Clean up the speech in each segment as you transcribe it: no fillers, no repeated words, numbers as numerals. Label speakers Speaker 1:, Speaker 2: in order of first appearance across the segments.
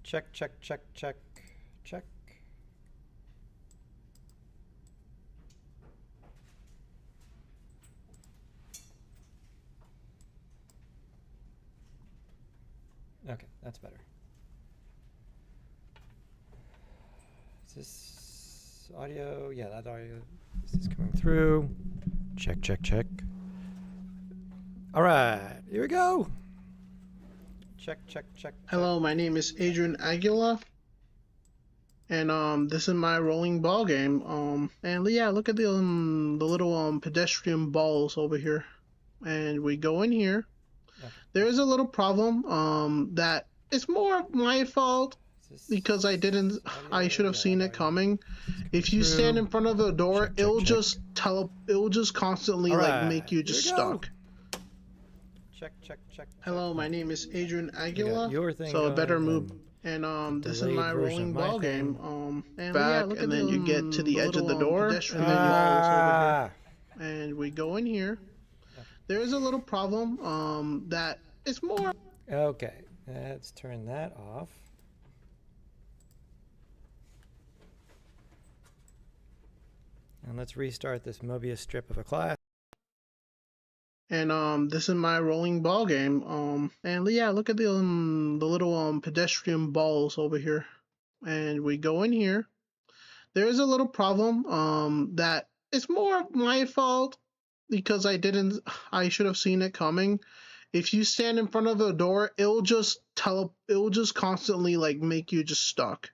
Speaker 1: Check, check, check, check, check. Okay, that's better. Is this audio? Yeah, that audio. Is this coming through? Check, check, check. All right, here we go. Check, check, check.
Speaker 2: Hello, my name is Adrian Aguila, and this is my rolling ball game. And yeah, look at the little pedestrian balls over here, and we go in here.
Speaker 1: Okay.
Speaker 2: There is a little problem that it's more of my fault because I should have seen it coming. If you stand in front of the door, it'll just constantly like make you just stuck.
Speaker 1: Check, check, check.
Speaker 2: Hello, my name is Adrian Aguila.
Speaker 1: Your thing
Speaker 2: So
Speaker 1: going,
Speaker 2: better move.
Speaker 1: then
Speaker 2: And this is
Speaker 1: delayed
Speaker 2: my
Speaker 1: version
Speaker 2: rolling
Speaker 1: of my
Speaker 2: ball
Speaker 1: thing.
Speaker 2: game. And
Speaker 3: Back,
Speaker 2: look
Speaker 3: and
Speaker 2: at
Speaker 3: then you get to the edge of the door,
Speaker 2: pedestrian
Speaker 3: and then you-
Speaker 2: balls over
Speaker 1: Ah,
Speaker 2: here. And we go in here. There is a little problem that it's more.
Speaker 1: okay, let's turn that off. And let's restart this Mobius strip of a class.
Speaker 2: And this is my rolling ball game. And yeah, look at the little pedestrian balls over here. And we go in here. There is a little problem that it's more of my fault because I should have seen it coming. If you stand in front of the door, it'll just constantly like make you just stuck.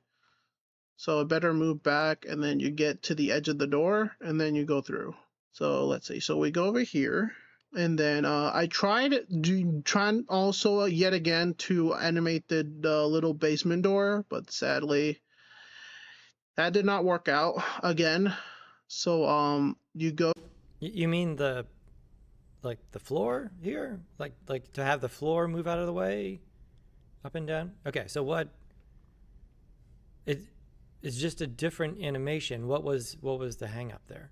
Speaker 2: So I better move back, and then you get to the edge of the door, and then you go through. So let's see. So we go over here, and then I tried also yet again to animate the little basement door, but sadly that did not work out again. So you go.
Speaker 1: You mean the floor here? Like to have the floor move out of the way? Up and down? Okay, so what it's just a different animation. What was the hang up there?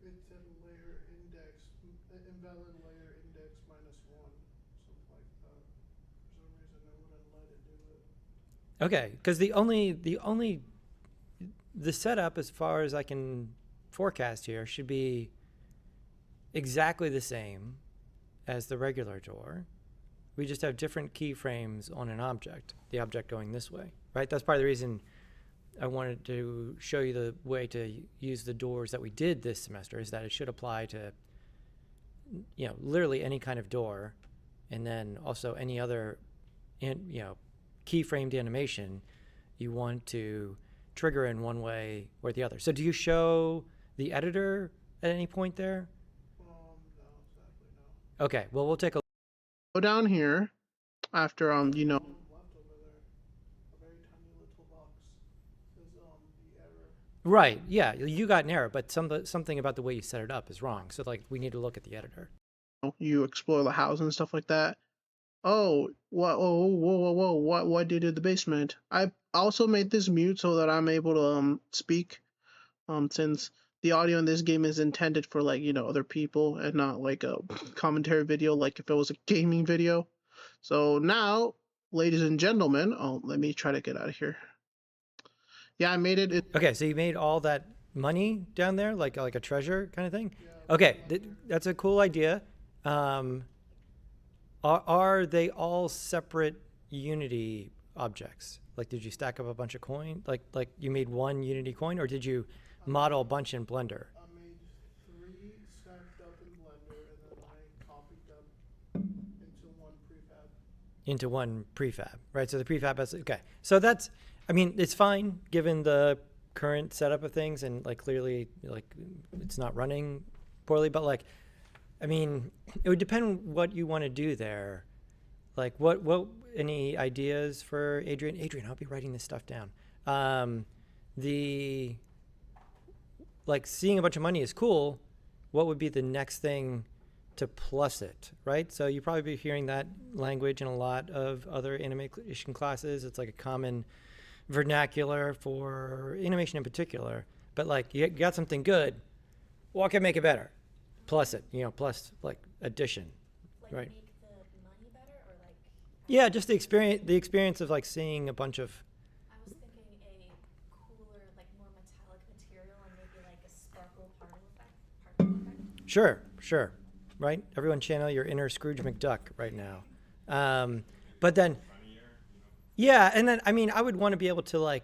Speaker 2: It said layer index, invalid layer index -1, something like that. For some reason, it wouldn't let it do it.
Speaker 1: Okay, because the setup, as far as I can forecast here, should be exactly the same as the regular door. We just have different keyframes on an object, the object going this way, right? That's part of the reason I wanted to show you the way to use the doors that we did this semester, is that it should apply to, literally any kind of door, and then also any other, keyframed animation you want to trigger in one way or the other. So do you show the editor at any point there?
Speaker 2: No, sadly no.
Speaker 1: Okay, well, we'll take a
Speaker 2: Go down here after left over there, a very tiny little box says the error.
Speaker 1: right. Yeah, you got an error, but something about the way you set it up is wrong. So like we need to look at the editor.
Speaker 2: You explore the house and stuff like that. Oh, what? Oh, whoa! What did you do to the basement? I also made this mute so that I'm able to speak. Since the audio in this game is intended for like other people and not like a commentary video, like if it was a gaming video. So now, ladies and gentlemen, let me try to get out of here. Yeah, I made it.
Speaker 1: Okay, so you made all that money down there, like a treasure kind of thing. Okay, that's a cool idea. Are they all separate Unity objects? Like, did you stack up a bunch of coin? Like you made one Unity coin, or did you model a bunch in Blender?
Speaker 2: I made 3 stacked up in Blender, and then I copied them into one prefab.
Speaker 1: Right? So the prefab is okay. So that's, I mean, it's fine given the current setup of things, and like clearly, like it's not running poorly. But like, I mean, it would depend what you want to do there. Like, what any ideas for Adrian? Adrian, I'll be writing this stuff down. Like seeing a bunch of money is cool. What would be the next thing to plus it, right? So you probably be hearing that language in a lot of other animation classes. It's like a common vernacular for animation in particular. But like you got something good, what can make it better? Plus it, plus like addition,
Speaker 4: Like
Speaker 1: right?
Speaker 4: make the money better, or like
Speaker 1: Yeah, just the experience of like seeing a bunch of Sure, sure. Right? Everyone channel your inner Scrooge McDuck right now. But then, yeah, and then I mean, I would want to be able to like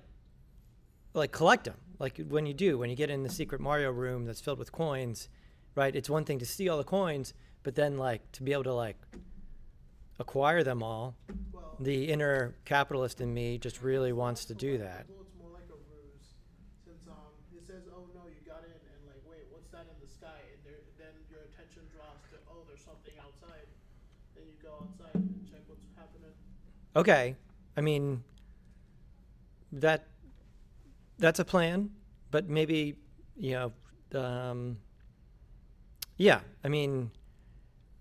Speaker 1: collect them. Like when you get in the secret Mario room that's filled with coins, right? It's one thing to see all the coins, but then like to be able to like acquire them all.
Speaker 2: Well,
Speaker 1: The inner capitalist in me just really wants to do that.
Speaker 2: well, it's more like a ruse, since it says, "Oh no, you got in," and like, wait, what's that in the sky? And then your attention draws to, "Oh, there's something outside." Then you go outside and check what's happening.
Speaker 1: Okay, I mean that's a plan, but maybe you know, yeah. I mean,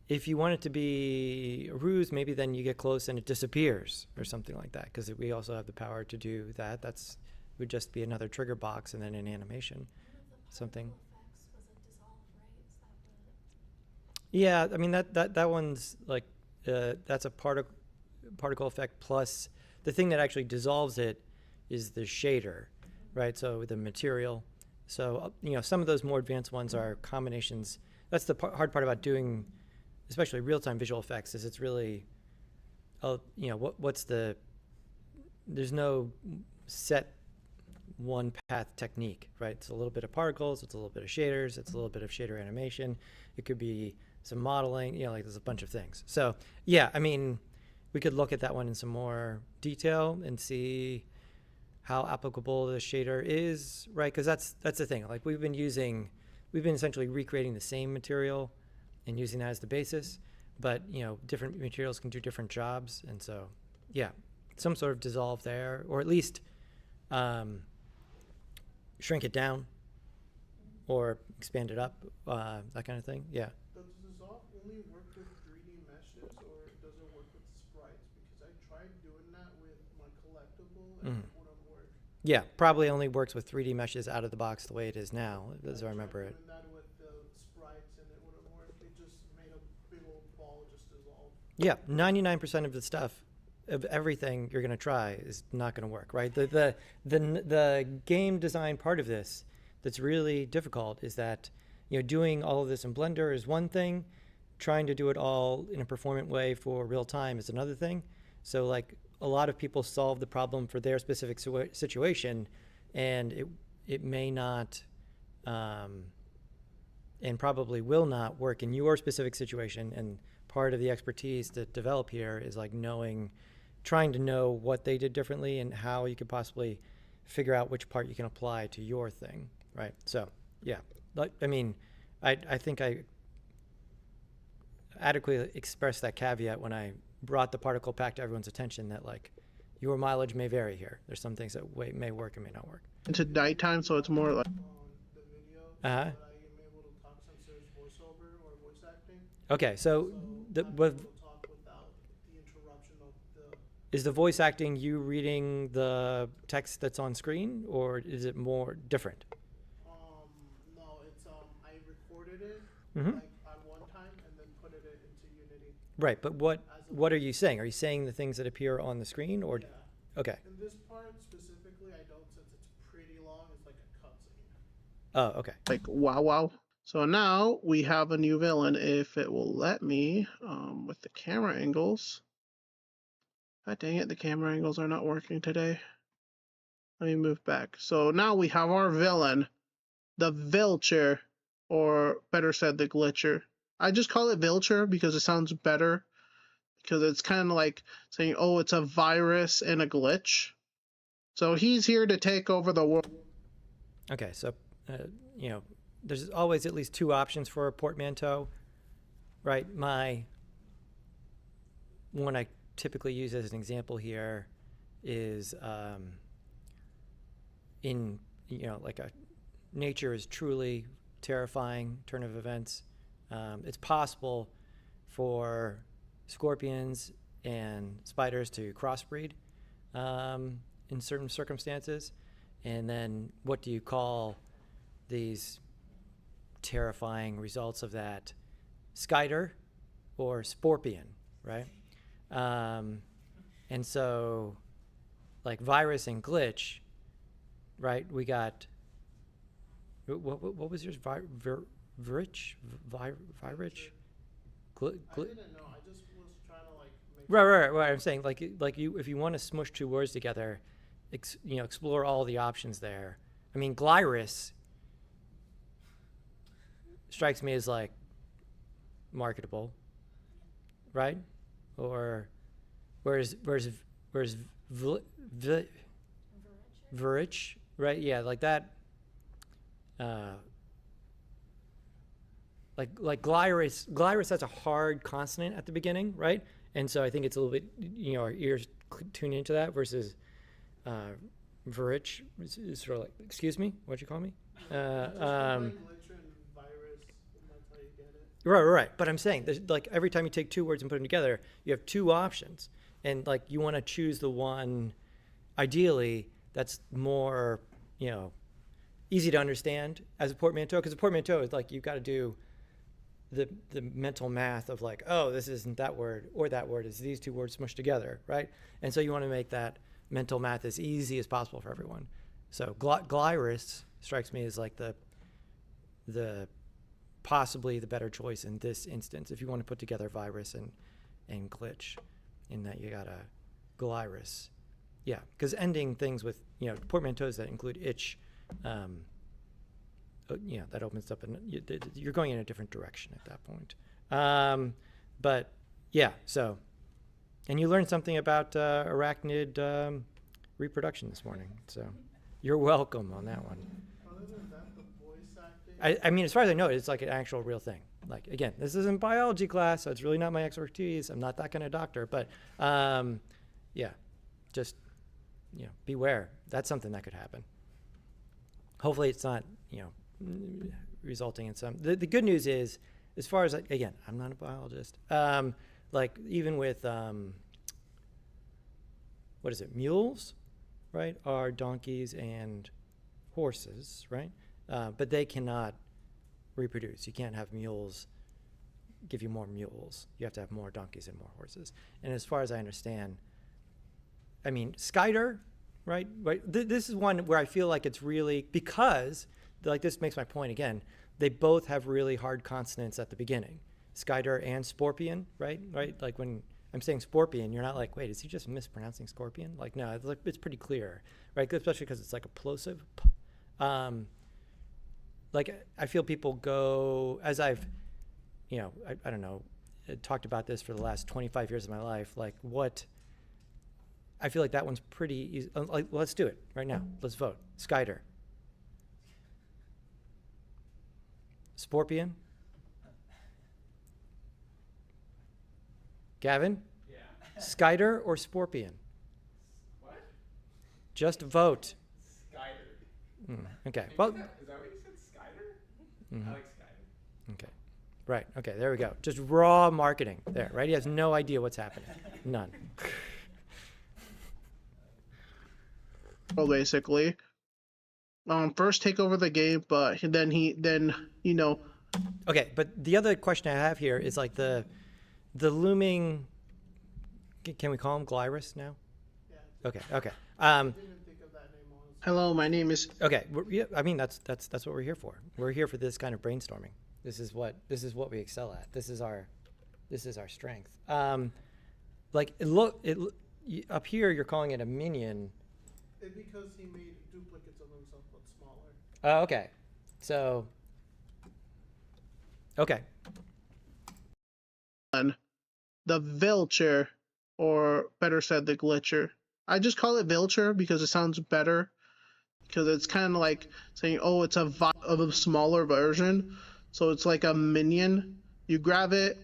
Speaker 1: if you want it to be a ruse, maybe then you get close and it disappears or something like that. Because we also have the power to do that. That's would just be another trigger box and then an animation, something. Yeah, I mean that one's like that's a particle effect plus the thing that actually dissolves it is the shader, right? So the material. So you know some of those more advanced ones are combinations. That's the hard part about doing, especially real-time visual effects, is it's really, you know, what's the, there's no set one path technique, right? It's a little bit of particles, it's a little bit of shaders, it's a little bit of shader animation. It could be some modeling, you know, like there's a bunch of things. So yeah, I mean, we could look at that one in some more detail and see how applicable the shader is, right? Because that's the thing. Like we've been essentially recreating the same material and using that as the basis, but you know, different materials can do different jobs, and so yeah, some sort of dissolve there, or at least shrink it down or expand it up, that kind of thing. Yeah.
Speaker 2: Does Dissolve only work with 3D meshes, or does it work with sprites? Because I tried doing that with my collectible and it wouldn't work.
Speaker 1: Yeah, probably only works with 3D meshes out of the box the way it is now, as I remember it.
Speaker 2: Doing that with the sprites and it wouldn't work. It just made a big old ball just dissolve.
Speaker 1: Yeah, 99% of the stuff, of everything you're going to try is not going to work, right? The game design part of this that's really difficult is that, you know, doing all of this in Blender is one thing, trying to do it all in a performant way for real time is another thing. So like a lot of people solve the problem for their specific situation, and it may not, and probably will not work in your specific situation. And part of the expertise to develop here is like trying to know what they did differently and how you could possibly figure out which part you can apply to your thing, right? So yeah, like, I mean, I think I adequately expressed that caveat when I brought the particle pack to everyone's attention that like your mileage may vary here. There's some things that may work and may not work.
Speaker 2: Into nighttime, so it's more like on the video, so
Speaker 1: Uh-huh.
Speaker 2: that I am able to talk since there's voiceover or voice acting.
Speaker 1: Okay, so
Speaker 2: So I'm able to talk without the interruption of the.
Speaker 1: is the voice acting you reading the text that's on screen, or is it more different?
Speaker 2: No, it's I recorded it
Speaker 1: Mhm.
Speaker 2: like on one time and then put it into Unity.
Speaker 1: Right, but what are you saying? Are you saying the things that appear on the screen, or
Speaker 2: Yeah.
Speaker 1: okay?
Speaker 2: In this part specifically, I don't, since it's pretty long. It's like a cutscene.
Speaker 1: Oh, okay.
Speaker 2: Like wow, wow. So now we have a new villain. If it will let me, with the camera angles. God dang it, the camera angles are not working today. Let me move back. So now we have our villain, the Vilcher, or better said, the Glitcher. I just call it Vilcher because it sounds better, because it's kind of like saying, oh, it's a virus and a glitch. So he's here to take over the world.
Speaker 1: Okay, so you know, there's always at least two options for a portmanteau, right? My one I typically use as an example here is in, you know, like nature is truly terrifying turn of events. It's possible for scorpions and spiders to crossbreed in certain circumstances. And then what do you call these terrifying results of that? Spider or scorpion, right? And so like virus and glitch, right? We got What was yours? Virich? Virich?
Speaker 2: I didn't know. I just was trying to like make.
Speaker 1: Right. I'm saying like you if you want to smush two words together, explore all the options there. I mean, Glyrus strikes me as like marketable, right? Or whereas Virich, right? Yeah, like that. Like Glyrus has a hard consonant at the beginning, right? And so I think it's a little bit, our ears tune into that versus Virich is sort of like, excuse me, what'd you call me? Right. But I'm saying, there's, like, every time you take two words and put them together, you have two options. And, like, you want to choose the one, ideally, that's more, easy to understand as a portmanteau. Because a portmanteau is, like, you've got to do the mental math of, like, oh, this isn't that word, or that word is these two words smushed together, right? And so you want to make that mental math as easy as possible for everyone. So Glyrus strikes me as, like, the possibly the better choice in this instance if you want to put together virus and glitch, in that you got a Glyrus. Yeah, because ending things with portmanteaus that include itch, that opens up and you're going in a different direction at that point. But yeah, so, and you learned something about arachnid reproduction this morning, so you're welcome on that one. I mean, as far as I know, it's like an actual real thing. Like, again, this isn't biology class, so it's really not my expertise. I'm not that kind of doctor, but yeah, just, beware. That's something that could happen. Hopefully it's not, resulting in some, the good news is, as far as, again, I'm not a biologist, like even with, what is it, mules, right, are donkeys and horses, right? But they cannot reproduce. You can't have mules give you more mules. You have to have more donkeys and more horses. And as far as I understand, I mean, Skyder, right? This is one where I feel like it's really, because, like, this makes my point again, they both have really hard consonants at the beginning. Skyder and Scorpion, right? Like when I'm saying Scorpion, you're not like, wait, is he just mispronouncing Scorpion? Like, no, it's pretty clear, right? Especially because it's like a plosive. Like, I feel people go, as I've, I don't know, talked about this for the last 25 years of my life, like I feel like that one's pretty easy. Like, let's do it right now. Let's vote. Skyder. Scorpion. Gavin?
Speaker 4: Yeah.
Speaker 1: Skyder or Scorpion?
Speaker 4: What?
Speaker 1: Just vote.
Speaker 4: Skyder.
Speaker 1: Okay.
Speaker 4: Is
Speaker 1: Well.
Speaker 4: that what you said, Skyder?
Speaker 1: Mhm.
Speaker 4: I like Skyder.
Speaker 1: Okay. Right. Okay. There we go. Just raw marketing there, right? He has no idea what's happening. None.
Speaker 2: Well, basically, first take over the game, but then
Speaker 1: Okay. But the other question I have here is like the looming. Can we call him Glyrus now?
Speaker 2: Yeah.
Speaker 1: Okay. Okay.
Speaker 2: Hello, my name is.
Speaker 1: Okay. Yeah, I mean, that's what we're here for. We're here for this kind of brainstorming. This is what we excel at. This is our strength. Like up here, you're calling it a minion.
Speaker 2: Because he made duplicates of himself, but smaller.
Speaker 1: Oh, okay. So. Okay.
Speaker 2: The Vilcher, or better said, the Glitcher. I just call it Vilcher because it sounds better. Because it's kind of like saying, oh, it's of a smaller version. So it's like a minion. You grab it,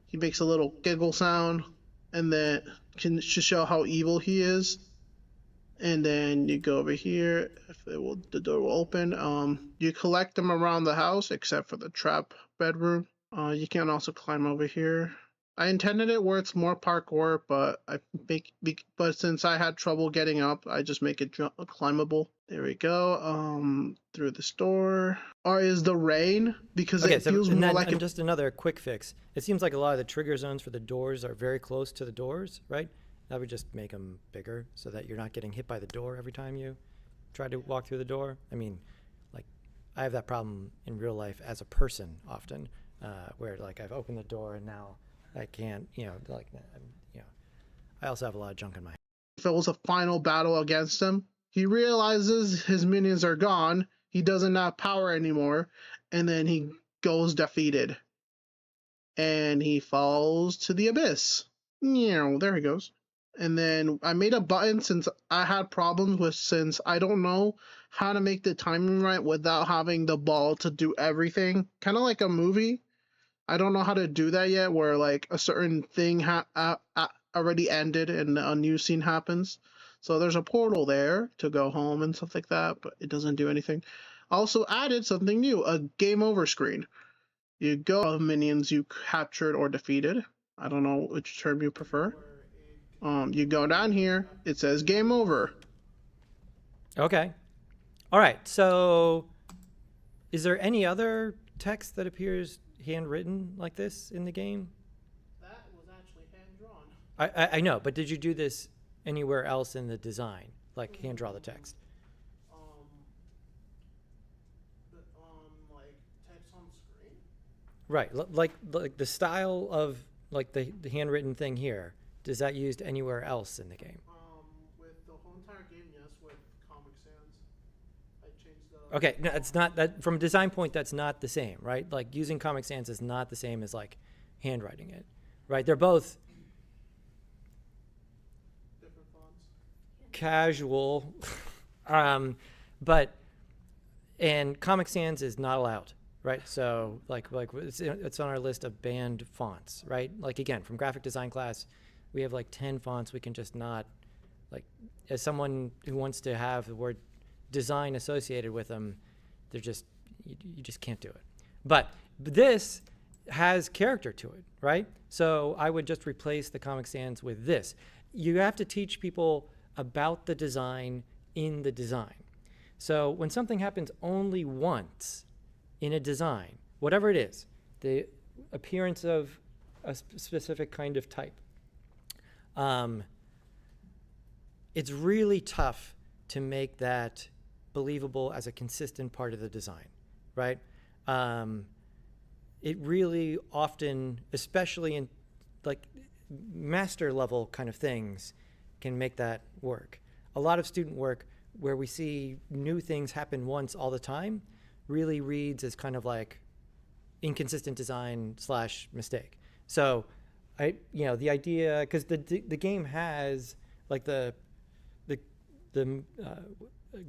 Speaker 2: he makes a little giggle sound, and then can just show how evil he is. And then you go over here. The door will open. You collect them around the house, except for the trap bedroom. You can also climb over here. I intended it where it's more parkour, but but since I had trouble getting up, I just make it climbable. There we go. Through this door. Or is the rain, because
Speaker 1: Okay,
Speaker 2: it feels more like
Speaker 1: and just another quick fix. It seems like a lot of the trigger zones for the doors are very close to the doors, right? That would just make them bigger so that you're not getting hit by the door every time you try to walk through the door. I mean, like, I have that problem in real life as a person often, where like I've opened the door and now I can't, I also have a lot of junk in my head.
Speaker 2: If it was a final battle against him, he realizes his minions are gone. He doesn't have power anymore, and then he goes defeated, and he falls to the abyss. There he goes. And then I made a button since I had problems with, since I don't know how to make the timing right without having the ball to do everything. Kind of like a movie. I don't know how to do that yet, where like a certain thing already ended and a new scene happens. So there's a portal there to go home and stuff like that, but it doesn't do anything. Also added something new, a game over screen. You go of minions you captured or defeated. I don't know which term you prefer. You go down here, it says game over.
Speaker 1: Okay. All right. So is there any other text that appears handwritten like this in the game?
Speaker 2: That was actually hand drawn.
Speaker 1: I know, but did you do this anywhere else in the design? Like hand draw the text?
Speaker 2: Like text on screen.
Speaker 1: Right. Like the style of like the handwritten thing here, is that used anywhere else in the game?
Speaker 2: With the whole entire game, yes. With Comic Sans, I changed the.
Speaker 1: Okay, no, it's not that from a design point. That's not the same, right? Like using Comic Sans is not the same as like handwriting it, right? They're both
Speaker 2: Different fonts.
Speaker 1: casual, but and Comic Sans is not allowed, right? So like it's on our list of banned fonts, right? Like again, from graphic design class, we have like 10 fonts we can just not, like, as someone who wants to have the word design associated with them, they're just, you just can't do it. But this has character to it, right? So I would just replace the Comic Sans with this. You have to teach people about the design in the design. So when something happens only once in a design, whatever it is, the appearance of a specific kind of type, it's really tough to make that believable as a consistent part of the design, right? It really often, especially in like master level kind of things, can make that work. A lot of student work where we see new things happen once all the time really reads as kind of like inconsistent design / mistake. So the idea, because the game has like the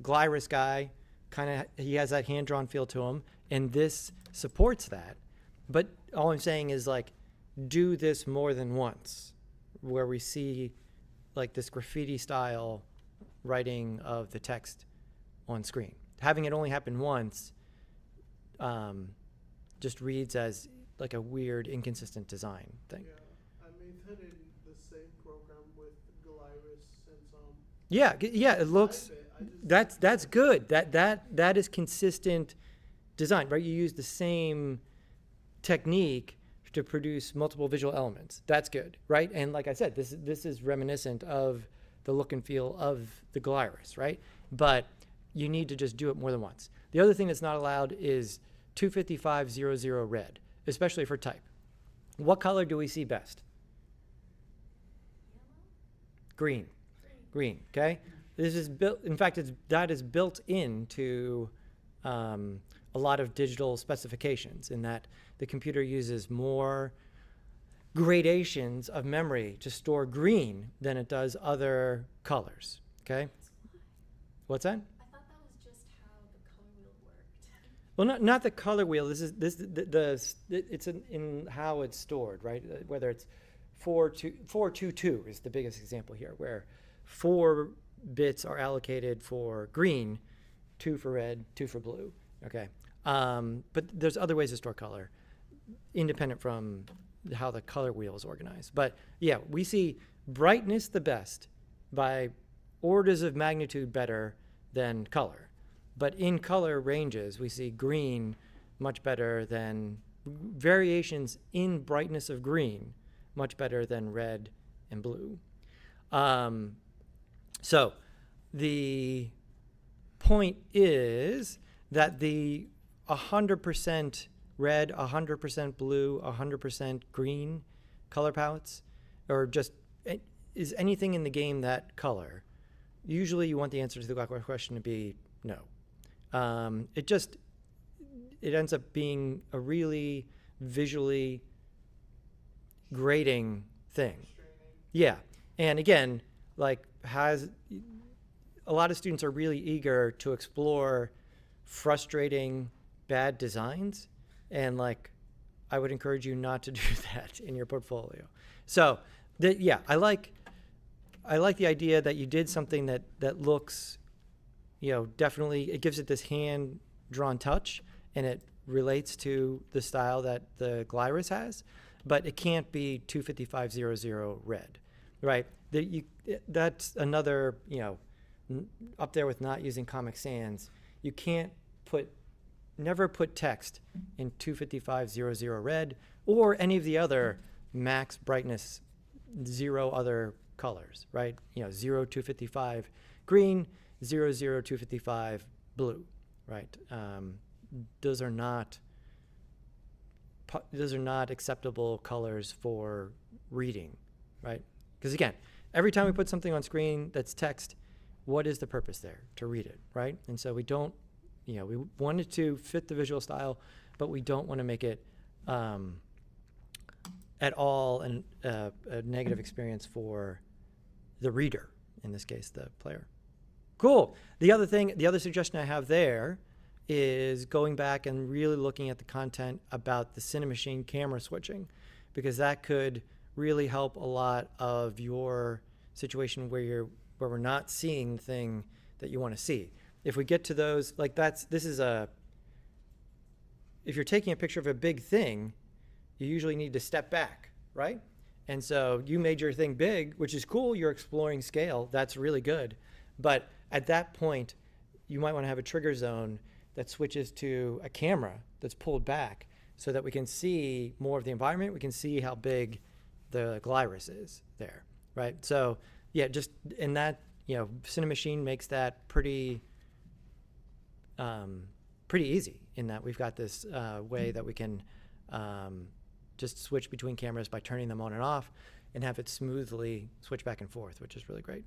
Speaker 1: Glyrus guy, kind of, he has that hand-drawn feel to him, and this supports that. But all I'm saying is like, do this more than once, where we see like this graffiti style writing of the text on screen. Having it only happen once just reads as like a weird, inconsistent design thing.
Speaker 2: Yeah, I made that in the same program with Glyrus since
Speaker 1: Yeah, it looks, that's good. That is consistent design, right? You use the same technique to produce multiple visual elements. That's good, right? And like I said, this is reminiscent of the look and feel of the Glyrus, right? But you need to just do it more than once. The other thing that's not allowed is 25500 red, especially for type. What color do we see best? Green. Green, okay? This is built, in fact, that is built into a lot of digital specifications, in that the computer uses more gradations of memory to store green than it does other colors, okay? What's that?
Speaker 5: I thought that was just how the color wheel worked.
Speaker 1: Well, not the color wheel. It's in how it's stored, right? Whether it's 422 is the biggest example here, where 4 bits are allocated for green, 2 for red, 2 for blue. Okay, but there's other ways to store color, independent from how the color wheel is organized. But yeah, we see brightness the best by orders of magnitude better than color. But in color ranges, we see green much better than, variations in brightness of green much better than red and blue. So the point is that the 100% red, 100% blue, 100% green color palettes, or just is anything in the game that color? Usually you want the answer to the question to be no. It ends up being a really visually grating thing. Yeah. And again, like a lot of students are really eager to explore frustrating bad designs, and like I would encourage you not to do that in your portfolio. So I like the idea that you did something that looks, definitely it gives it this hand drawn touch, and it relates to the style that the Glyrus has, but it can't be 25500 red, right? That's another, up there with not using Comic Sans. You can't never put text in 25500 red or any of the other max brightness 0 other colors, right? 0255 green, 00255 blue, right? Those are not acceptable colors for reading, right? Because again, every time we put something on screen that's text, what is the purpose there? To read it, right? And so we don't, we want it to fit the visual style, but we don't want to make it at all a negative experience for the reader, in this case, the player. Cool. The other suggestion I have there is going back and really looking at the content about the Cinemachine camera switching, because that could really help a lot of your situation where we're not seeing the thing that you want to see. If we get to those, like if you're taking a picture of a big thing, you usually need to step back, right? And so you made your thing big, which is cool. You're exploring scale. That's really good. But at that point, you might want to have a trigger zone that switches to a camera that's pulled back so that we can see more of the environment. We can see how big the Glyrus is there, right? So yeah, just in that, Cinemachine makes that pretty easy in that we've got this way that we can just switch between cameras by turning them on and off and have it smoothly switch back and forth, which is really great.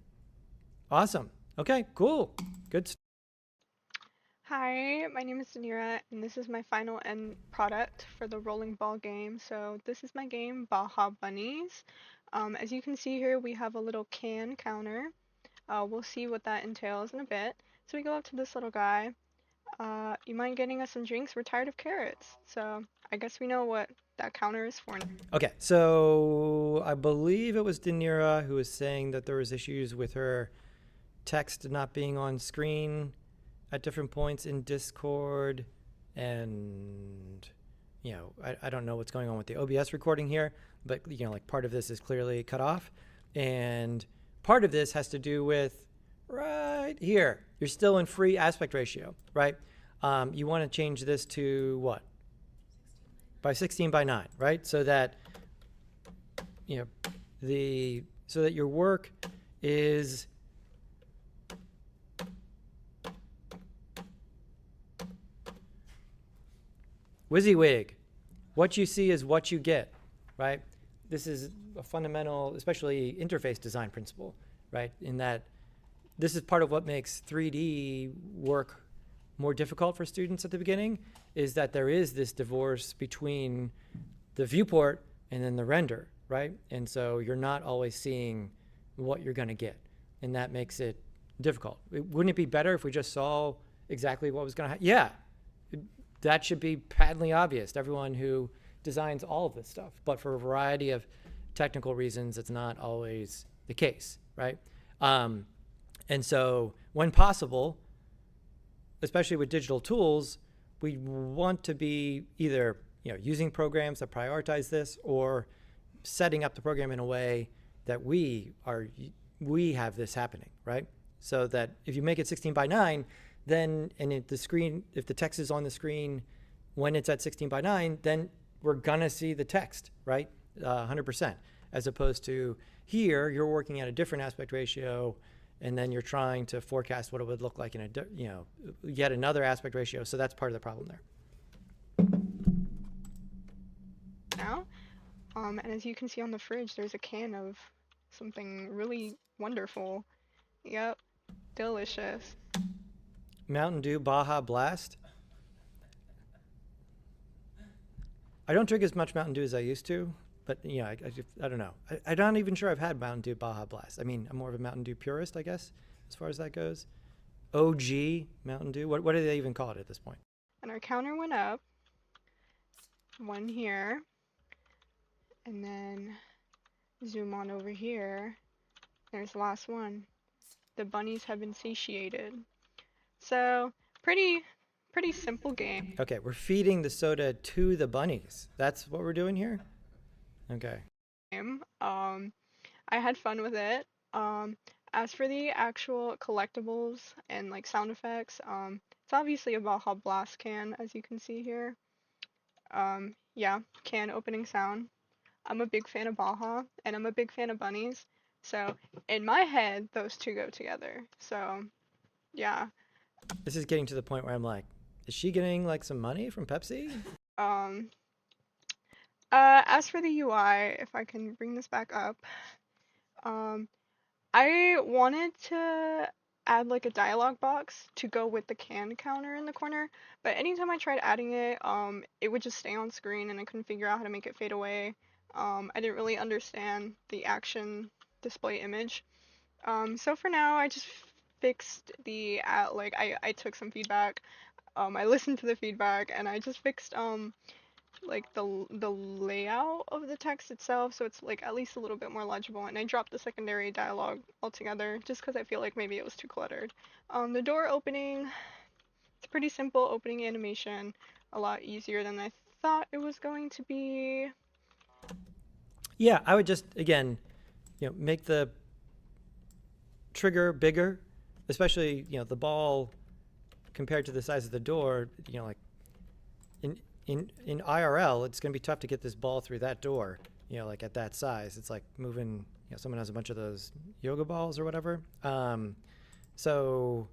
Speaker 1: Awesome. Okay, cool. Good stuff.
Speaker 6: Hi, my name is Danira, and this is my final end product for the rolling ball game. So this is my game, Baja Bunnies. As you can see here, we have a little can counter. We'll see what that entails in a bit. So we go up to this little guy. You mind getting us some drinks? We're tired of carrots. So I guess we know what that counter is for.
Speaker 1: Okay, so I believe it was Danira who was saying that there was issues with her text not being on screen at different points in Discord, and I don't know what's going on with the OBS recording here, but like part of this is clearly cut off, and part of this has to do with right here. You're still in free aspect ratio, right? You want to change this to what? By 16:9, right? So that so that your work is WYSIWYG. What you see is what you get, right? This is a fundamental, especially interface design principle, right? In that this is part of what makes 3D work more difficult for students at the beginning, is that there is this divorce between the viewport and then the render, right? And so you're not always seeing what you're going to get, and that makes it difficult. Wouldn't it be better if we just saw exactly what was going to happen? Yeah, that should be patently obvious to everyone who designs all of this stuff. But for a variety of technical reasons, it's not always the case, right? And so when possible, especially with digital tools, we want to be either using programs that prioritize this, or setting up the program in a way that we have this happening, right? So that if you make it 16:9, then if the text is on the screen when it's at 16:9, then we're gonna see the text, right? 100%. As opposed to here, you're working at a different aspect ratio, and then you're trying to forecast what it would look like in yet another aspect ratio. So that's part of the problem there.
Speaker 6: And as you can see on the fridge, there's a can of something really wonderful. Yep, delicious.
Speaker 1: Mountain Dew Baja Blast. I don't drink as much Mountain Dew as I used to, but yeah, I don't know. I'm not even sure I've had Mountain Dew Baja Blast. I mean, I'm more of a Mountain Dew purist, I guess, as far as that goes. OG Mountain Dew. What do they even call it at this point?
Speaker 6: And our counter went up. One here. And then zoom on over here. There's the last one. The bunnies have been satiated. So, pretty simple game.
Speaker 1: Okay, we're feeding the soda to the bunnies. That's what we're doing here? Okay.
Speaker 6: I had fun with it. As for the actual collectibles and like sound effects, it's obviously a Baja Blast can, as you can see here. Yeah, can opening sound. I'm a big fan of Baja, and I'm a big fan of bunnies. So in my head, those two go together. So, yeah.
Speaker 1: This is getting to the point where I'm like, is she getting like some money from Pepsi?
Speaker 6: As for the UI, if I can bring this back up, I wanted to add like a dialogue box to go with the can counter in the corner, but anytime I tried adding it, it would just stay on screen and I couldn't figure out how to make it fade away. I didn't really understand the action display image. So for now, I just fixed the like I took some feedback. I listened to the feedback and I just fixed like the layout of the text itself, so it's like at least a little bit more legible, and I dropped the secondary dialogue altogether just because I feel like maybe it was too cluttered. The door opening, it's a pretty simple opening animation, a lot easier than I thought it was going to be.
Speaker 1: Yeah, I would just, again, make the trigger bigger, especially, the ball compared to the size of the door, like in IRL, it's going to be tough to get this ball through that door, like at that size. It's like moving, someone has a bunch of those yoga balls or whatever. So,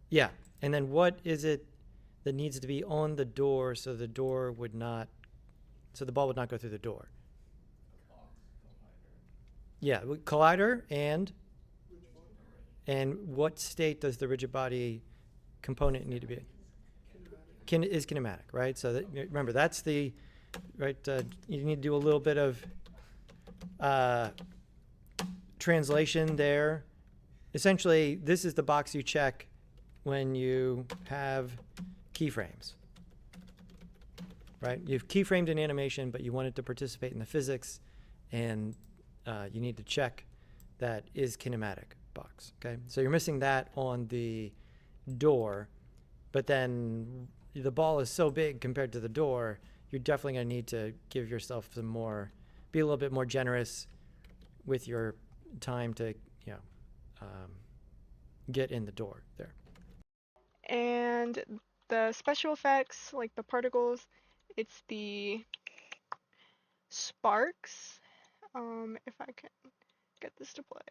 Speaker 1: yeah. And then what is it that needs to be on the door so the ball would not go through the door? Yeah, collider and what state does the rigid body component need to be in? Is kinematic, right? So remember, that's the right. You need to do a little bit of translation there. Essentially, this is the box you check when you have keyframes, right? You've keyframed an animation, but you want it to participate in the physics, and you need to check that is kinematic box. Okay, so you're missing that on the door, but then the ball is so big compared to the door, you're definitely going to need to give yourself some more, be a little bit more generous with your time to, get in the door there.
Speaker 6: And the special effects, like the particles, it's the sparks. If I can get this to play.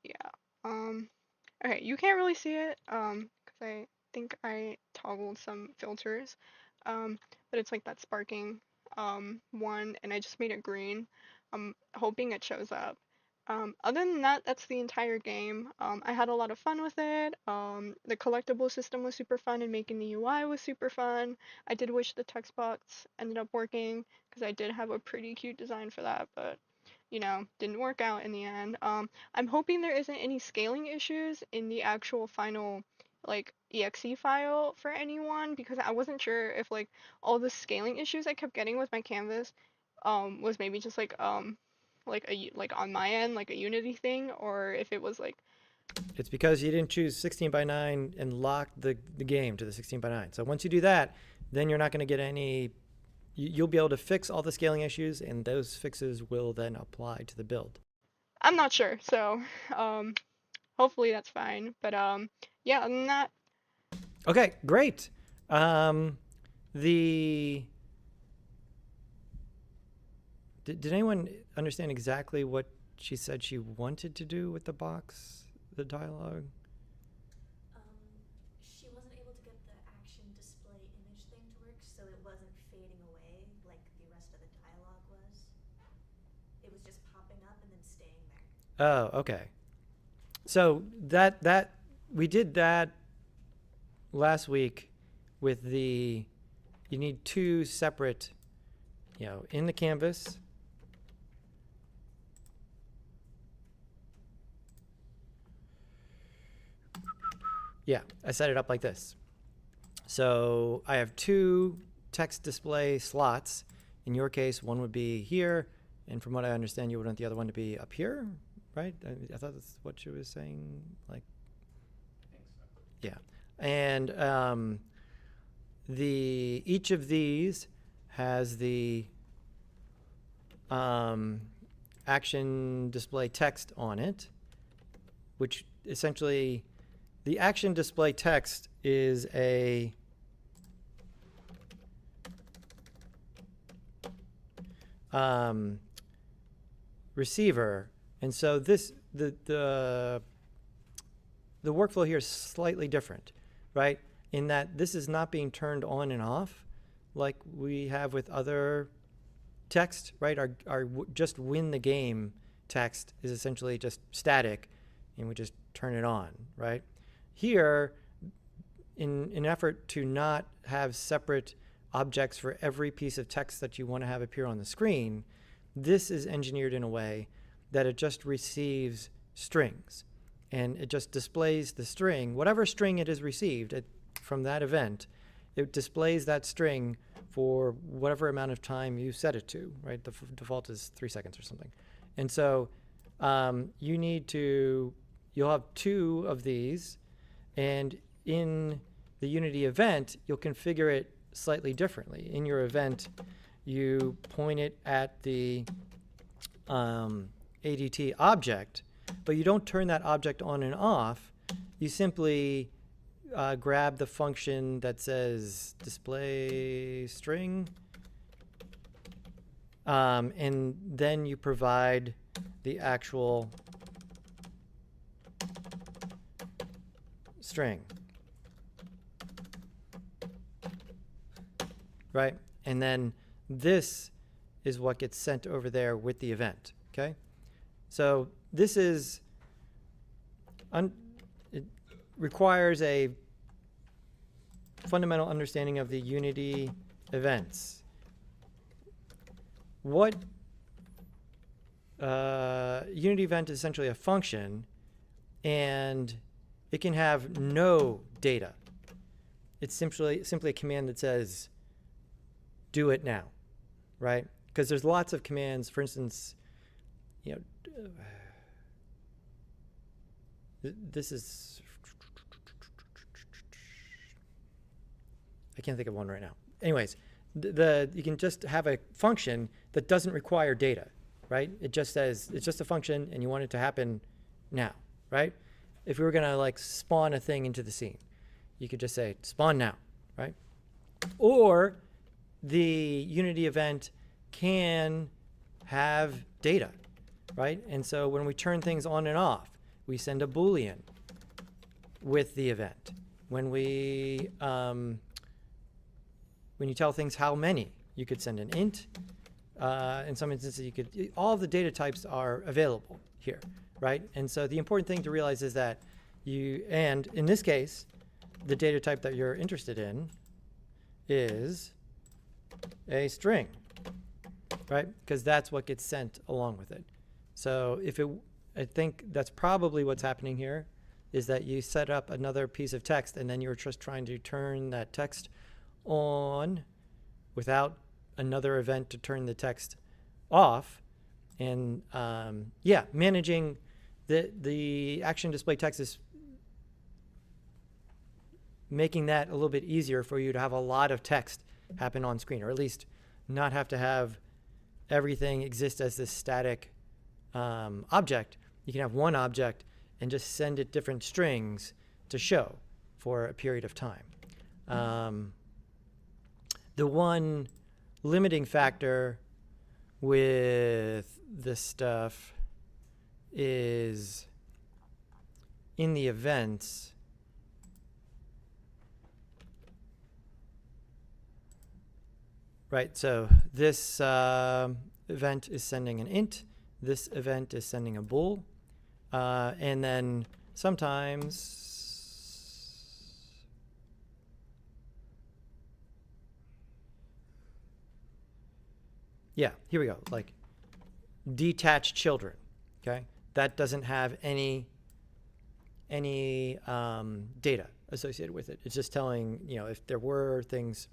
Speaker 6: Yeah. Okay, you can't really see it, because I think I toggled some filters, but it's like that sparking, one, and I just made it green. I'm hoping it shows up. Other than that, that's the entire game. I had a lot of fun with it. The collectible system was super fun, and making the UI was super fun. I did wish the text box ended up working, because I did have a pretty cute design for that, but didn't work out in the end. I'm hoping there isn't any scaling issues in the actual final like exe file for anyone, because I wasn't sure if like all the scaling issues I kept getting with my canvas was maybe just like on my end, like a Unity thing, or if it was like
Speaker 1: It's because you didn't choose 16:9 and lock the game to the 16:9. So once you do that, then you're not going to get any. You'll be able to fix all the scaling issues, and those fixes will then apply to the build.
Speaker 6: I'm not sure, so hopefully that's fine. But yeah, other than that.
Speaker 1: Okay, great. Did anyone understand exactly what she said she wanted to do with the box, the dialogue?
Speaker 5: She wasn't able to get the action display image thing to work, so it wasn't fading away like the rest of the dialogue was. It was just popping up and then staying there.
Speaker 1: Oh, okay. So that we did that last week with the, you need two separate, in the canvas. Yeah, I set it up like this. So I have two text display slots. In your case, one would be here, and from what I understand, you would want the other one to be up here, right? I thought that's what she was saying, like,
Speaker 4: I think so.
Speaker 1: yeah. And each of these has the action display text on it, which essentially, the action display text is a receiver, and so the workflow here is slightly different, right? In that this is not being turned on and off like we have with other text, right? Our just win the game text is essentially just static, and we just turn it on, right? Here, in an effort to not have separate objects for every piece of text that you want to have appear on the screen, this is engineered in a way that it just receives strings, and it just displays the string, whatever string it has received from that event, it displays that string for whatever amount of time you set it to, right? The default is 3 seconds or something. And so you'll have two of these, and in the Unity event, you'll configure it slightly differently. In your event, you point it at the ADT object, but you don't turn that object on and off. You simply grab the function that says display string, and then you provide the actual string, right? And then this is what gets sent over there with the event, okay? So this is, it requires a fundamental understanding of the Unity events. What Unity event is essentially a function, and it can have no data. It's simply a command that says, do it now, right? Because there's lots of commands, for instance, this is, I can't think of one right now. Anyways, you can just have a function that doesn't require data, right? It just says, it's just a function and you want it to happen now, right? If we were gonna like spawn a thing into the scene, you could just say spawn now, right? Or the Unity event can have data, right? And so when we turn things on and off, we send a Boolean with the event. When we, when you tell things how many, you could send an int. In some instances, you could, all of the data types are available here, right? And so the important thing to realize is that and in this case, the data type that you're interested in is a string, right? Because that's what gets sent along with it. So I think that's probably what's happening here, is that you set up another piece of text and then you're just trying to turn that text on without another event to turn the text off. And yeah, managing the action display text is making that a little bit easier for you to have a lot of text happen on screen, or at least not have to have everything exist as this static object. You can have one object and just send it different strings to show for a period of time. The one limiting factor with this stuff is in the events. right? So this event is sending an int. This event is sending a bool. And then sometimes, yeah, here we go. Like detached children, okay? That doesn't have any data associated with it. It's just telling, if there were things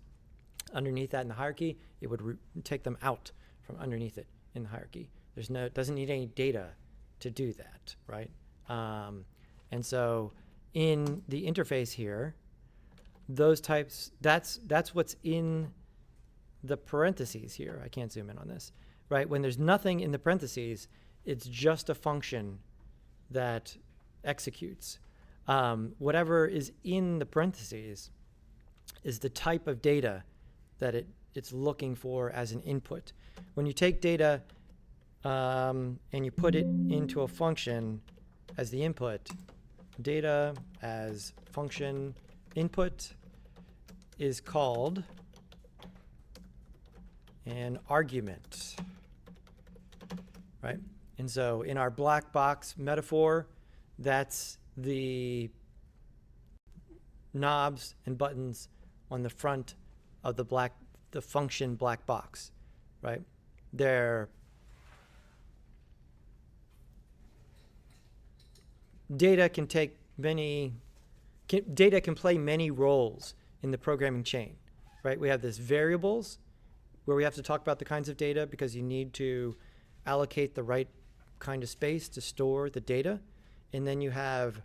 Speaker 1: underneath that in the hierarchy, it would take them out from underneath it in the hierarchy. It doesn't need any data to do that, right? And so in the interface here, those types, that's what's in the parentheses here. I can't zoom in on this, right? When there's nothing in the parentheses, it's just a function that executes. Whatever is in the parentheses is the type of data that it's looking for as an input. When you take data and you put it into a function as the input, data as function input is called an argument, right? And so in our black box metaphor, that's the knobs and buttons on the front of the function black box, right? Data can play many roles in the programming chain, right? We have this variables where we have to talk about the kinds of data because you need to allocate the right kind of space to store the data. And then you have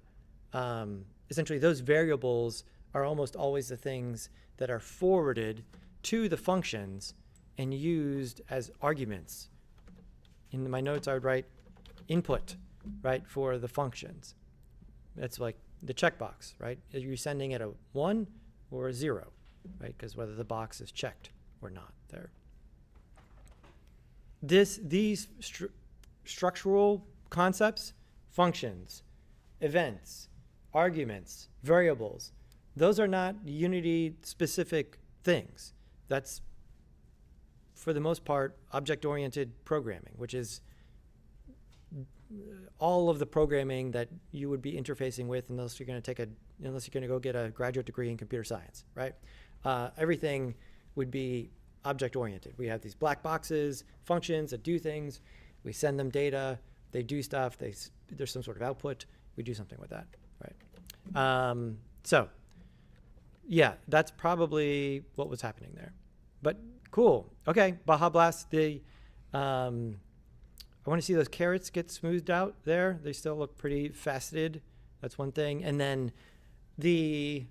Speaker 1: essentially those variables are almost always the things that are forwarded to the functions and used as arguments. In my notes, I would write input, right, for the functions. That's like the checkbox, right? Are you sending it a 1 or a 0, right? Because whether the box is checked or not there. These structural concepts, functions, events, arguments, variables, those are not Unity-specific things. That's, for the most part, object-oriented programming, which is all of the programming that you would be interfacing with unless you're going to go get a graduate degree in computer science, right? Everything would be object-oriented. We have these black boxes, functions that do things. We send them data. They do stuff. There's some sort of output. We do something with that, right? So, yeah, that's probably what was happening there. But cool. Okay, Baja Blast. I want to see those carrots get smoothed out there. They still look pretty faceted. That's one thing. And then the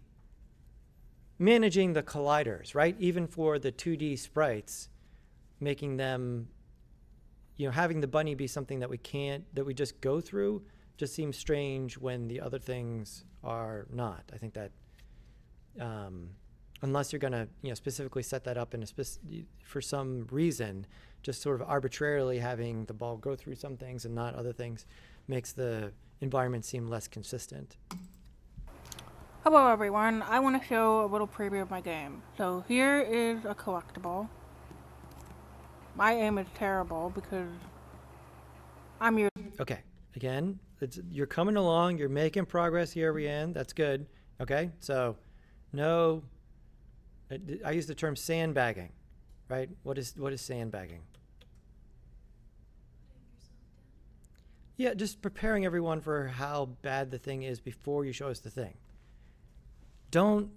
Speaker 1: managing the colliders, right? Even for the 2D sprites, making them, having the bunny be something that we just go through just seems strange when the other things are not. I think that unless you're going to, specifically set that up for some reason, just sort of arbitrarily having the ball go through some things and not other things makes the environment seem less consistent.
Speaker 3: Hello everyone, I want to show a little preview of my game. So here is a collectible. My aim is terrible because I'm using...
Speaker 1: Okay, again, you're coming along, you're making progress here, Rianne, that's good. Okay, so no, I use the term sandbagging, right? What is sandbagging? Yeah, just preparing everyone for how bad the thing is before you show us the thing. Don't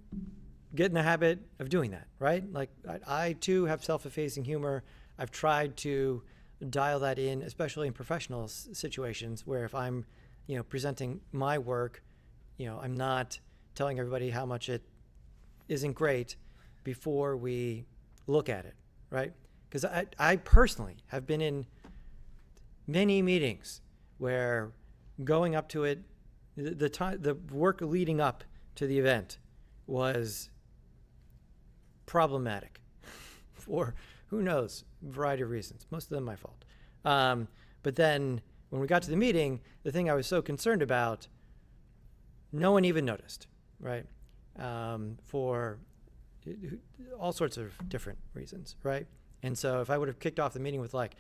Speaker 1: get in the habit of doing that, right? Like I too have self-effacing humor. I've tried to dial that in, especially in professional situations where if I'm, presenting my work, I'm not telling everybody how much it isn't great before we look at it, right? Because I personally have been in many meetings where going up to it, the work leading up to the event was problematic for who knows, a variety of reasons, most of them my fault. But then when we got to the meeting, the thing I was so concerned about, no one even noticed, right? For all sorts of different reasons, right? And so if I would have kicked off the meeting with like,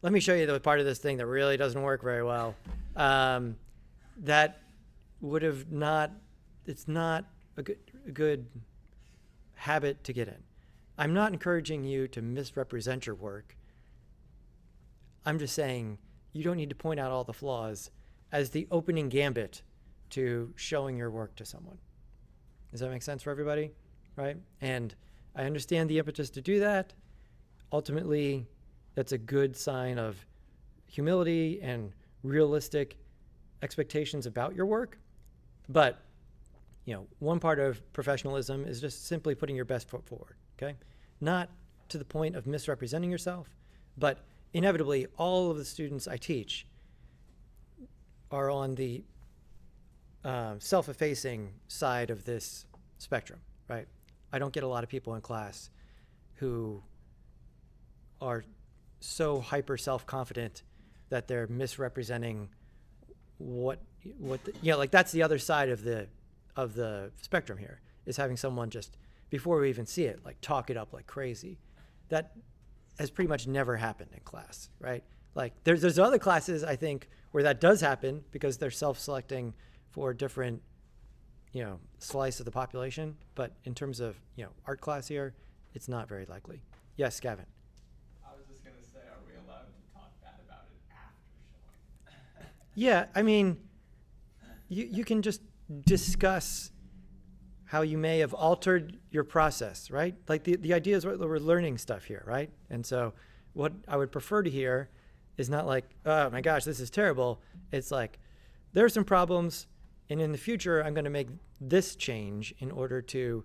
Speaker 1: let me show you the part of this thing that really doesn't work very well, that would have not, it's not a good habit to get in. I'm not encouraging you to misrepresent your work. I'm just saying you don't need to point out all the flaws as the opening gambit to showing your work to someone. Does that make sense for everybody? Right? And I understand the impetus to do that. Ultimately, that's a good sign of humility and realistic expectations about your work. But, one part of professionalism is just simply putting your best foot forward, okay? Not to the point of misrepresenting yourself, but inevitably, all of the students I teach are on the self-effacing side of this spectrum, right? I don't get a lot of people in class who are so hyper self-confident that they're misrepresenting like that's the other side of the spectrum here, is having someone just, before we even see it, like talk it up like crazy. That has pretty much never happened in class, right? Like there's other classes, I think, where that does happen because they're self-selecting for a different, slice of the population. But in terms of, art class here, it's not very likely. Yes, Gavin.
Speaker 4: I was just going to say, are we allowed to talk bad about it after showing?
Speaker 1: Yeah, I mean, you can just discuss how you may have altered your process, right? Like the idea is we're learning stuff here, right? And so what I would prefer to hear is not like, oh my gosh, this is terrible. It's like, there are some problems, and in the future, I'm going to make this change in order to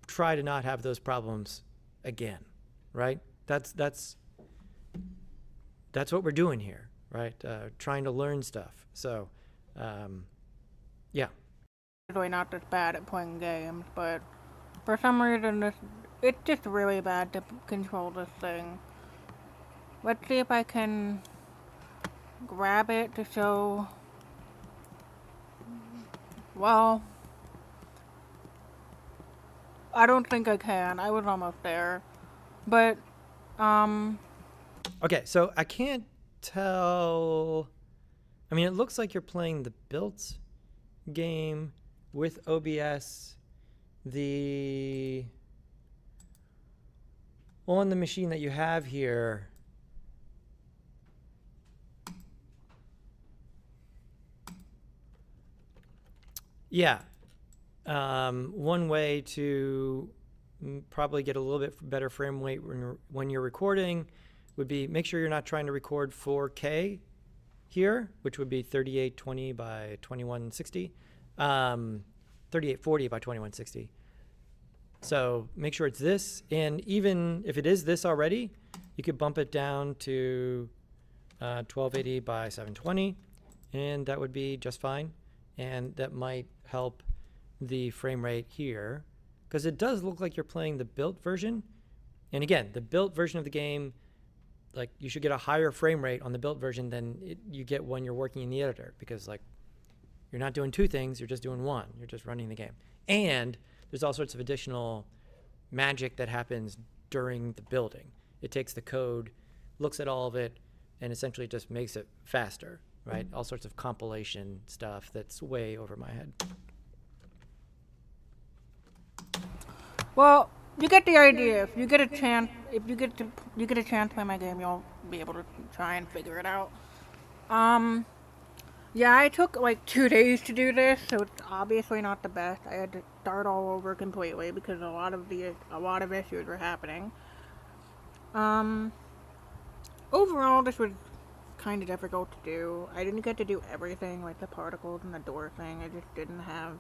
Speaker 1: try to not have those problems again, right? That's what we're doing here, right? Trying to learn stuff. So, yeah.
Speaker 3: Usually not this bad at playing games, but for some reason it's just really bad to control this thing. Let's see if I can grab it to show. Well, I don't think I can. I was almost there. But,
Speaker 1: Okay, so I can't tell. I mean, it looks like you're playing the built game with OBS. On the machine that you have here, yeah. One way to probably get a little bit better frame rate when you're recording would be make sure you're not trying to record 4K here, which would be 3820 by 2160, 3840 by 2160. So make sure it's this, and even if it is this already, you could bump it down to 1280 by 720, and that would be just fine. And that might help the frame rate here, because it does look like you're playing the built version. And again, the built version of the game, like you should get a higher frame rate on the built version than you get when you're working in the editor, because like you're not doing two things, you're just doing one. You're just running the game. And there's all sorts of additional magic that happens during the building. It takes the code, looks at all of it, and essentially just makes it faster, right? All sorts of compilation stuff that's way over my head.
Speaker 3: well, you get the idea. If you get a chance to play my game, you'll be able to try and figure it out. Yeah, I took like 2 days to do this, so it's obviously not the best. I had to start all over completely because a lot of issues were happening. Overall, this was kind of difficult to do. I didn't get to do everything, like the particles and the door thing. I just didn't have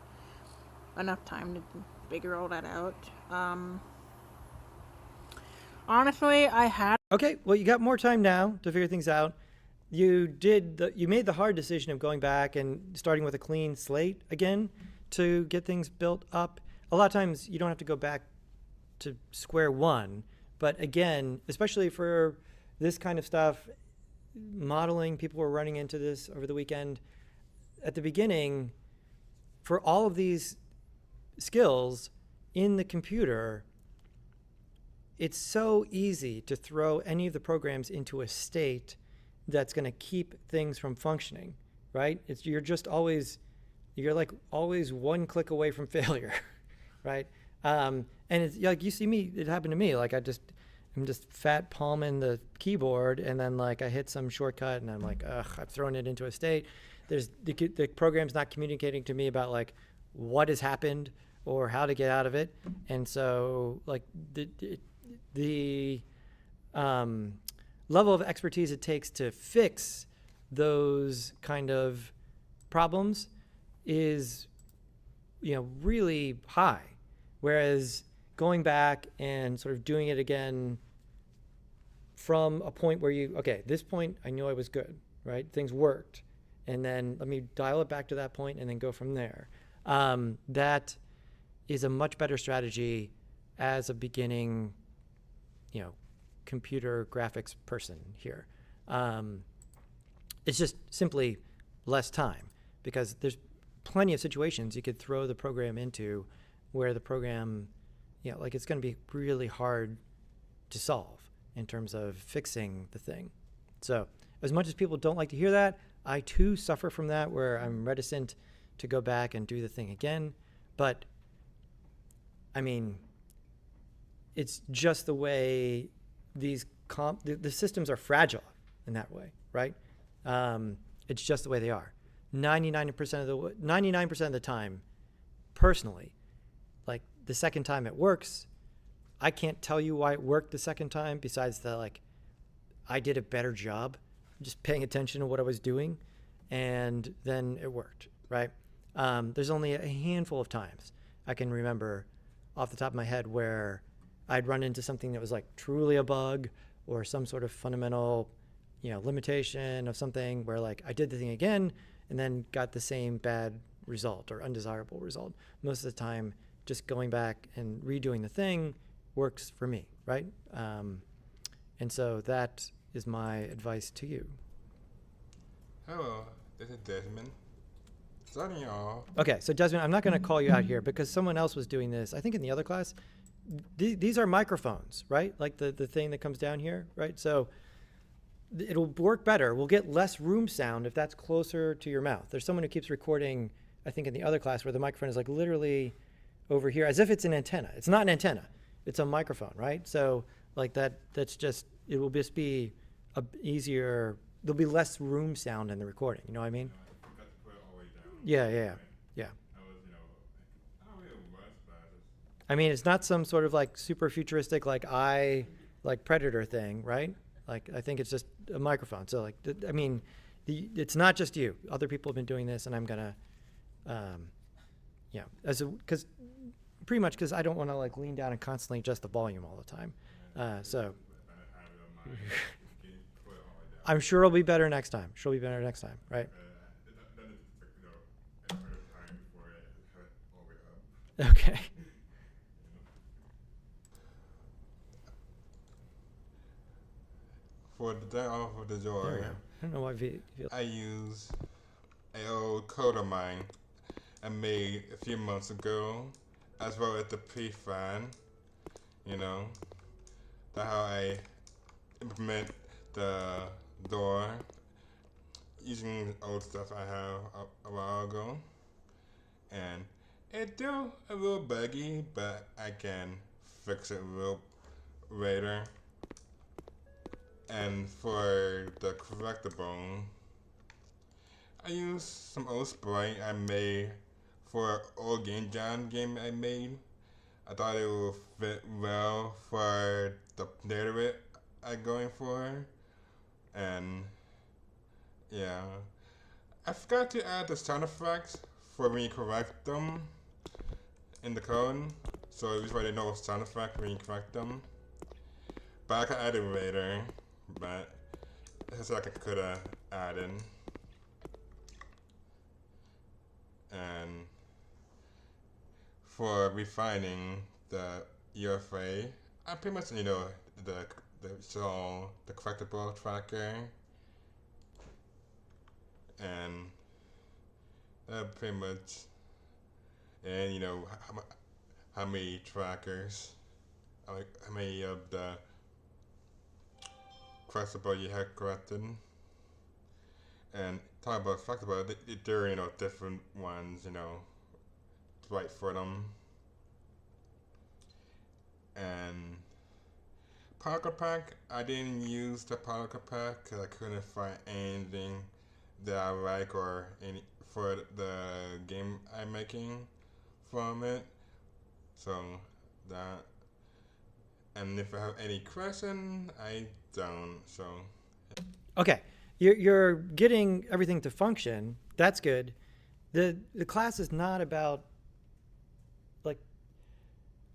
Speaker 3: enough time to figure all that out. Honestly, I had.
Speaker 1: Okay, well, you got more time now to figure things out. You made the hard decision of going back and starting with a clean slate again to get things built up. A lot of times you don't have to go back to square one, but again, especially for this kind of stuff, modeling, people were running into this over the weekend. At the beginning, for all of these skills in the computer, it's so easy to throw any of the programs into a state that's going to keep things from functioning, right? You're like always one click away from failure, right? And it's like you see me, it happened to me. Like I'm just fat palming the keyboard, and then like I hit some shortcut, and I'm like, ugh, I've thrown it into a state. The program's not communicating to me about like what has happened or how to get out of it, and so like the level of expertise it takes to fix those kind of problems is, really high. Whereas going back and sort of doing it again from a point where this point I knew I was good, right? Things worked. And then let me dial it back to that point and then go from there. That is a much better strategy as a beginning, computer graphics person here. It's just simply less time, because there's plenty of situations you could throw the program into where the program, it's going to be really hard to solve in terms of fixing the thing. So as much as people don't like to hear that, I too suffer from that, where I'm reticent to go back and do the thing again. But I mean, it's just the way these the systems are fragile in that way, right? It's just the way they are. 99% of the time, personally, like the second time it works, I can't tell you why it worked the second time, besides that I did a better job just paying attention to what I was doing, and then it worked, right? There's only a handful of times I can remember off the top of my head where I'd run into something that was like truly a bug or some sort of fundamental, limitation of something where like I did the thing again and then got the same bad result or undesirable result. Most of the time, just going back and redoing the thing works for me, right? And so that is my advice to you.
Speaker 7: Hello, this is Desmond. Starting y'all.
Speaker 1: Okay, so Desmond, I'm not going to call you out here because someone else was doing this, I think in the other class. These are microphones, right? Like the thing that comes down here, right? So it'll work better. We'll get less room sound if that's closer to your mouth. There's someone who keeps recording, I think in the other class, where the microphone is like literally over here, as if it's an antenna. It's not an antenna. It's a microphone, right? So like that's just, it will just be easier. There'll be less room sound in the recording. You know what I mean?
Speaker 7: I forgot to put it all the way down.
Speaker 1: Yeah.
Speaker 7: I was, I don't really was, but I just...
Speaker 1: I mean, it's not some sort of like super futuristic, like Predator thing, right? Like, I think it's just a microphone. So like, it's not just you. Other people have been doing this, and I'm gonna, because I don't want to like lean down and constantly adjust the volume all the time. So I'm sure it'll be better next time. Right? Okay.
Speaker 7: For the day off of the
Speaker 1: There we
Speaker 7: door,
Speaker 1: go. I don't know why
Speaker 7: I use an old code of mine I made a few months ago, as well as the pre-fan. That's how I implement the door using old stuff I have a while ago. And it's still a little buggy, but I can fix it a little later. And for the collectible, I used some old sprite I made for an old Game Jam game I made. I thought it would fit well for the data I'm going for. And yeah, I forgot to add the sound effects for when you correct them in the code. So this way they know sound effect when you correct them. But I can add it later. But that's what I could have added. And for refining the UFA, I pretty much the collectible tracker, and pretty much, and how many trackers like how many of the collectible you had collected. And talk about collectible, there are, you know, different ones, you know, right for them. And Pocket Pack, I didn't use the Pocket Pack because I couldn't find anything that I like or any for the game I'm making from it. So that, and if I have any question, I don't. So
Speaker 1: Okay, you're getting everything to function. That's good. The class is not about, like,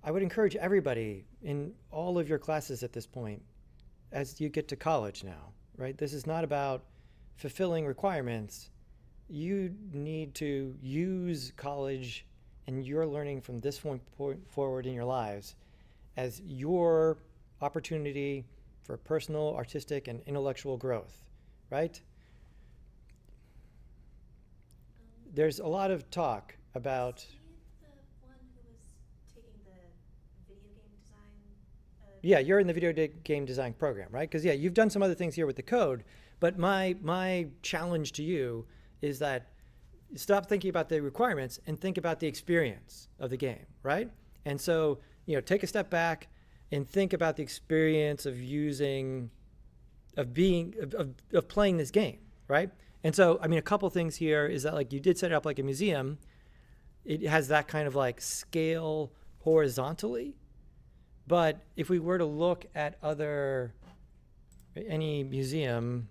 Speaker 1: I would encourage everybody in all of your classes at this point, as you get to college now, right? This is not about fulfilling requirements. You need to use college and your learning from this point forward in your lives as your opportunity for personal, artistic, and intellectual growth, right? There's a lot of talk about.
Speaker 5: Is he the one who was taking the video game design?
Speaker 1: Yeah, you're in the video game design program, right? Because yeah, you've done some other things here with the code, but my challenge to you is that stop thinking about the requirements and think about the experience of the game, right? And so, you know, take a step back and think about the experience of playing this game, right? And so, I mean, a couple things here is that, like, you did set it up like a museum. It has that kind of like scale horizontally. But if we were to look at any museum,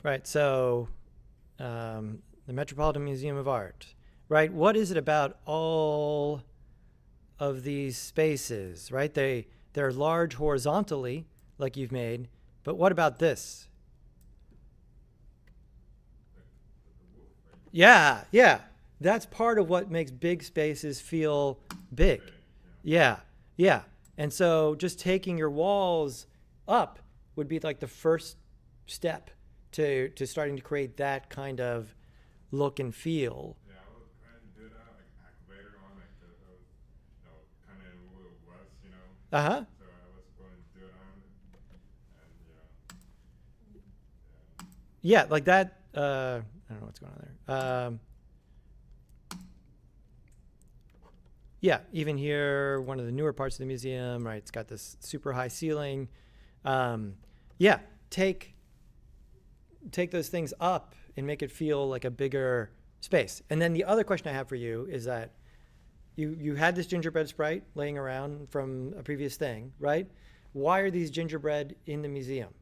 Speaker 1: right, so the Metropolitan Museum of Art, right? What is it about all of these spaces, right? They're large horizontally, like you've made, but what about this? Yeah, yeah. That's part of what makes big spaces feel big. Yeah, yeah. And so just taking your walls up would be like the first step to starting to create that kind of look and feel.
Speaker 7: yeah, I was trying to do that like later on, like the you know, kind of what it was, you know.
Speaker 1: Uh-huh.
Speaker 7: So I was going to do it on, and
Speaker 1: Yeah, like that. I don't know what's going on there. Yeah, even here, one of the newer parts of the museum, right? It's got this super high ceiling. Yeah, take those things up and make it feel like a bigger space. And then the other question I have for you is that you had this gingerbread sprite laying around from a previous thing, right? Why are these gingerbread in the museum?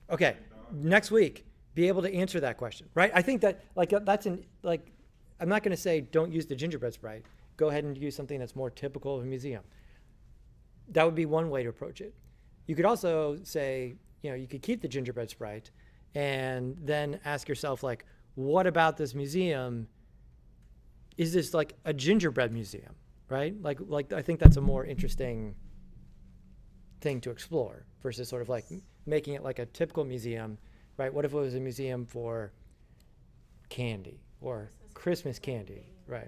Speaker 1: Okay, next week, be able to answer that question, right? I think that I'm not going to say don't use the gingerbread sprite. Go ahead and use something that's more typical of a museum. That would be one way to approach it. You could also say, you know, you could keep the gingerbread sprite and then ask yourself, like, what about this museum? Is this like a gingerbread museum, right? Like I think that's a more interesting thing to explore versus sort of like making it like a typical museum, right? What if it was a museum for candy or Christmas candy, right?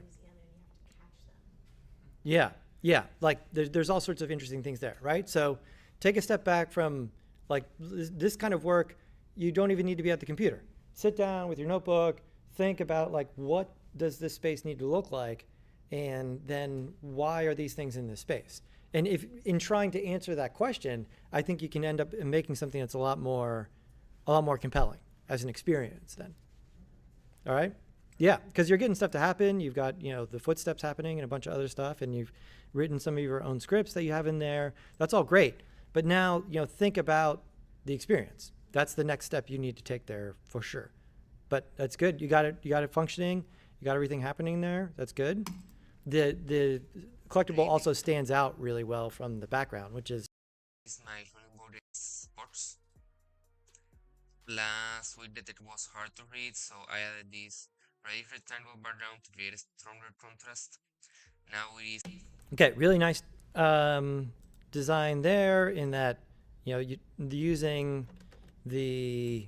Speaker 1: Yeah, yeah. Like there's all sorts of interesting things there, right? So take a step back from like this kind of work. You don't even need to be at the computer. Sit down with your notebook, think about like what does this space need to look like, and then why are these things in this space? And if in trying to answer that question, I think you can end up making something that's a lot more compelling as an experience then. All right? Yeah, because you're getting stuff to happen. You've got, you know, the footsteps happening and a bunch of other stuff, and you've written some of your own scripts that you have in there. That's all great. But now, you know, think about the experience. That's the next step you need to take there for sure. But that's good. You got it functioning. You got everything happening there. That's good. The collectible also stands out really well from the background, which is
Speaker 8: my volleyball sports. Last week that it was hard to read, so I added this radius rectangle background to create a stronger contrast. Now it is
Speaker 1: Okay, really nice design there in that, you know, using the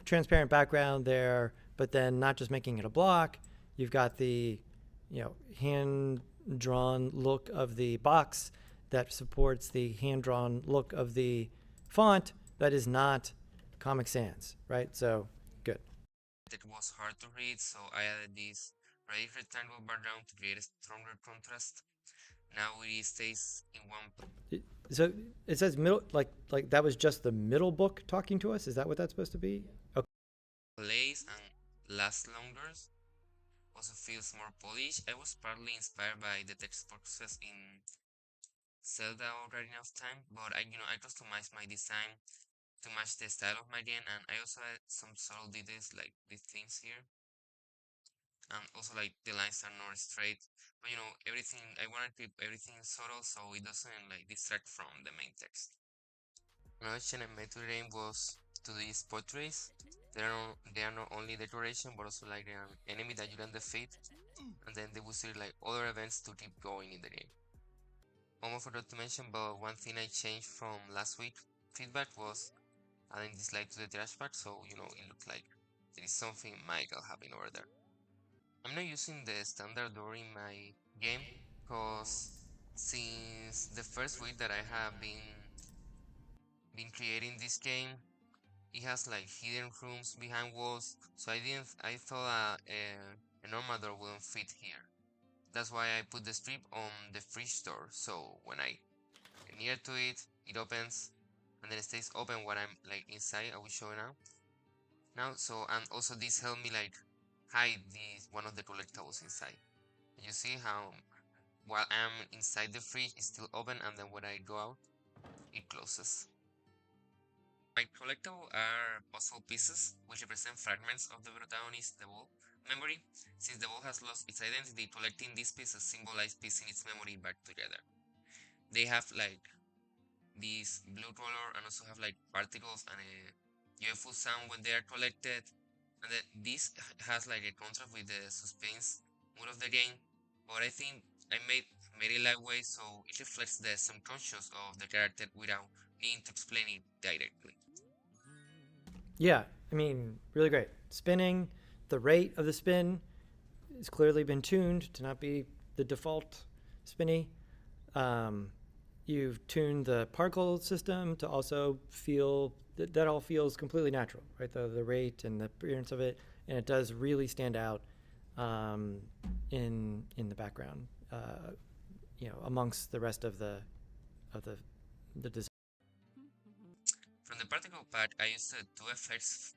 Speaker 1: transparent background there, but then not just making it a block. You've got the, you know, hand-drawn look of the box that supports the hand-drawn look of the font that is not Comic Sans, right? So, good.
Speaker 8: it was hard to read, so I added this radius rectangle background to create a stronger contrast. Now it stays in one
Speaker 1: So it says middle, like that was just the middle book talking to us. Is that what that's supposed to be? Okay.
Speaker 8: place and lasts longer. Also feels more polished. I was partly inspired by the text boxes in Zelda Ocarina of Time, but I customized my design to match the style of my game, and I also add some subtle details like these things here, and also like the lines are not straight. But everything I want to keep everything subtle so it doesn't like distract from the main text. Another change I made to the game was to these portraits. They are not only decoration but also like an enemy that you can defeat, and then they will see like other events to keep going in the game. Almost forgot to mention, but one thing I changed from last week feedback was adding this light to the trash bag, so it looks like there is something magical happening over there. I'm not using the standard door in my game because since the first week that I have been creating this game, it has like hidden rooms behind walls, so I thought a normal door wouldn't fit here. That's why I put the strip on the fridge door, so when I get near to it, it opens and then it stays open when I'm like inside. I will show you now. So, and also this helped me like hide one of the collectibles inside. You see how while I'm inside the fridge it's still open, and then when I go out it closes. My collectible are puzzle pieces which represent fragments of the protagonist's Devil memory. Since the ball has lost its identity, collecting these pieces symbolize piecing its memory back together. They have like this blue color and also have like particles and a UFO sound when they are collected. And then this has like a contrast with the suspense mood of the game, but I think I made it lightweight so it reflects the subconscious of the character without needing to explain it directly.
Speaker 1: Yeah, I mean, really great. Spinning, the rate of the spin has clearly been tuned to not be the default spinny. You've tuned the particle system to also feel that all feels completely natural, right? The rate and the appearance of it, and it does really stand out in the background, amongst the rest of the design.
Speaker 8: From the particle pack, I used two effects.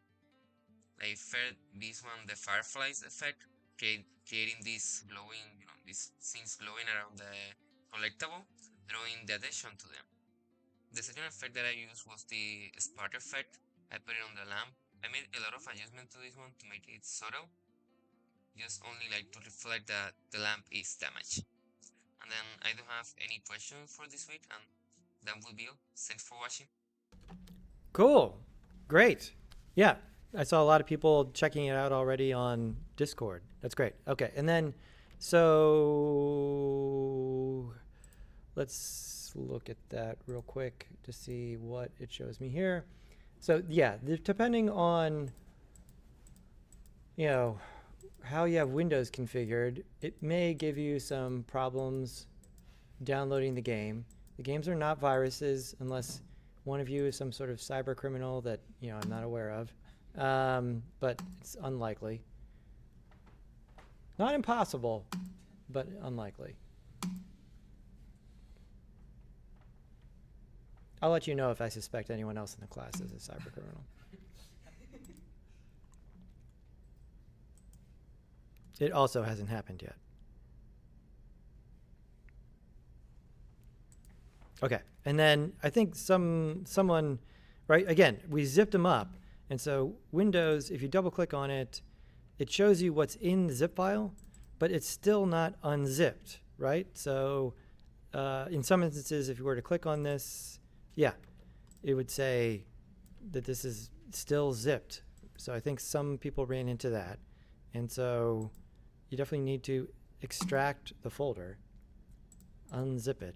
Speaker 8: I first this one, the fireflies effect, creating this glowing, these things glowing around the collectible, drawing the attention to them. The second effect that I used was the spark effect. I put it on the lamp. I made a lot of adjustments to this one to make it subtle, just only like to reflect that the lamp is damaged. And then I don't have any questions for this week, and that will be all. Thanks for watching.
Speaker 1: Cool. Great. Yeah. I saw a lot of people checking it out already on Discord. That's great. Okay. And then, so let's look at that real quick to see what it shows me here. So yeah, depending on, how you have Windows configured, it may give you some problems downloading the game. The games are not viruses unless one of you is some sort of cyber criminal that, I'm not aware of. But it's unlikely. Not impossible, but unlikely. I'll let you know if I suspect anyone else in the class is a cyber criminal. It also hasn't happened yet. Okay, and then I think someone, right, again, we zipped them up. And so Windows, if you double click on it, it shows you what's in the zip file, but it's still not unzipped, right? So in some instances, if you were to click on this, yeah, it would say that this is still zipped. So I think some people ran into that. And so you definitely need to extract the folder, unzip it.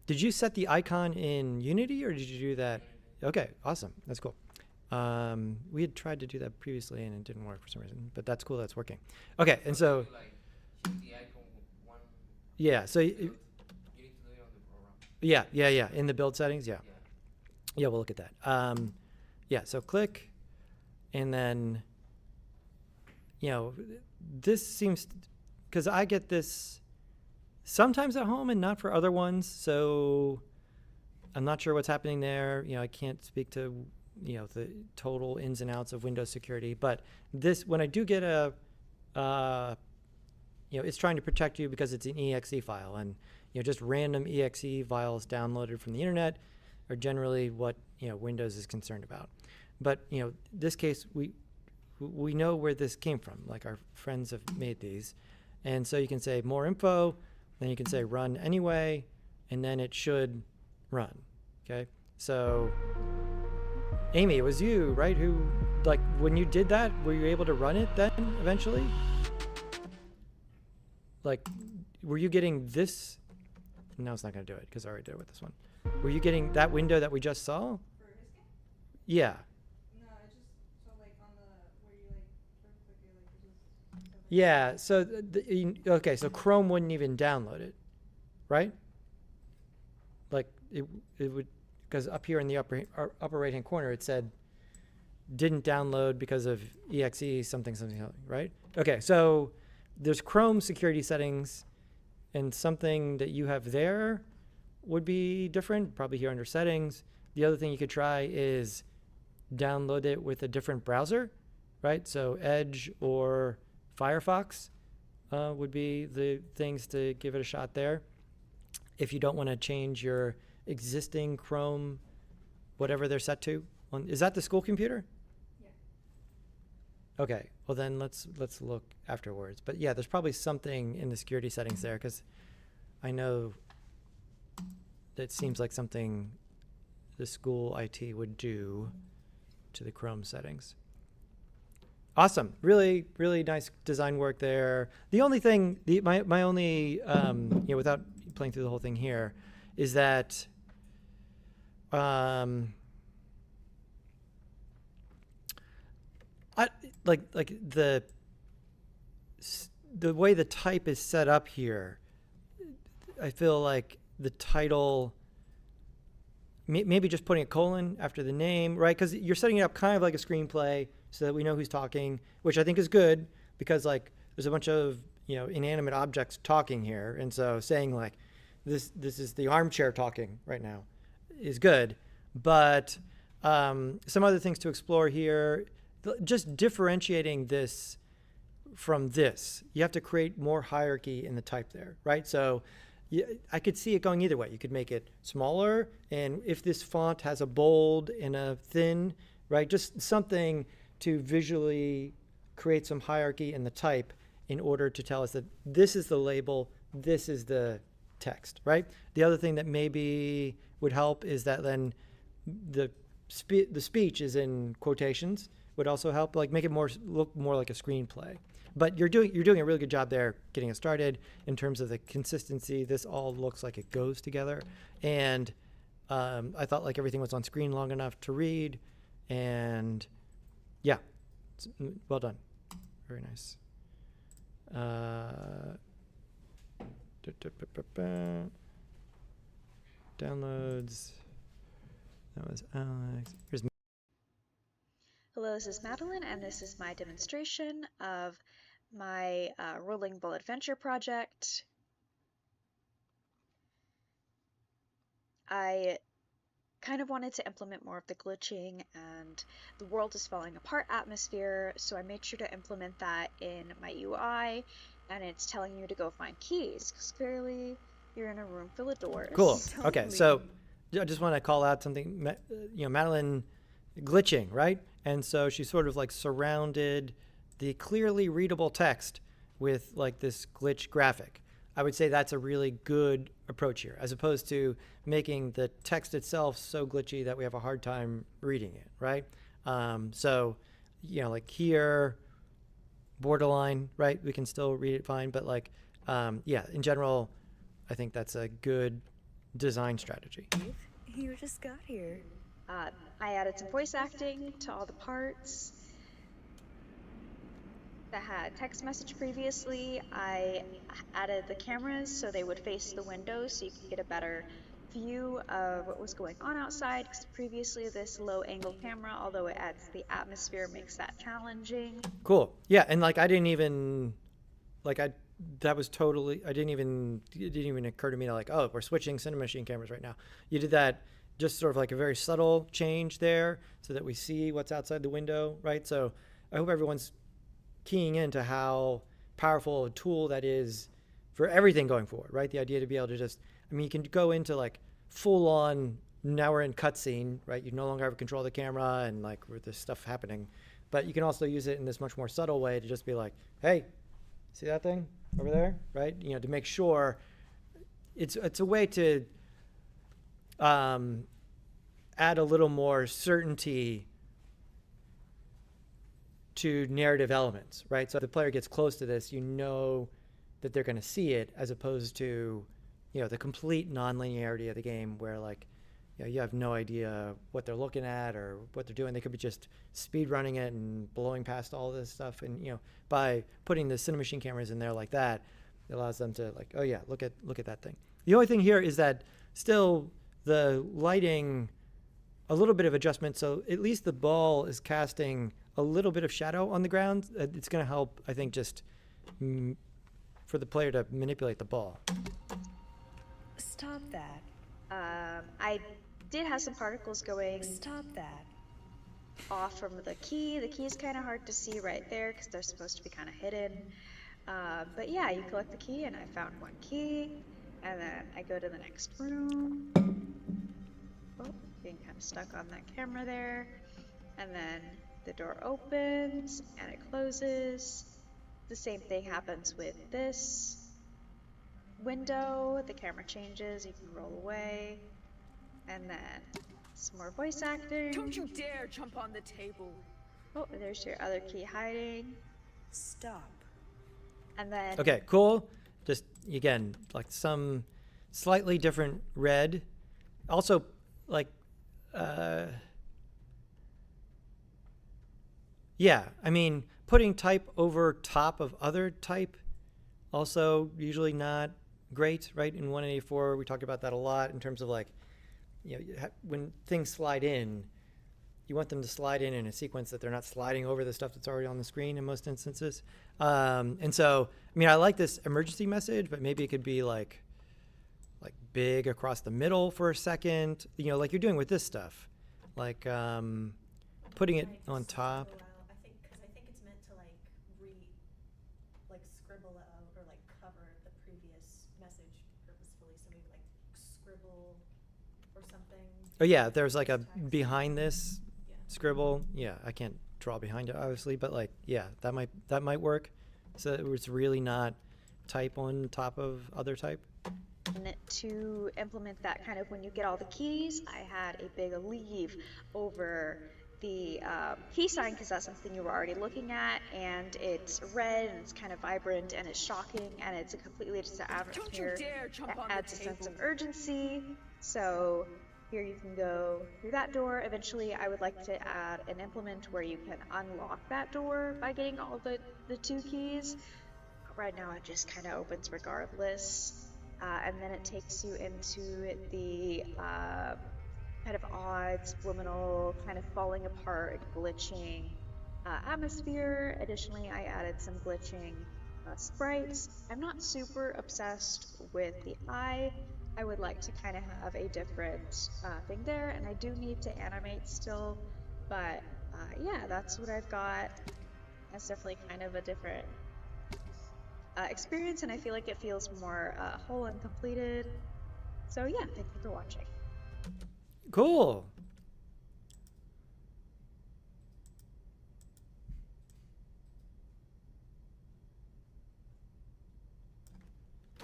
Speaker 1: Did you set the icon in Unity or did you do that? Okay, awesome. That's cool. We had tried to do that previously and it didn't work for some reason, but that's cool. That's working. Okay, and so yeah, so you need to do it on the program. Yeah. In the build settings, yeah, we'll look at that. Yeah, so click, and then this seems, because I get this sometimes at home and not for other ones, so I'm not sure what's happening there. I can't speak to the total ins and outs of Windows security, but this, when I do get it's trying to protect you because it's an exe file, and just random exe files downloaded from the internet are generally what Windows is concerned about. But this case, we know where this came from. Like, our friends have made these, and so you can say more info, then you can say run anyway, and then it should run. Okay, so Amy, it was you, right? Who, like, when you did that, were you able to run it then eventually? Like, were you getting this? No, it's not going to do it because I already did it with this one. Were you getting that window that we just saw?
Speaker 9: For his game?
Speaker 1: Yeah.
Speaker 9: No, it just, so like on the, where you like, click it, like, it just.
Speaker 1: Yeah, so, okay, so Chrome wouldn't even download it, right? Like, it would, because up here in the upper right-hand corner, it said, didn't download because of exe something, right? Okay, so there's Chrome security settings, and something that you have there would be different, probably here under settings. The other thing you could try is download it with a different browser, right? So Edge or Firefox would be the things to give it a shot there. If you don't want to change your existing Chrome, whatever they're set to. Is that the school computer? Yeah. Okay, well then let's look afterwards. But yeah, there's probably something in the security settings there, because I know that seems like something the school IT would do to the Chrome settings. Awesome, really, really nice design work there. The only thing, my only, without playing through the whole thing here, is that like the way the type is set up here, I feel like the title, maybe just putting a colon after the name, right? Because you're setting it up kind of like a screenplay so that we know who's talking, which I think is good, because like there's a bunch of inanimate objects talking here, and so saying like this is the armchair talking right now is good. But some other things to explore here, just differentiating this from this. You have to create more hierarchy in the type there, right? So I could see it going either way. You could make it smaller, and if this font has a bold and a thin, right, just something to visually create some hierarchy in the type in order to tell us that this is the label, this is the text, right? The other thing that maybe would help is that then the speech is in quotations, would also help, like make it look more like a screenplay. But you're doing a really good job there getting it started in terms of the consistency. This all looks like it goes together, and I thought like everything was on screen long enough to read, and yeah, well done, very nice. Downloads. That was Alex. Here's.
Speaker 10: Hello, this is Madeline, and this is my demonstration of my Rolling Ball Adventure project. I kind of wanted to implement more of the glitching and the world is falling apart atmosphere, so I made sure to implement that in my UI, and it's telling you to go find keys, because clearly you're in a room full of doors.
Speaker 1: Cool. Okay, so I just want to call out something, Madeline glitching, right? And so she sort of like surrounded the clearly readable text with like this glitch graphic. I would say that's a really good approach here, as opposed to making the text itself so glitchy that we have a hard time reading it, right? So, you know, like here, borderline, right? We can still read it fine, but like, yeah, in general, I think that's a good design strategy.
Speaker 10: You just got here. I added some voice acting to all the parts that had text message previously. I added the cameras so they would face the windows so you could get a better view of what was going on outside, because previously this low angle camera, although it adds the atmosphere, makes that challenging.
Speaker 1: Cool. Yeah, and like I didn't even it didn't even occur to me to like, oh, we're switching Cinema Machine cameras right now. You did that just sort of like a very subtle change there so that we see what's outside the window, right? So I hope everyone's keying into how powerful a tool that is for everything going forward, right? The idea to be able to just, I mean, you can go into like full on, now we're in cutscene, right? You no longer have control of the camera and like with this stuff happening, but you can also use it in this much more subtle way to just be like, hey, see that thing over there, right? You know, to make sure it's a way to add a little more certainty to narrative elements, right? So if the player gets close to this, you know that they're going to see it, as opposed to, you know, the complete non-linearity of the game where like, you know, you have no idea what they're looking at or what they're doing. They could be just speed running it and blowing past all this stuff. And, you know, by putting the Cinema Machine cameras in there like that, it allows them to like, oh yeah, look at that thing. The only thing here is that still the lighting, a little bit of adjustment. So at least the ball is casting a little bit of shadow on the ground. It's going to help, I think, just for the player to manipulate the ball.
Speaker 10: Stop that. I did have some particles going. Stop that. Off from the key. The key is kind of hard to see right there because they're supposed to be kind of hidden. But yeah, you collect the key, and I found one key, and then I go to the next room. Oh, getting kind of stuck on that camera there. And then the door opens and it closes. The same thing happens with this window. The camera changes, you can roll away. And then some more voice acting.
Speaker 11: Don't you dare jump on the table.
Speaker 10: Oh, there's your other key hiding.
Speaker 11: Stop.
Speaker 10: And then
Speaker 1: Okay, cool. Just again, like some slightly different red. Also, like, yeah, I mean, putting type over top of other type, also usually not great, right? In 184, we talked about that a lot in terms of like, you know, when things slide in, you want them to slide in a sequence that they're not sliding over the stuff that's already on the screen in most instances. And so, I mean, I like this emergency message, but maybe it could be like big across the middle for a second, you know, like you're doing with this stuff, like putting it on top.
Speaker 5: I think it's meant to like scribble out or like cover the previous message purposefully. So maybe like scribble or something.
Speaker 1: Oh yeah, there's like a behind this scribble. Yeah, I can't draw behind it obviously, but like, yeah, that might work. So it's really not type on top of other type.
Speaker 10: And to implement that kind of when you get all the keys, I had a big leave over the key sign because that's something you were already looking at, and it's red and it's kind of vibrant and it's shocking and it's a completely different atmosphere that adds a sense of urgency. So here you can go through that door. Eventually I would like to add an implement where you can unlock that door by getting all the two keys. Right now it just kind of opens regardless. And then it takes you into the kind of odd, subliminal, kind of falling apart, glitching atmosphere. Additionally, I added some glitching sprites. I'm not super obsessed with the eye. I would like to kind of have a different thing there, and I do need to animate still, but yeah, that's what I've got. That's definitely kind of a different experience, and I feel like it feels more whole and completed. So yeah, thank you for watching.
Speaker 1: Cool.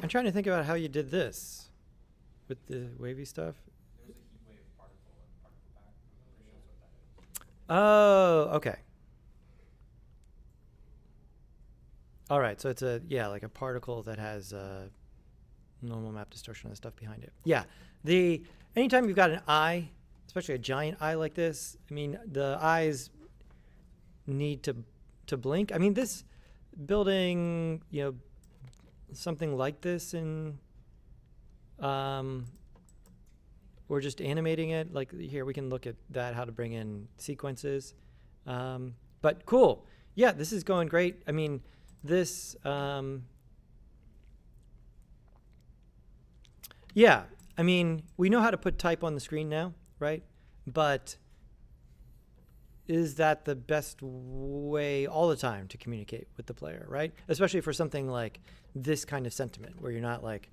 Speaker 1: I'm trying to think about how you did this with the wavy stuff.
Speaker 4: There's a heat wave particle and particle back. I'm pretty sure that's what that is.
Speaker 1: Oh, okay. All right, so it's a, yeah, like a particle that has normal map distortion and stuff behind it. Yeah, anytime you've got an eye, especially a giant eye like this, I mean, the eyes need to blink. I mean, this building, you know, something like this in, or just animating it, like here, we can look at that, how to bring in sequences. But cool. Yeah, this is going great. I mean, this, yeah, I mean, we know how to put type on the screen now, right? But is that the best way all the time to communicate with the player, right? Especially for something like this kind of sentiment where you're not like,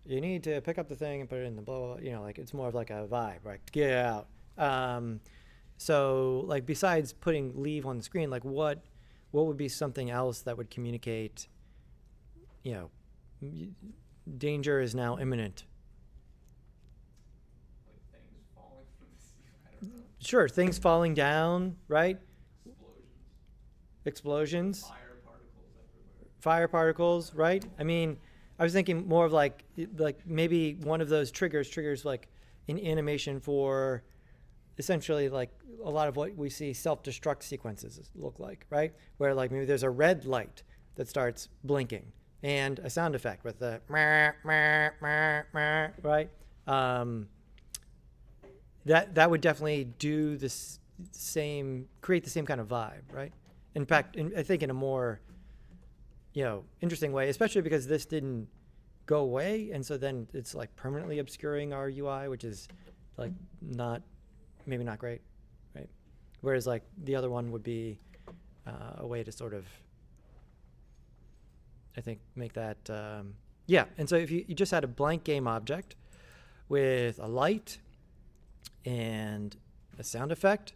Speaker 1: you need to pick up the thing and put it in the blah, blah, blah, you know, like it's more of like a vibe, right? Get out. So like besides putting leave on the screen, like what would be something else that would communicate, you know, danger is now imminent?
Speaker 4: Like things falling from the ceiling. I don't know.
Speaker 1: Sure, things falling down, right?
Speaker 4: Explosions.
Speaker 1: Explosions.
Speaker 4: Fire particles everywhere.
Speaker 1: Fire particles, right? I mean, I was thinking more of like maybe one of those triggers like an animation for essentially like a lot of what we see self-destruct sequences look like, right? Where like maybe there's a red light that starts blinking and a sound effect with the right? That would definitely do this create the same kind of vibe, right? In fact, I think in a more, you know, interesting way, especially because this didn't go away, and so then it's like permanently obscuring our UI, which is like maybe not great, right? Whereas like the other one would be a way to sort of, I think, make that, yeah. And so if you just had a blank game object with a light and a sound effect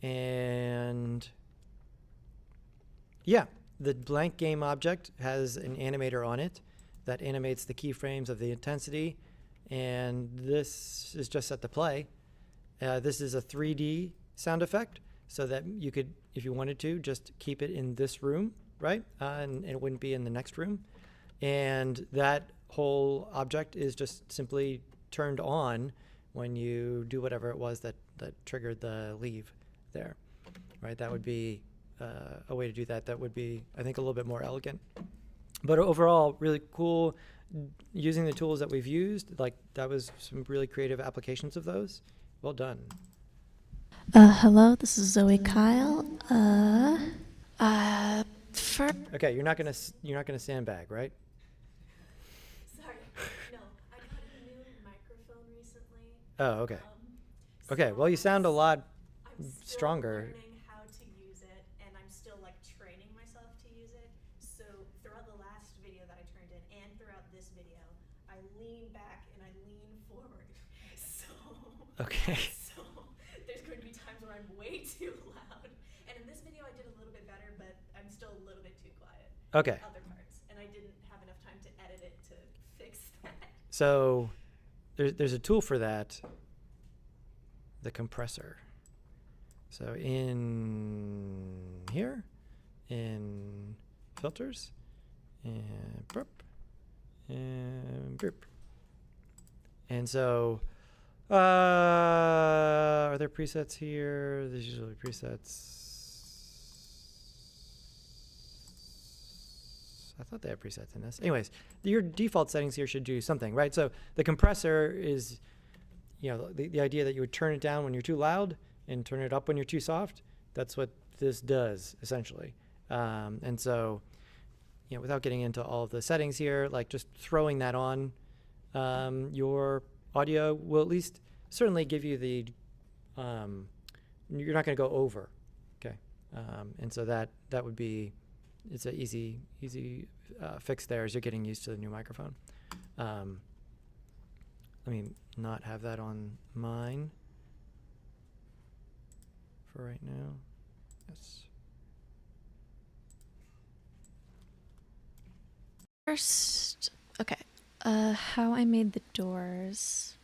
Speaker 1: and yeah, the blank game object has an animator on it that animates the keyframes of the intensity, and this is just set to play. This is a 3D sound effect, so that you could, if you wanted to, just keep it in this room, right? And it wouldn't be in the next room. And that whole object is just simply turned on when you do whatever it was that triggered the leave there, right? That would be a way to do that. That would be, I think, a little bit more elegant. But overall, really cool using the tools that we've used. Like that was some really creative applications of those. Well done.
Speaker 12: Hello, this is Zoe Kyle.
Speaker 1: Okay, you're not gonna sandbag, right?
Speaker 5: Sorry. No, I got a new microphone recently.
Speaker 1: Oh, okay. Okay, well, you sound a lot
Speaker 5: I'm still
Speaker 1: stronger.
Speaker 5: learning how to use it, and I'm still like training myself to use it. So throughout the last video that I turned in, and throughout this video, I lean back and I lean forward. So
Speaker 1: Okay.
Speaker 5: So there's going to be times where I'm way too loud. And in this video, I did a little bit better, but I'm still a little bit too quiet.
Speaker 1: Okay.
Speaker 5: Other parts, and I didn't have enough time to edit it to fix that.
Speaker 1: So there's a tool for that, the compressor. So in here, in filters, and burp, and burp. And so, are there presets here? There's usually presets. I thought they had presets in this. Anyways, your default settings here should do something, right? So the compressor is, you know, the idea that you would turn it down when you're too loud and turn it up when you're too soft. That's what this does, essentially. And so, you know, without getting into all of the settings here, like just throwing that on, your audio will at least certainly give you the, you're not going to go over, okay? And so that would be, it's an easy fix there as you're getting used to the new microphone. Let me not have that on mine for right now. Yes.
Speaker 12: First, okay. How I made the doors.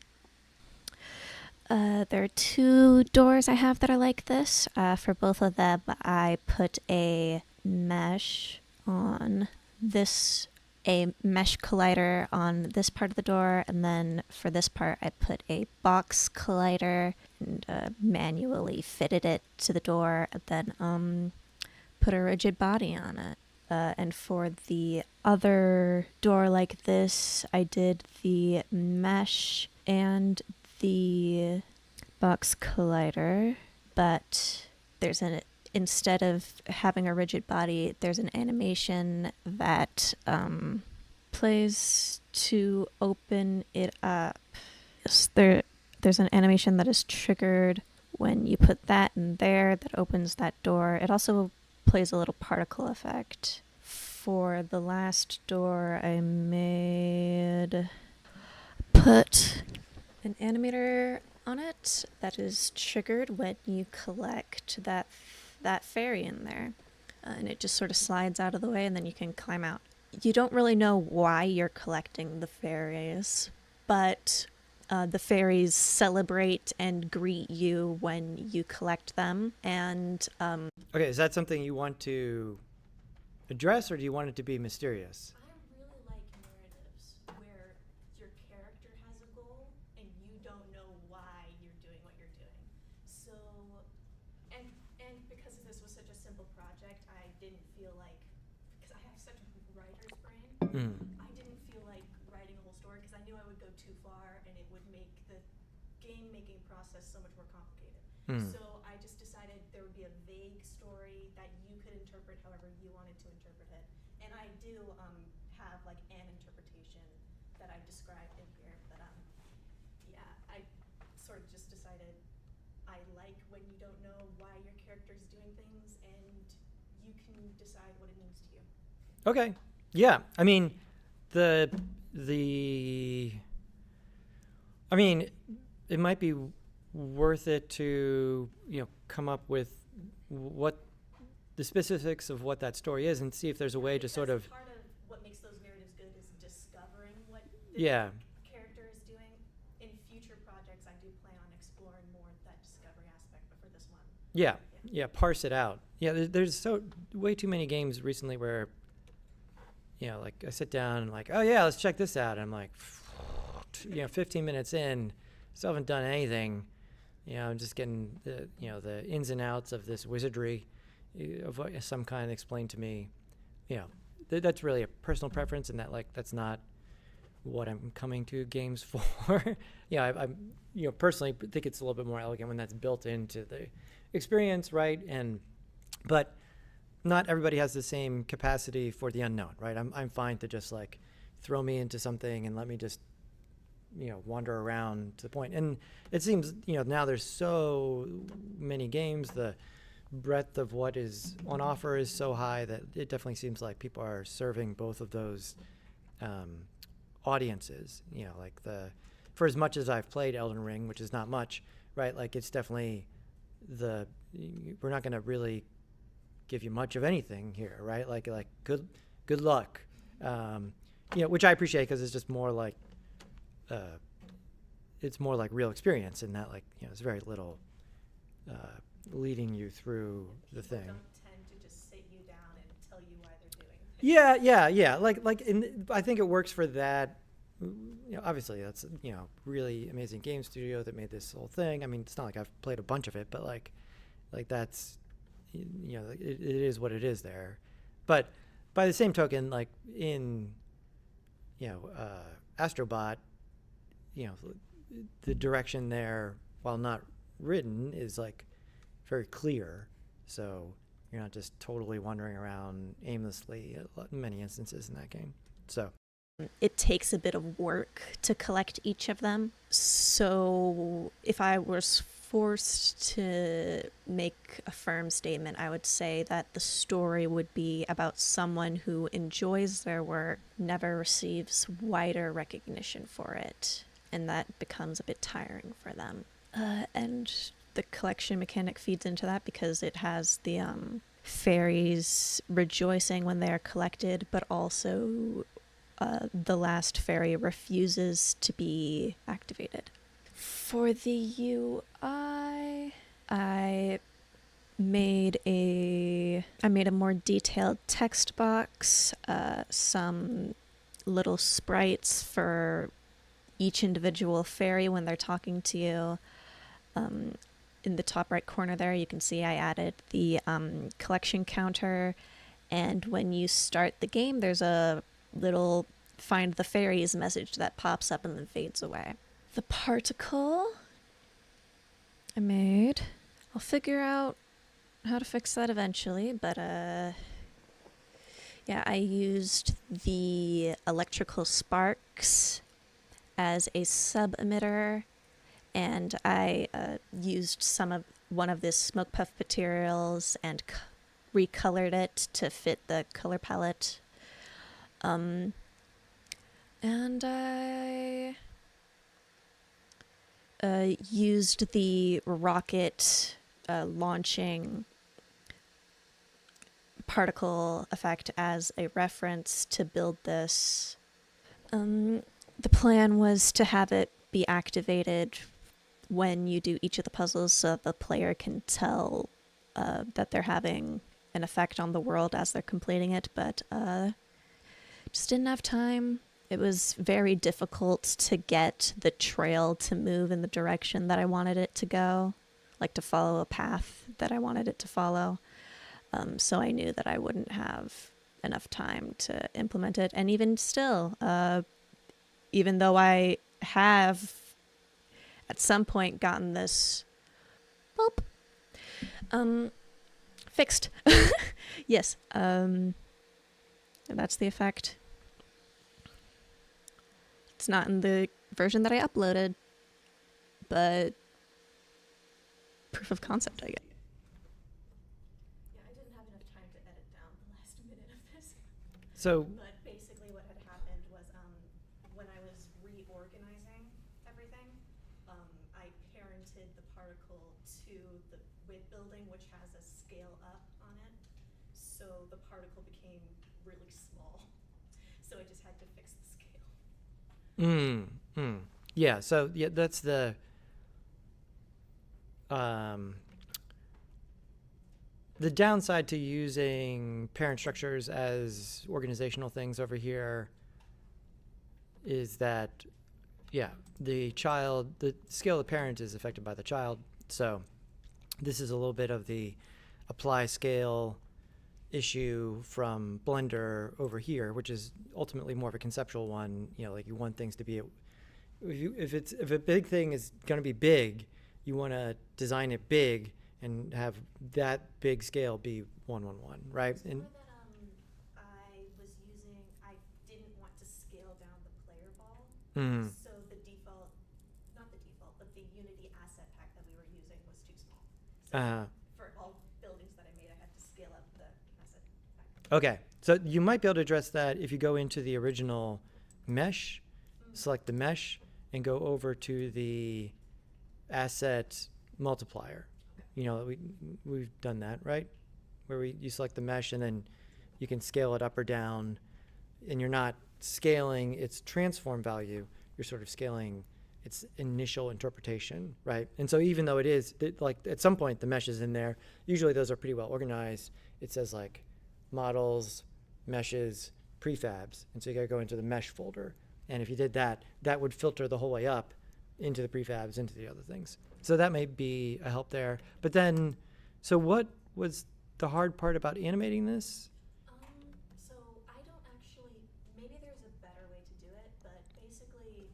Speaker 12: There are 2 doors I have that are like this. For both of them, I put a mesh collider on this part of the door, and then for this part, I put a box collider and manually fitted it to the door, and then put a rigid body on it. And for the other door like this, I did the mesh and the box collider, but instead of having a rigid body, there's an animation that plays to open it up. Yes, there's an animation that is triggered when you put that in there that opens that door. It also plays a little particle effect. For the last door I put an animator on it that is triggered when you collect that fairy in there. And it just sort of slides out of the way and then you can climb out. You don't really know why you're collecting the fairies, but the fairies celebrate and greet you when you collect them. And
Speaker 1: Okay, is that something you want to address, or do you want it to be mysterious?
Speaker 5: I really like narratives where your character has a goal and you don't know why you're doing what you're doing. So, and because this was such a simple project, I didn't feel like, because I have such a writer's brain, I didn't feel like writing a whole story because I knew I would go too far and it would make the game making process so much more complicated. So I just decided there would be a vague story that you could interpret however you wanted to interpret it. And I do have like an interpretation that I described in here, but yeah, I sort of just decided I like when you don't know why your character's doing things and you can decide what it means to you.
Speaker 1: Okay. Yeah. I mean, it might be worth it to, come up with what the specifics of what that story is and see if there's a way to sort of.
Speaker 5: Part of what makes those narratives good is discovering what the character is doing. In future projects, I do plan on exploring more that discovery aspect, but for this one.
Speaker 1: Yeah, parse it out. Yeah, there's way too many games recently where, like I sit down and like, oh yeah, let's check this out. And I'm like, 15 minutes in, still haven't done anything. I'm just getting the ins and outs of this wizardry of some kind explained to me. That's really a personal preference, and that's not what I'm coming to games for. I personally think it's a little bit more elegant when that's built into the experience, right? But not everybody has the same capacity for the unknown, right? I'm fine to just like throw me into something and let me just wander around to the point. And it seems now there's so many games, the breadth of what is on offer is so high that it definitely seems like people are serving both of those audiences. For as much as I've played Elden Ring, which is not much, right? Like it's definitely we're not going to really give you much of anything here, right? Like good luck, which I appreciate because it's just more like it's more like real experience in that it's very little leading you through the thing.
Speaker 5: Don't tend to just sit you down and tell you why they're doing things.
Speaker 1: Yeah. I think it works for that. Obviously that's really amazing game studio that made this whole thing. I mean, it's not like I've played a bunch of it, but like that's it is what it is there. But by the same token, like in Astrobot, the direction there, while not written, is like very clear. So you're not just totally wandering around aimlessly in many instances in that game. So
Speaker 12: it takes a bit of work to collect each of them. So if I was forced to make a firm statement, I would say that the story would be about someone who enjoys their work, never receives wider recognition for it, and that becomes a bit tiring for them. And the collection mechanic feeds into that because it has the fairies rejoicing when they are collected, but also the last fairy refuses to be activated. For the UI, I made a more detailed text box, some little sprites for each individual fairy when they're talking to you. In the top right corner there, you can see I added the collection counter, and when you start the game, there's a little find the fairies message that pops up and then fades away. The particle I made, I'll figure out how to fix that eventually, but yeah, I used the electrical sparks as a sub-emitter, and I used one of the smoke puff materials and recolored it to fit the color palette. And I used the rocket launching particle effect as a reference to build this. The plan was to have it be activated when you do each of the puzzles so that the player can tell that they're having an effect on the world as they're completing it, but just didn't have time. It was very difficult to get the trail to move in the direction that I wanted it to go, like to follow a path that I wanted it to follow. So I knew that I wouldn't have enough time to implement it. And even still, even though I have at some point gotten this fixed. Yes. And that's the effect. It's not in the version that I uploaded, but proof of concept, I guess.
Speaker 5: Yeah, I didn't have enough time to edit down the last minute of this.
Speaker 1: So,
Speaker 5: But basically what had happened was when I was reorganizing everything, I parented the particle to the WIT building, which has a scale up on it. So the particle became really small. So I just had to fix the scale.
Speaker 1: Yeah, so yeah, that's the downside to using parent structures as organizational things over here is that, yeah, the scale of the parent is affected by the child. So this is a little bit of the apply scale issue from Blender over here, which is ultimately more of a conceptual one. You know, like you want things to be, if a big thing is going to be big, you want to design it big and have that big scale be 1:1:1, right?
Speaker 5: So
Speaker 1: And
Speaker 5: that I didn't want to scale down the player ball. So the default, not the default, but the Unity asset pack that we were using was too small. So for all buildings that I made, I had to scale up the asset pack.
Speaker 1: okay, so you might be able to address that if you go into the original mesh, select the mesh, and go over to the asset multiplier. You know, we've done that, right? Where you select the mesh and then you can scale it up or down, and you're not scaling its transform value, you're sort of scaling its initial interpretation, right? And so even though it is, like at some point the mesh is in there, usually those are pretty well organized. It says like models, meshes, prefabs, and so you gotta go into the mesh folder. And if you did that, that would filter the whole way up into the prefabs, into the other things. So that may be a help there. But then, so what was the hard part about animating this?
Speaker 5: So I don't actually, maybe there's a better way to do it, but basically,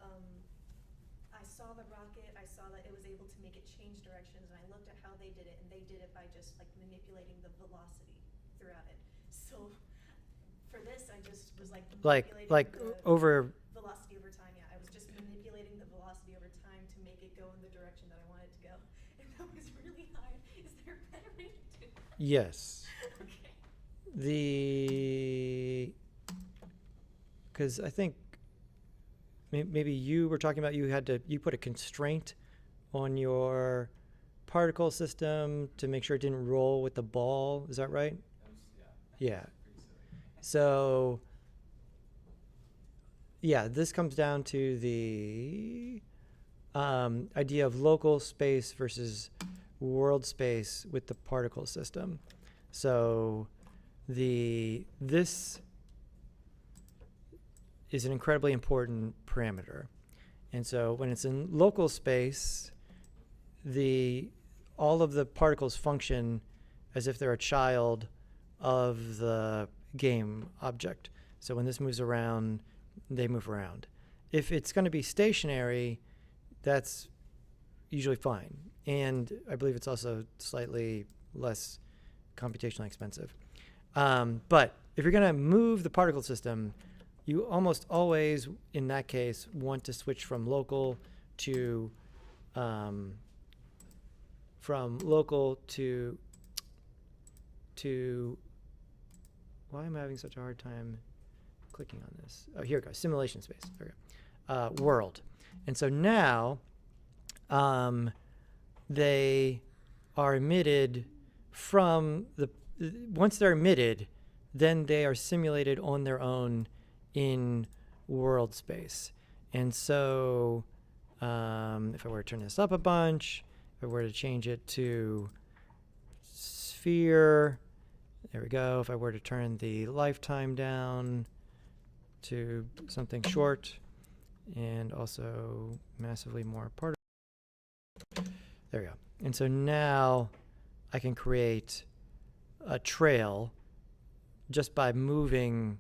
Speaker 5: I saw the rocket, I saw that it was able to make it change directions, and I looked at how they did it, and they did it by just like manipulating the velocity throughout it. So for this, I just was like
Speaker 1: Like over
Speaker 5: velocity over time. Yeah, I was just manipulating the velocity over time to make it go in the direction that I want it to go, and that was really hard. Is there a better way to do it?
Speaker 1: Yes.
Speaker 5: Okay.
Speaker 1: Because I think maybe you were talking about you put a constraint on your particle system to make sure it didn't roll with the ball. Is that right?
Speaker 4: Yeah.
Speaker 1: Yeah. So yeah, this comes down to the idea of local space versus world space with the particle system. So this is an incredibly important parameter. And so when it's in local space, all of the particles function as if they're a child of the game object. So when this moves around, they move around. If it's going to be stationary, that's usually fine. And I believe it's also slightly less computationally expensive. But if you're going to move the particle system, you almost always, in that case, want to switch from local to why am I having such a hard time clicking on this? Oh, here it goes, simulation space. There we go. World. And so now they are emitted from once they're emitted, then they are simulated on their own in world space. And so if I were to turn this up a bunch, if I were to change it to sphere, there we go. If I were to turn the lifetime down to something short and also massively more particle, there we go. And so now I can create a trail just by moving.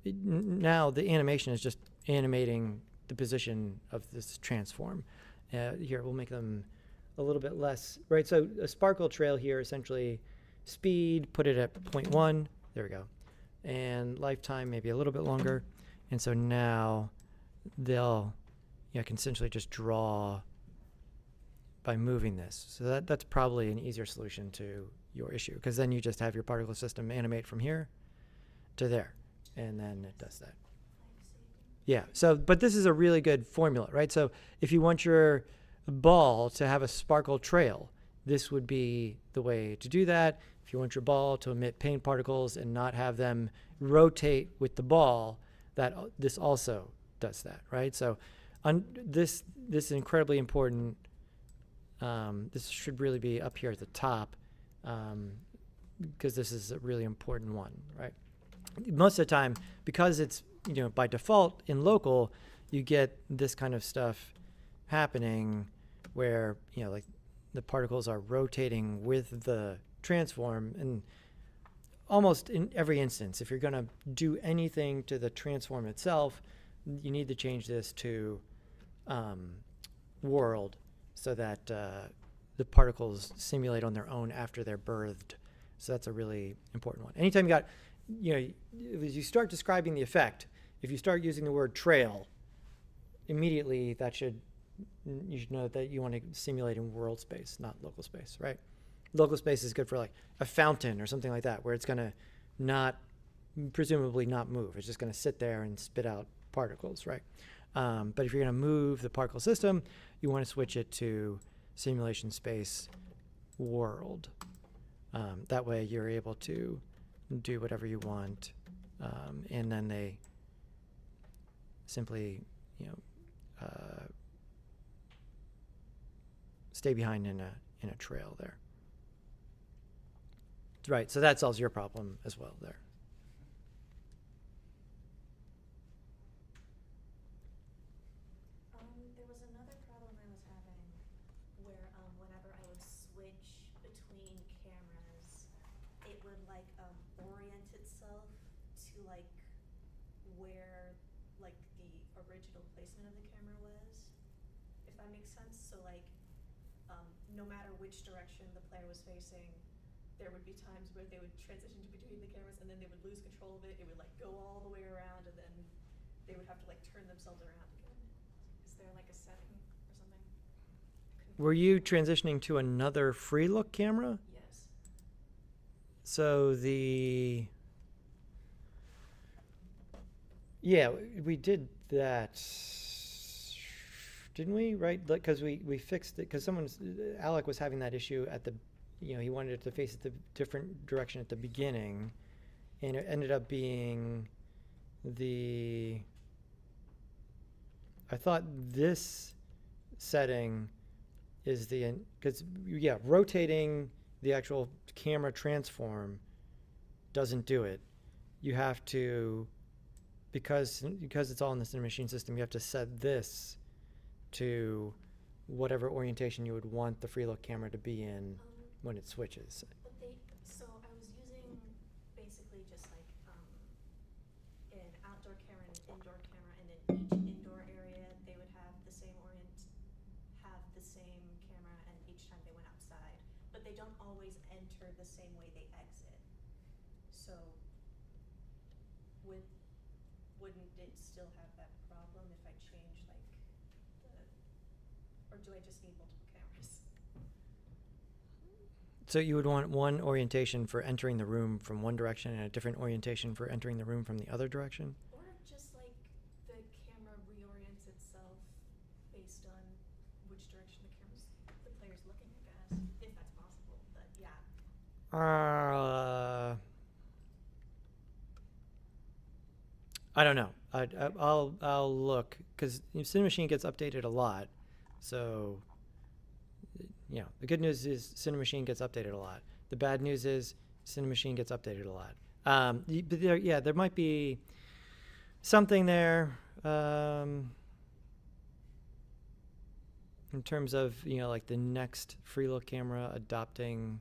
Speaker 1: Now the animation is just animating the position of this transform. Here, we'll make them a little bit less, right? So a sparkle trail here, essentially speed, put it at 0.1, there we go. And lifetime maybe a little bit longer. And so now they'll, I can essentially just draw by moving this. So that's probably an easier solution to your issue, because then you just have your particle system animate from here to there, and then it does that. Yeah, so, but this is a really good formula, right? So if you want your ball to have a sparkle trail, this would be the way to do that. If you want your ball to emit paint particles and not have them rotate with the ball, this also does that, right? So this is incredibly important. This should really be up here at the top, because this is a really important one, right? Most of the time, because it's by default in local, you get this kind of stuff happening where like the particles are rotating with the transform, and almost in every instance, if you're going to do anything to the transform itself, you need to change this to world, so that the particles simulate on their own after they're birthed. So that's a really important one. Anytime you got, as you start describing the effect, if you start using the word trail, immediately you should know that you want to simulate in world space, not local space, right? Local space is good for like a fountain or something like that, where it's going to presumably not move. It's just going to sit there and spit out particles, right? But if you're going to move the particle system, you want to switch it to simulation space world. That way you're able to do whatever you want, and then they simply, stay behind in a trail there. Right, so that solves your problem as well there.
Speaker 5: There was another problem I was having where whenever I would switch between cameras, it would orient itself to where the original placement of the camera was, if that makes sense. So no matter which direction the player was facing, there would be times where they would transition between the cameras and then they would lose control of it. It would go all the way around, and then they would have to turn themselves around again. Is there a setting or something?
Speaker 1: Were you transitioning to another free look camera?
Speaker 5: Yes.
Speaker 1: So yeah, we did that, didn't we? Right? Because we fixed it, because Alec was having that issue at the, he wanted it to face it the different direction at the beginning, and it ended up being I thought this setting is because yeah, rotating the actual camera transform doesn't do it. You have to, because it's all in the Cinemachine system, you have to set this to whatever orientation you would want the free look camera to be in when it switches.
Speaker 5: But so I was using basically just like an outdoor camera and an indoor camera, and in each indoor area they would have the same camera, and each time they went outside, but they don't always enter the same way they exit. So wouldn't it still have that problem if I change like or do I just need multiple cameras?
Speaker 1: So you would want one orientation for entering the room from one direction and a different orientation for entering the room from the other direction?
Speaker 5: Or just like the camera reorients itself based on which direction the player's looking, I guess, if that's possible. But yeah.
Speaker 1: I don't know. I'll look, because Cinemachine gets updated a lot. So, you know, the good news is Cinemachine gets updated a lot. The bad news is Cinemachine gets updated a lot. But there might be something there in terms of, you know, like the next free look camera adopting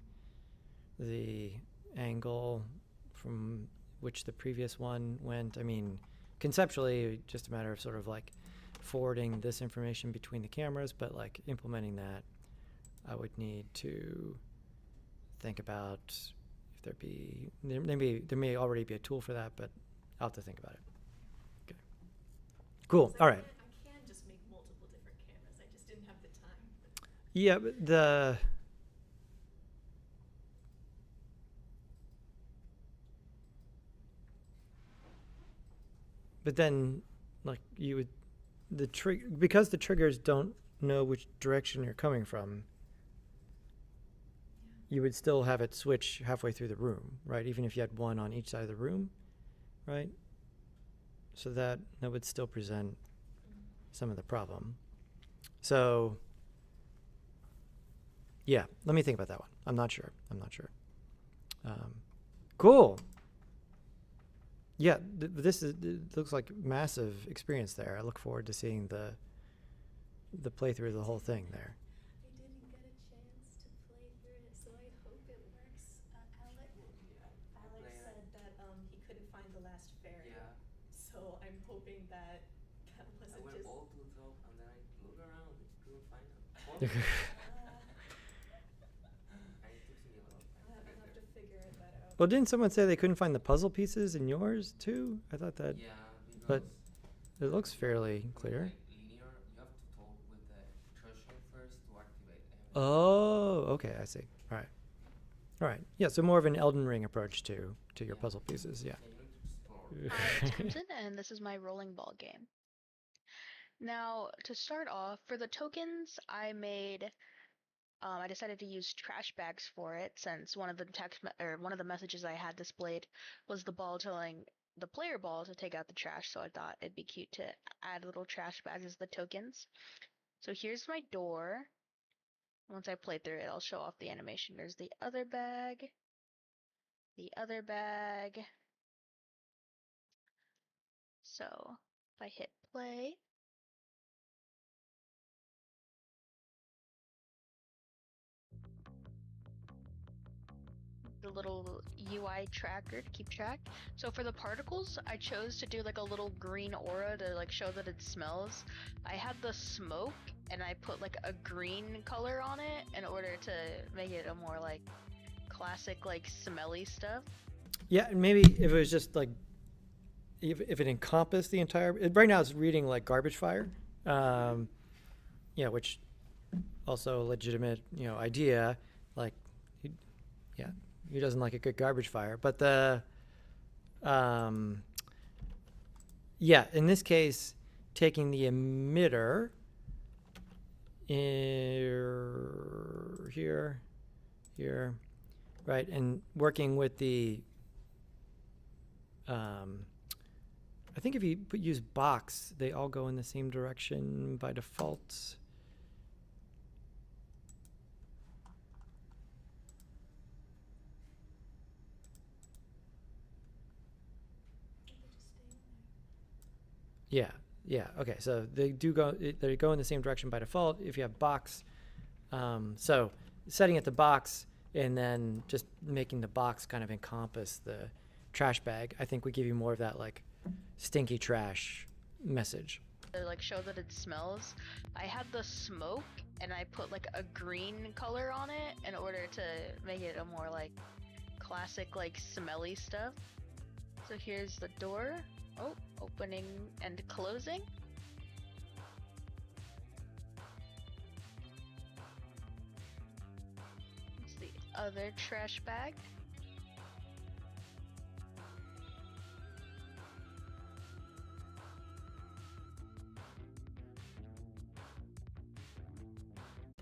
Speaker 1: the angle from which the previous one went. I mean, conceptually, just a matter of sort of like forwarding this information between the cameras, but like implementing that, I would need to think about if there may already be a tool for that, but I'll have to think about it. Okay. Cool. All right.
Speaker 5: I can just make multiple different cameras. I just didn't have the time.
Speaker 1: Yeah, but but then, like, you would because the triggers don't know which direction you're coming from. You would still have it switch halfway through the room, right? Even if you had one on each side of the room, right? So that would still present some of the problem. So, yeah, let me think about that one. I'm not sure. Cool. Yeah, it looks like massive experience there. I look forward to seeing the playthrough of the whole thing there.
Speaker 5: I didn't get a chance to play through it, so I hope it works. Alex said that he couldn't find the last fairy.
Speaker 8: Yeah.
Speaker 5: So I'm hoping that wasn't
Speaker 8: I went
Speaker 5: just.
Speaker 8: all to the top and then I looked around and couldn't find them.
Speaker 5: And it took me a lot of time. I'll have to figure that out.
Speaker 1: Well, didn't someone say they couldn't find the puzzle pieces in yours too? I thought that.
Speaker 8: Yeah,
Speaker 1: but it looks fairly clear.
Speaker 8: Like linear, you have to talk with the threshold first to activate them.
Speaker 1: Oh, okay, I see. All right. Yeah, so more of an Elden Ring approach to your puzzle pieces. Yeah.
Speaker 6: Hi, Tamsin, and this is my rolling ball game. Now, to start off, for the tokens, I decided to use trash bags for it, since one of the messages I had displayed was the ball telling the player ball to take out the trash. So I thought it'd be cute to add little trash bags as the tokens. So here's my door. Once I play through it, I'll show off the animation. There's the other bag. So if I hit play, the little UI tracker to keep track. So for the particles, I chose to do like a little green aura to like show that it smells. I had the smoke and I put like a green color on it in order to make it a more like classic like smelly stuff.
Speaker 1: Yeah, and maybe if it was just like if it encompassed the entire. Right now, it's reading like garbage fire. Yeah, which also a legitimate idea. Like, who doesn't like a good garbage fire? But in this case, taking the emitter here, right, and working with the I think if you use box, they all go in the same direction by default. Yeah, yeah, okay, so they go in the same direction by default if you have box. So setting it to box and then just making the box kind of encompass the trash bag, I think would give you more of that like stinky trash message.
Speaker 13: To like show that it smells, I had the smoke and I put like a green color on it in order to make it a more like classic like smelly stuff. So here's the door. Oh, opening and closing. It's the other trash bag.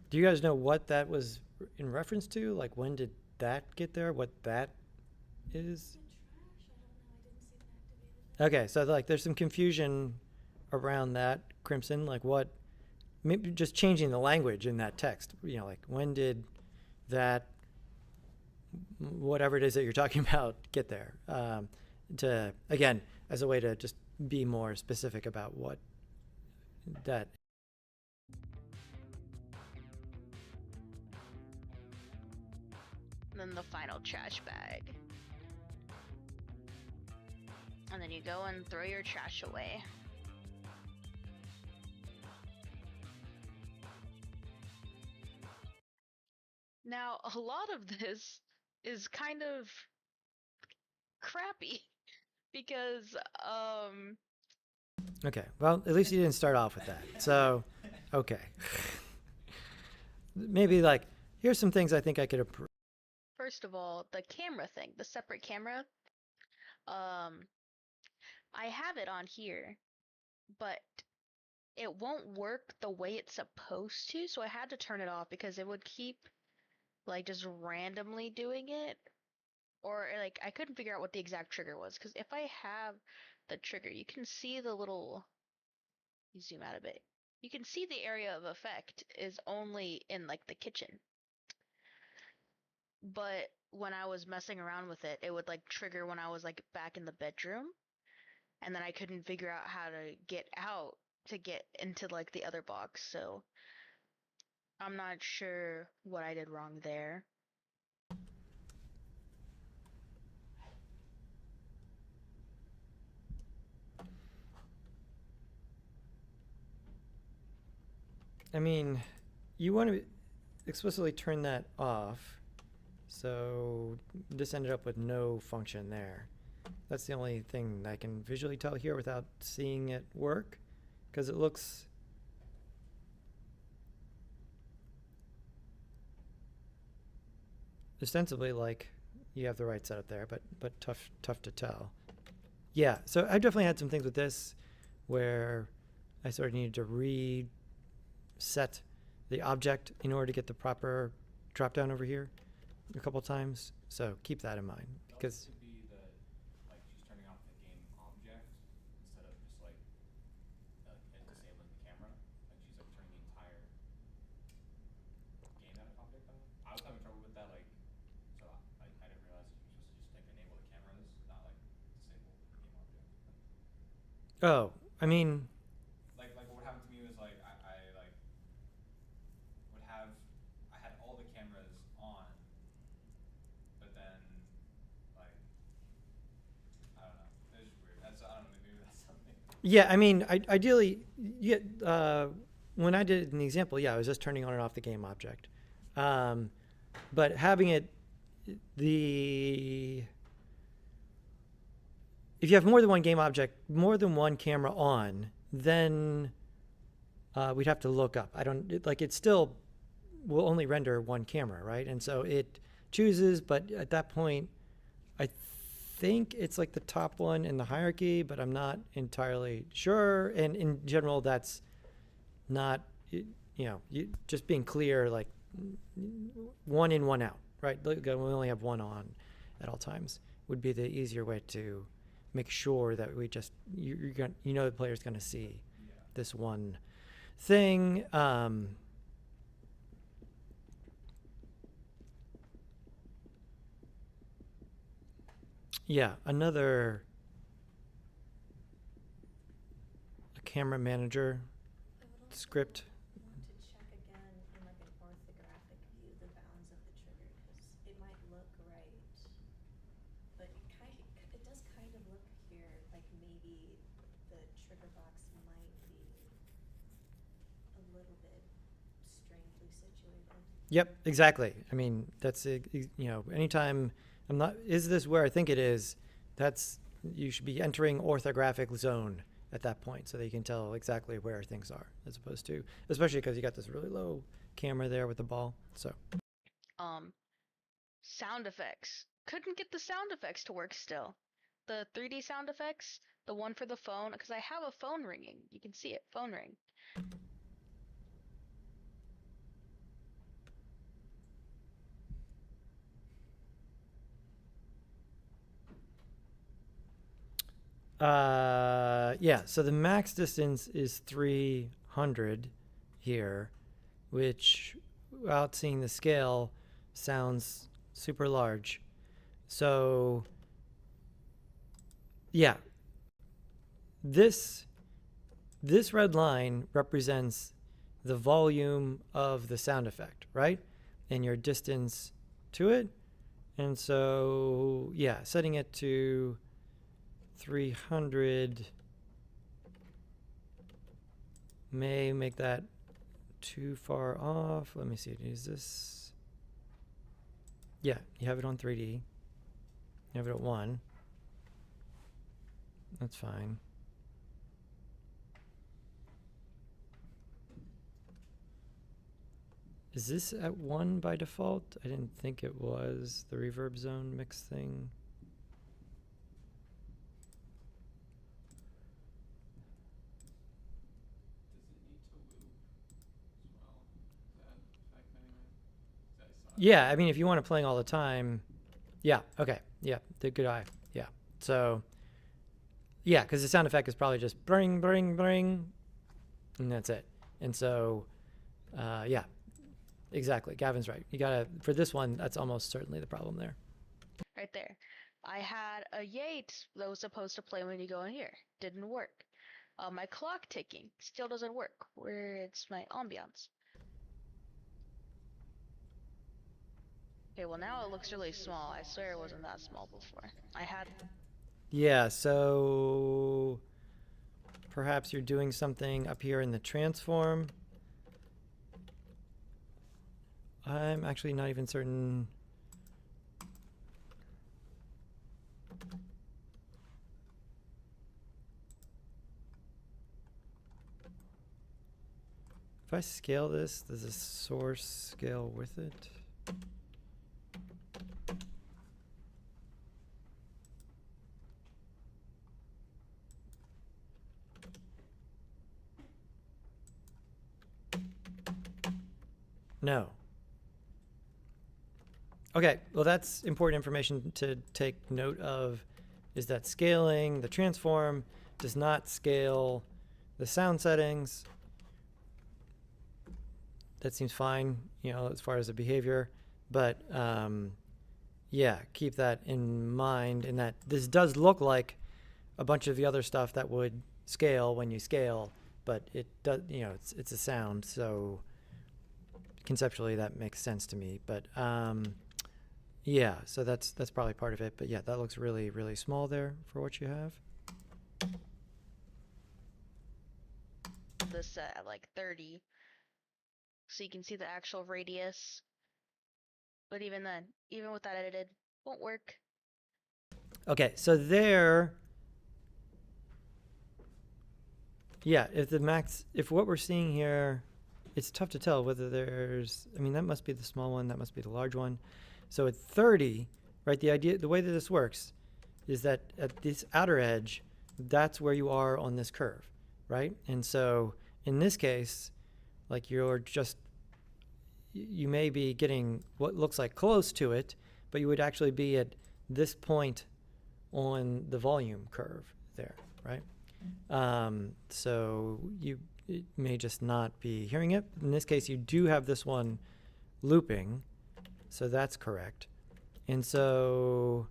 Speaker 1: Do you guys know what that was in reference to? Like, when did that get there? What that is? Okay, so like there's some confusion around that, Crimson. Like what, maybe just changing the language in that text. You know, like when did that, whatever it is that you're talking about, get there? To, again, as a way to just be more specific about what that.
Speaker 13: And then the final trash bag. And then you go and throw your trash away. Now, a lot of this is kind of crappy because,
Speaker 1: Okay, well, at least you didn't start off with that. So, okay. Maybe like, here's some things I think I could improve.
Speaker 13: first of all, the camera thing, the separate camera, I have it on here, but it won't work the way it's supposed to, so I had to turn it off because it would keep like just randomly doing it, or like I couldn't figure out what the exact trigger was, because if I have the trigger, you can see the little, you zoom out a bit, you can see the area of effect is only in like the kitchen, but when I was messing around with it, it would like trigger when I was like back in the bedroom, and then I couldn't figure out how to get out to get into like the other box, so I'm not sure what I did wrong there.
Speaker 1: I mean, you want to explicitly turn that off, so this ended up with no function there. That's the only thing I can visually tell here without seeing it work, because it looks ostensibly like you have the right setup there, but tough to tell. Yeah, so I definitely had some things with this where I sort of needed to reset the object in order to get the proper drop down over here a couple times. So keep that in mind, because
Speaker 4: could be that like she's turning off the game object instead of just like disabling the camera. Like she's like turning the entire game object on. I was having trouble with that, like, so I didn't realize that you were supposed to just like enable the cameras, not like disable the game object.
Speaker 1: oh, I mean,
Speaker 4: Like what happened to me was like I like would have, I had all the cameras on, but then like I don't know, it was just weird. That's, I don't know, maybe that's something.
Speaker 1: yeah, I mean, ideally, yeah, when I did it in the example, yeah, I was just turning on and off the game object. But having it, if you have more than one game object, more than one camera on, then we'd have to look up. It still will only render one camera, right? And so it chooses, but at that point, I think it's like the top one in the hierarchy, but I'm not entirely sure. And in general, that's not, just being clear, like one in, one out, right? We only have one on at all times would be the easier way to make sure that we just you're going you know the player's going to see this one thing. Yeah, another camera manager script.
Speaker 5: Want to check again in like an orthographic view the bounds of the trigger, because it might look right, but it does kind of look here like maybe the trigger box might be a little bit strangely situated.
Speaker 1: Yep, exactly. I mean, that's anytime I'm not, is this where I think it is? That's, you should be entering orthographic zone at that point so that you can tell exactly where things are, as opposed to, especially because you got this really low camera there with the ball. So
Speaker 13: Sound effects. Couldn't get the sound effects to work still. The 3D sound effects, the one for the phone, because I have a phone ringing. You can see it, phone ring.
Speaker 1: yeah, so the max distance is 300 here, which without seeing the scale sounds super large. So yeah, this red line represents the volume of the sound effect, right? And your distance to it. And so yeah, setting it to 300 may make that too far off. Let me see, is this? Yeah, you have it on 3D. You have it at 1. That's fine. Is this at 1 by default? I didn't think it was, the reverb zone mix thing. Yeah, I mean, if you want it playing all the time, yeah, okay, yeah, the good eye, yeah. So, yeah, because the sound effect is probably just bring, bring, bring, and that's it. And so, yeah, exactly. Gavin's right. You gotta, for this one, that's almost certainly the problem there.
Speaker 13: Right there. I had a Yates that was supposed to play when you go in here. Didn't work. My clock ticking still doesn't work. Where it's my ambiance. Okay, well now it looks really small. I swear it wasn't that small before. I had...
Speaker 1: Yeah, so perhaps you're doing something up here in the transform. I'm actually not even certain. If I scale this, does the source scale with it? No. Okay, well that's important information to take note of, is that scaling the transform does not scale the sound settings. That seems fine, you know, as far as the behavior, but yeah, keep that in mind, in that this does look like a bunch of the other stuff that would scale when you scale, but it does, you know, it's a sound, so conceptually that makes sense to me. But yeah, so that's probably part of it. But yeah, that looks really, really small there for what you have.
Speaker 13: This at like 30, so you can see the actual radius. But even then, even with that edited, won't work.
Speaker 1: Okay, so there, yeah, if what we're seeing here, it's tough to tell whether there's, I mean, that must be the small one, that must be the large one. So at 30, right, the way that this works is that at this outer edge, that's where you are on this curve, right? And so in this case, like you may be getting what looks like close to it, but you would actually be at this point on the volume curve there, right? So it may just not be hearing it. In this case, you do have this one looping, so that's correct. And so,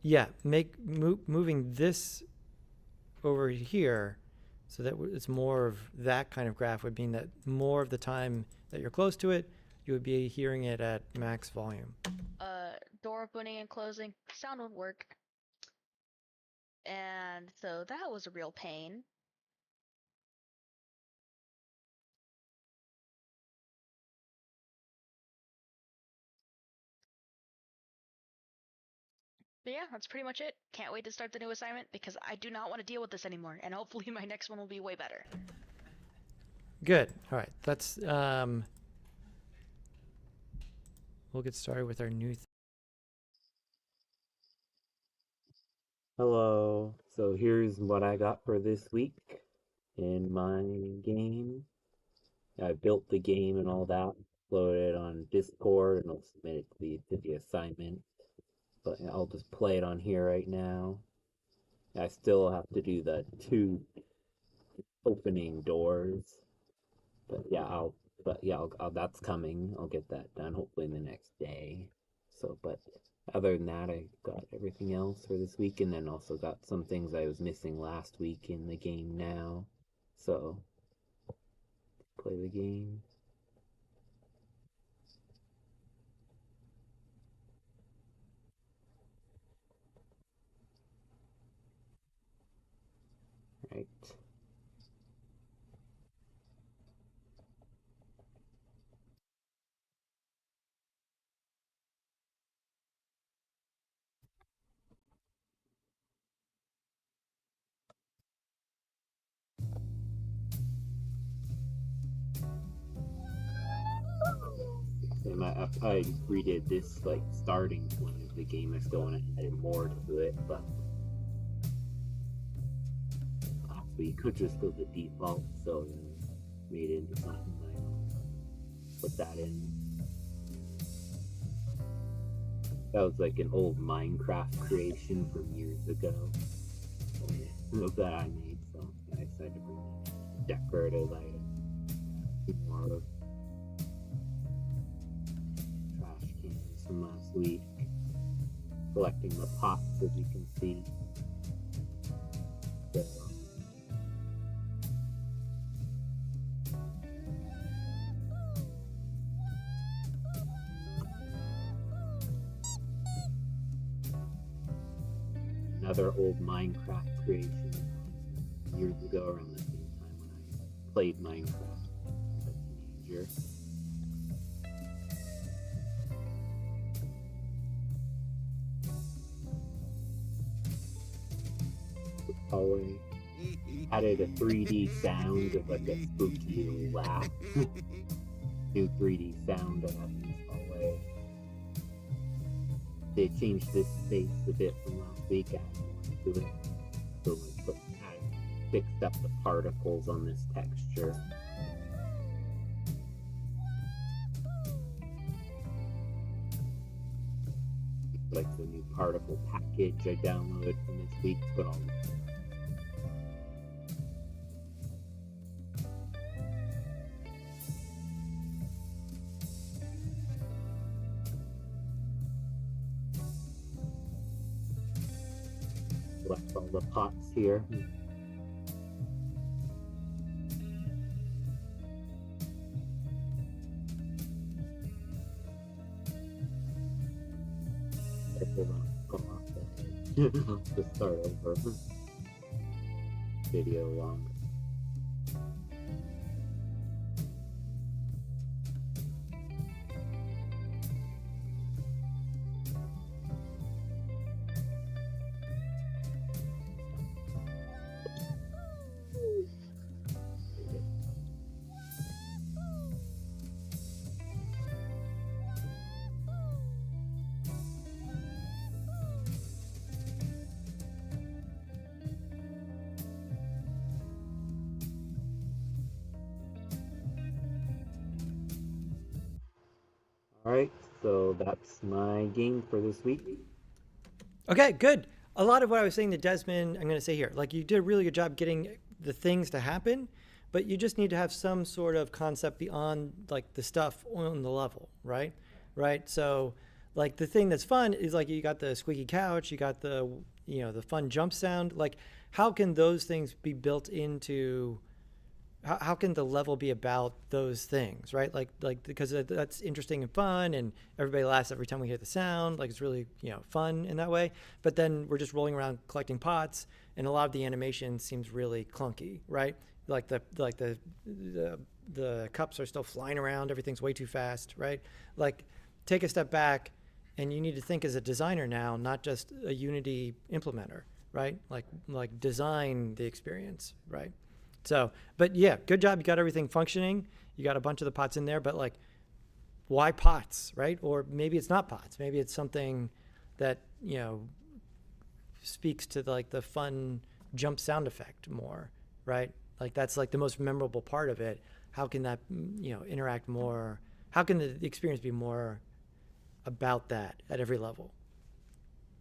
Speaker 1: yeah, moving this over here so that it's more of that kind of graph would mean that more of the time that you're close to it, you would be hearing it at max volume.
Speaker 13: Door opening and closing, sound would work. And so that was a real pain. But yeah, that's pretty much it. Can't wait to start the new assignment because I do not want to deal with this anymore, and hopefully my next one will be way better.
Speaker 1: Good. All right. That's we'll get started with our new
Speaker 14: Hello. So here's what I got for this week in my game. I built the game and all that, uploaded it on Discord, and I'll submit it to the assignment. But I'll just play it on here right now. I still have to do the 2 opening doors. But yeah, I'll that's coming. I'll get that done hopefully in the next day. So, but other than that, I got everything else for this week, and then also got some things I was missing last week in the game now. So, play the game. Right. And I redid this like starting point of the game. I still want to add more to it, but we could just go the default, so made it into something like put that in. That was like an old Minecraft creation from years ago that I made, so I decided to bring a decorative item. More of trash cans from last week. Collecting the pots, as you can see. So, another old Minecraft creation years ago around the same time when I played Minecraft as a teenager. Hallway. Added a 3D sound of like a spooky laugh. New 3D sound I have in this hallway. They changed this space a bit from last week, added more to it. So I fixed up the particles on this texture. Like the new particle package I downloaded from this week, put all select all the pots here. To start over. Video long. Alright, so that's my game for this week.
Speaker 1: Okay, good. A lot of what I was saying to Desmond, I'm going to say here, like you did a really good job getting the things to happen, but you just need to have some sort of concept beyond like the stuff on the level, right? Right. So like the thing that's fun is like you got the squeaky couch, you got the, you know, the fun jump sound. Like how can those things be built into, how can the level be about those things, right? Like because that's interesting and fun, and everybody laughs every time we hear the sound. Like it's really, you know, fun in that way. But then we're just rolling around collecting pots, and a lot of the animation seems really clunky, right? Like the cups are still flying around. Everything's way too fast, right? Like take a step back, and you need to think as a designer now, not just a Unity implementer, right? Like design the experience, right? So, but yeah, good job. You got everything functioning. You got a bunch of the pots in there, but like, why pots, right? Or maybe it's not pots. Maybe it's something that, you know, speaks to like the fun jump sound effect more, right? Like that's like the most memorable part of it. How can that, you know, interact more? How can the experience be more about that at every level?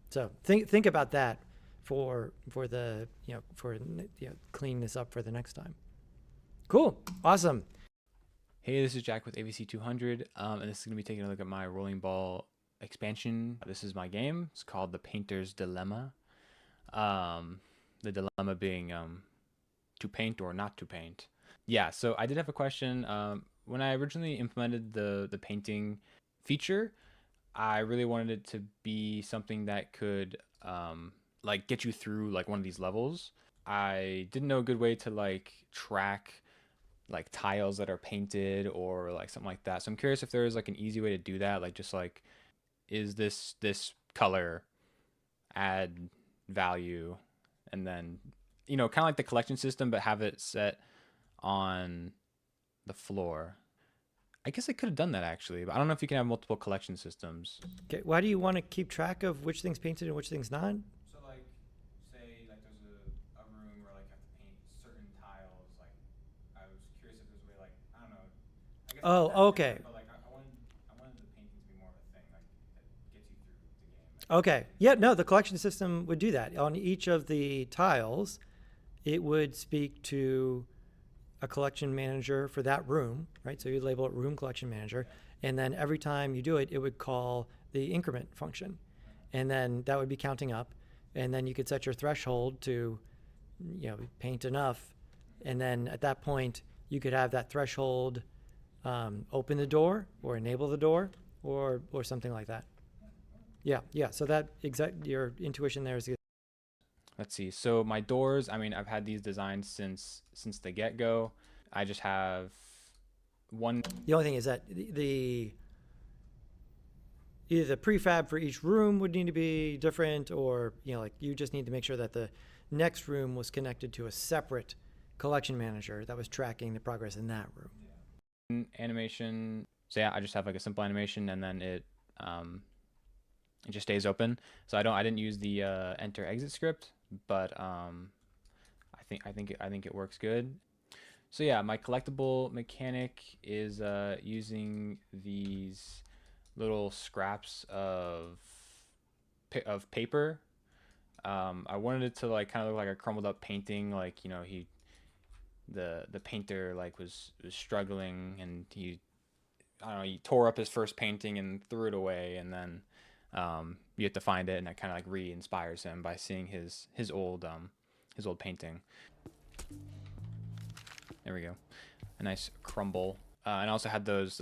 Speaker 1: So think about that for the, you know, for, you know, cleaning this up for the next time. Cool. Awesome.
Speaker 15: Hey, this is Jack with AVC 200, and this is going to be taking a look at my Rolling Ball expansion. This is my game. It's called The Painter's Dilemma. The dilemma being to paint or not to paint. Yeah, so I did have a question. When I originally implemented the painting feature, I really wanted it to be something that could like get you through like one of these levels. I didn't know a good way to like track like tiles that are painted or like something like that. So I'm curious if there is like an easy way to do that. Like just like, is this color add value, and then, you know, kind of like the collection system, but have it set on the floor. I guess I could have done that actually, but I don't know if you can have multiple collection systems.
Speaker 1: Okay. Why do you want to keep track of which thing's painted and which thing's not?
Speaker 4: So like, say like there's a room where like you have to paint certain tiles. Like, I was curious if there's a way, like, I don't know. I guess
Speaker 1: Oh,
Speaker 4: that's
Speaker 1: okay.
Speaker 4: different, but like I wanted the painting to be more of a thing, like that gets you through the game.
Speaker 1: Okay. Yeah, no, the collection system would do that. On each of the tiles, it would speak to a collection manager for that room, right? So you label it room collection manager. And then every time you do it, it would call the increment function. And then that would be counting up. And then you could set your threshold to, you know, paint enough. And then at that point, you could have that threshold open the door or enable the door or something like that. Yeah. So that your intuition there is good.
Speaker 15: Let's see. So my doors, I mean, I've had these designs since the get-go. I just have one.
Speaker 1: The only thing is that either the prefab for each room would need to be different, or, you know, like you just need to make sure that the next room was connected to a separate collection manager that was tracking the progress in that room.
Speaker 15: Animation. So yeah, I just have like a simple animation, and then it just stays open. So I didn't use the enter exit script, but I think it works good. So yeah, my collectible mechanic is using these little scraps of paper. I wanted it to like kind of look like a crumbled up painting, like, you know, the painter like was struggling, and he tore up his first painting and threw it away, and then you have to find it, and it kind of like re-inspires him by seeing his old painting. There we go, a nice crumble. And I also had those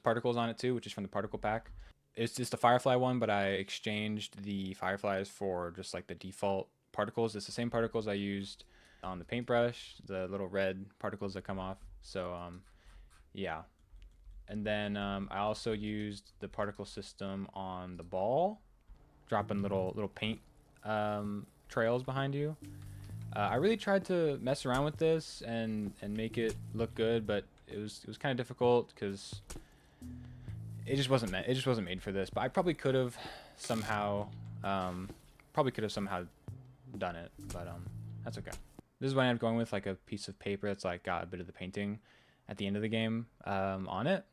Speaker 15: particles on it too, which is from the particle pack. It's just the Firefly one, but I exchanged the Fireflies for just like the default particles. It's the same particles I used on the paintbrush, the little red particles that come off. So yeah. And then I also used the particle system on the ball, dropping little paint trails behind you. I really tried to mess around with this and make it look good, but it was kind of difficult because it just wasn't made for this. But I probably could have somehow done it, but that's okay. This is what I ended up going with, like a piece of paper that's like got a bit of the painting at the end of the game on it,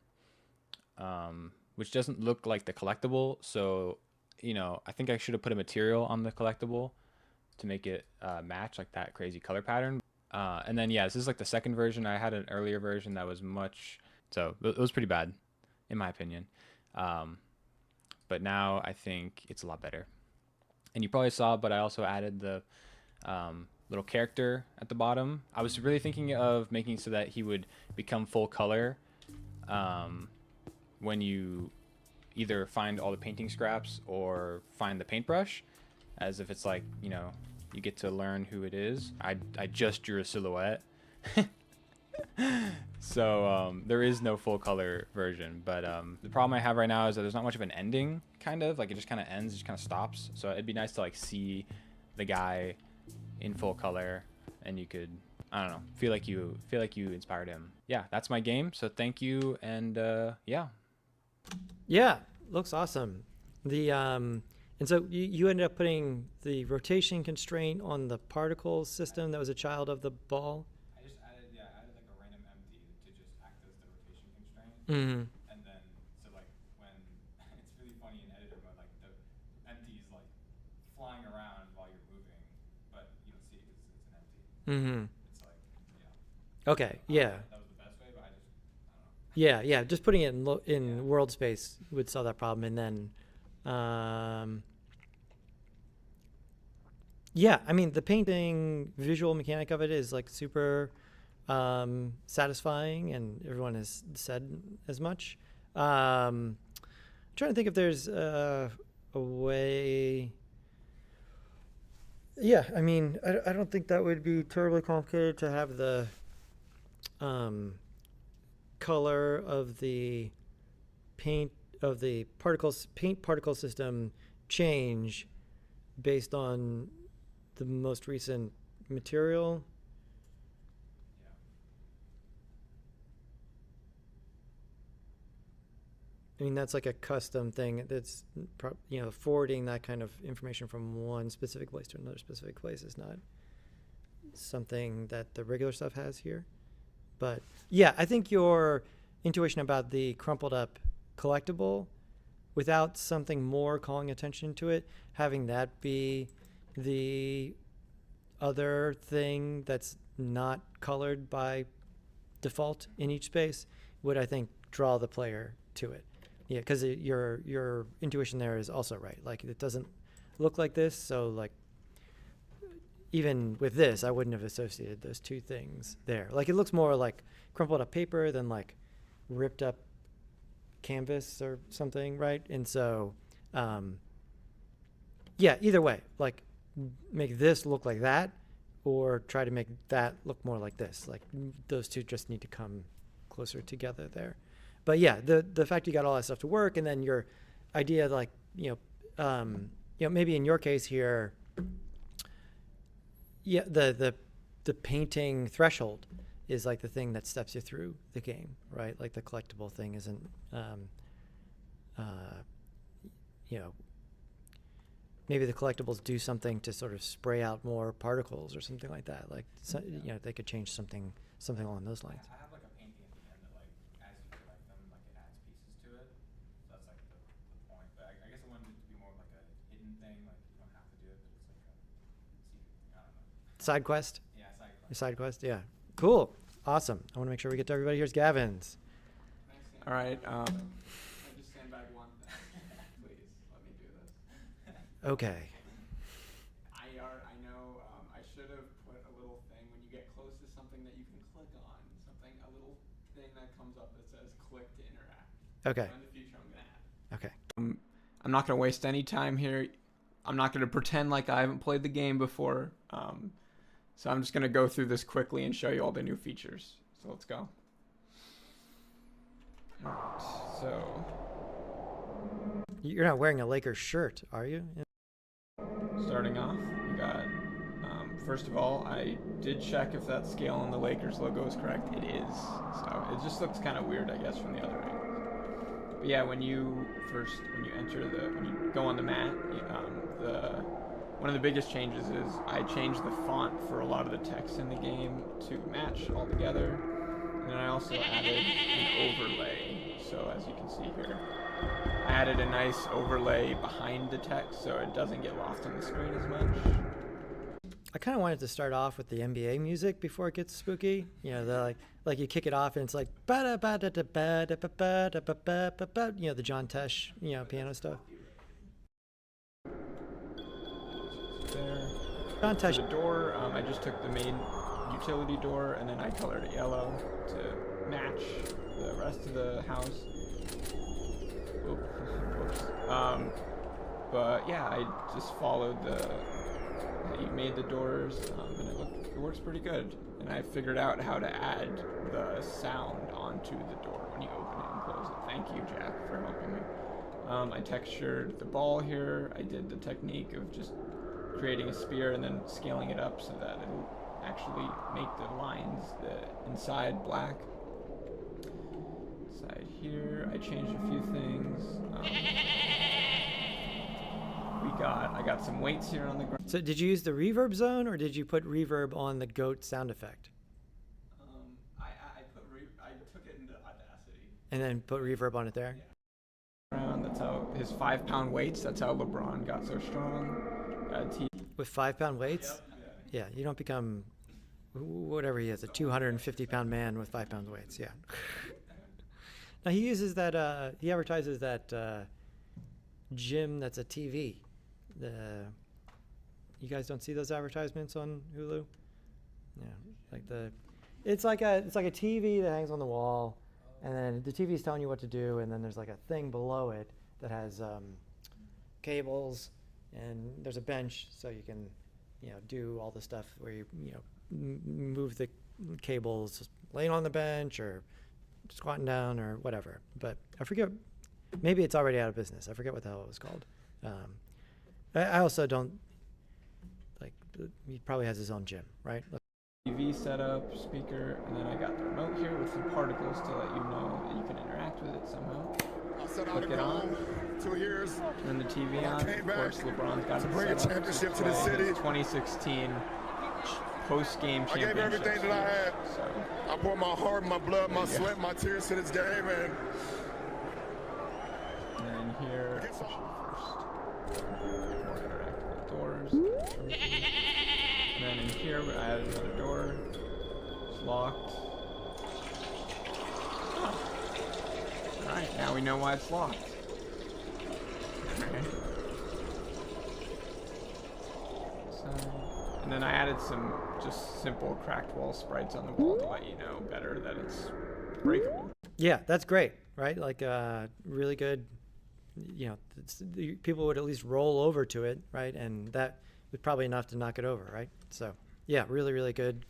Speaker 15: which doesn't look like the collectible. So you know, I think I should have put a material on the collectible to make it match like that crazy color pattern. And then yeah, this is like the second version. I had an earlier version that was so it was pretty bad in my opinion. But now I think it's a lot better. And you probably saw, but I also added the little character at the bottom. I was really thinking of making so that he would become full color when you either find all the painting scraps or find the paintbrush, as if it's like, you know, you get to learn who it is. I just drew a silhouette. So there is no full color version, but the problem I have right now is that there's not much of an ending, kind of like it just kind of ends, it just kind of stops. So it'd be nice to like see the guy in full color, and you could, I don't know, feel like you inspired him. Yeah, that's my game. So thank you, and
Speaker 1: yeah, looks awesome. The and so you ended up putting the rotation constraint on the particle system that was a child of the ball.
Speaker 4: I just added like a random empty to just act as the rotation constraint.
Speaker 1: Mm-hmm.
Speaker 4: And then so like when it's really funny in editor mode, like the empty is like flying around while you're moving, but you don't see it because it's an empty.
Speaker 1: Mm-hmm.
Speaker 4: It's like, yeah.
Speaker 1: Okay. Yeah.
Speaker 4: That was the best way, but I don't know.
Speaker 1: Yeah. Just putting it in world space would solve that problem, and then. Yeah, I mean, the painting visual mechanic of it is like super satisfying, and everyone has said as much. I'm trying to think if there's a way. Yeah, I mean, I don't think that would be terribly complicated to have the color of the paint particle system change based on the most recent material. I mean, that's like a custom thing that's, you know, forwarding that kind of information from one specific place to another specific place is not something that the regular stuff has here. But yeah, I think your intuition about the crumpled up collectible, without something more calling attention to it, having that be the other thing that's not colored by default in each space would, I think, draw the player to it. Yeah, because your intuition there is also right. Like, it doesn't look like this, so like even with this, I wouldn't have associated those two things there. Like, it looks more like crumpled up paper than like ripped up canvas or something, right? And so yeah, either way, like make this look like that or try to make that look more like this. Like, those two just need to come closer together there. But yeah, the fact you got all that stuff to work, and then your idea, like, you know, maybe in your case here, yeah, the painting threshold is like the thing that steps you through the game, right? Like, the collectible thing isn't, you know, maybe the collectibles do something to sort of spray out more particles or something like that. Like, so, you know, they could change something along those lines.
Speaker 4: I have like a painting at the end that, like, as you collect them, like, it adds pieces to it. So that's like the point. But I guess I wanted it to be more of like a hidden thing. Like, you don't have to do it, but it's like a secret. I don't know.
Speaker 1: Side quest?
Speaker 4: Yeah, side quest.
Speaker 1: Side quest, yeah. Cool. Awesome. I want to make sure we get to everybody. Here's Gavin's.
Speaker 16: All right. I just stand back one thing. Please let me do this.
Speaker 1: Okay.
Speaker 16: I know I should have put a little thing when you get close to something that you can click on. A little thing that comes up that says click to interact.
Speaker 1: Okay.
Speaker 16: So in the future, I'm going to add.
Speaker 1: Okay.
Speaker 16: I'm not going to waste any time here. I'm not going to pretend like I haven't played the game before. So I'm just going to go through this quickly and show you all the new features. So let's go. All right, so
Speaker 1: You're not wearing a Lakers shirt, are you?
Speaker 16: starting off, we got, first of all, I did check if that scale on the Lakers logo is correct. It is. So it just looks kind of weird, I guess, from the other angles. But yeah, when you go on the mat, one of the biggest changes is I changed the font for a lot of the text in the game to match all together. And then I also added an overlay. So as you can see here, I added a nice overlay behind the text so it doesn't get lost on the screen as much.
Speaker 1: I kind of wanted to start off with the NBA music before it gets spooky. You know, the like you kick it off and it's like ba da ba da da ba da ba ba da ba ba ba ba. You know, the John Tesh, you know, piano stuff.
Speaker 16: There.
Speaker 1: John Tesh.
Speaker 16: For the door, I just took the main utility door and then I colored it yellow to match the rest of the house. Oop, whoops. But yeah, I just followed the. You made the doors, and it works pretty good. And I figured out how to add the sound onto the door when you open it and close it. Thank you, Jack, for helping me. I textured the ball here. I did the technique of just creating a sphere and then scaling it up so that it'll actually make the lines inside black. Side here, I changed a few things. I got some weights here on the ground.
Speaker 1: So did you use the reverb zone or did you put reverb on the goat sound effect?
Speaker 4: I took it into Audacity.
Speaker 1: And then put reverb on it there?
Speaker 16: That's how his 5-pound weights, that's how LeBron got so strong.
Speaker 1: With 5-pound weights? Yeah, you don't become whatever he is, a 250-pound man with 5 pounds weights, yeah. Now he uses that, he advertises that gym that's a TV. You guys don't see those advertisements on Hulu? Yeah, like it's like a TV that hangs on the wall, and then the TV is telling you what to do, and then there's like a thing below it that has cables, and there's a bench so you can, you know, do all the stuff where you move the cables, laying on the bench or squatting down or whatever. But I forget. Maybe it's already out of business. I forget what the hell it was called. I also don't, like, he probably has his own gym, right?
Speaker 16: TV setup, speaker, and then I got the remote here with some particles to let you know that you can interact with it somehow. Click it on.
Speaker 17: 2 years.
Speaker 16: Turn the TV on. Of course, LeBron's got
Speaker 17: to bring a championship to the city.
Speaker 16: 2016 post-game championship.
Speaker 17: I gave everything that I had. So, I poured my heart, my blood, my sweat, my tears to this game, and
Speaker 16: then here, first, more interactive with doors. And then in here, I added another door. It's locked. Oh. Alright, now we know why it's locked. Okay. So, and then I added some just simple cracked wall sprites on the wall to let you know better that it's breakable.
Speaker 1: Yeah, that's great, right? Like really good. You know, people would at least roll over to it, right? And that was probably enough to knock it over, right? So, yeah, really, really good.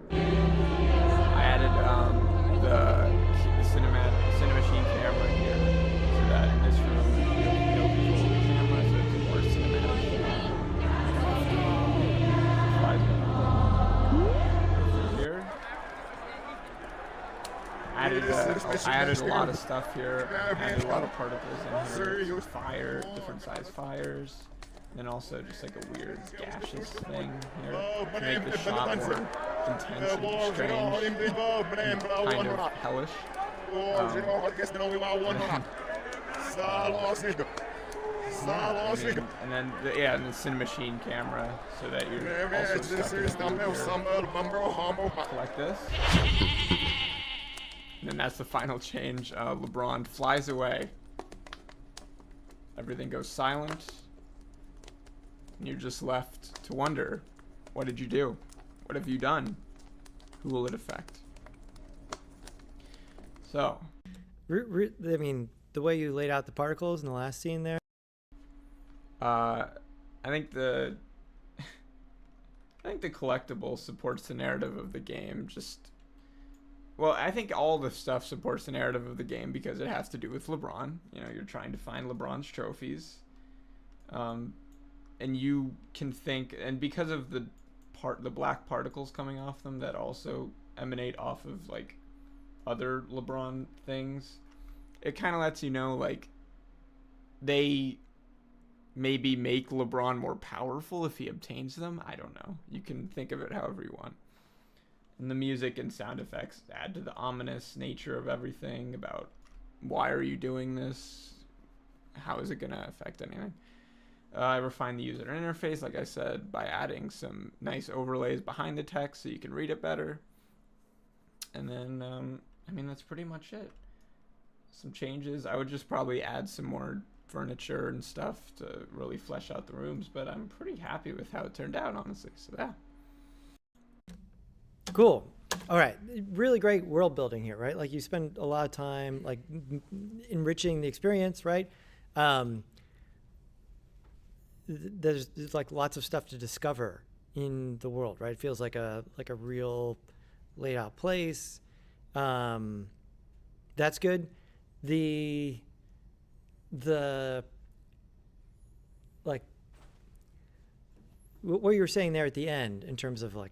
Speaker 16: I added the Cinemachine camera here, so that in this room you have no control of the camera, so it's a more cinematic here. I added a lot of stuff here. I added a lot of particles in here. Fire, different size fires. And also just like a weird gaseous thing here to make the shot more intense and strange and kind of hellish. And then the Cinemachine camera, so that you're also stuck in like this. And then that's the final change. LeBron flies away. Everything goes silent. And you're just left to wonder, what did you do? What have you done? Who will it affect? So.
Speaker 1: I mean, the way you laid out the particles in the last scene there.
Speaker 16: I think the collectible supports the narrative of the game. Well, I think all the stuff supports the narrative of the game because it has to do with LeBron. You know, you're trying to find LeBron's trophies. And you can think, and because of the black particles coming off them that also emanate off of like other LeBron things, it kind of lets you know like they maybe make LeBron more powerful if he obtains them. I don't know. You can think of it however you want. And the music and sound effects add to the ominous nature of everything about why are you doing this? How is it going to affect anything? I refined the user interface, like I said, by adding some nice overlays behind the text so you can read it better. And then, I mean, that's pretty much it. Some changes. I would just probably add some more furniture and stuff to really flesh out the rooms, but I'm pretty happy with how it turned out, honestly. So yeah.
Speaker 1: Cool. All right. Really great world building here, right? Like you spend a lot of time like enriching the experience, right? There's like lots of stuff to discover in the world, right? It feels like a real laid out place. That's good. The like what you were saying there at the end in terms of like,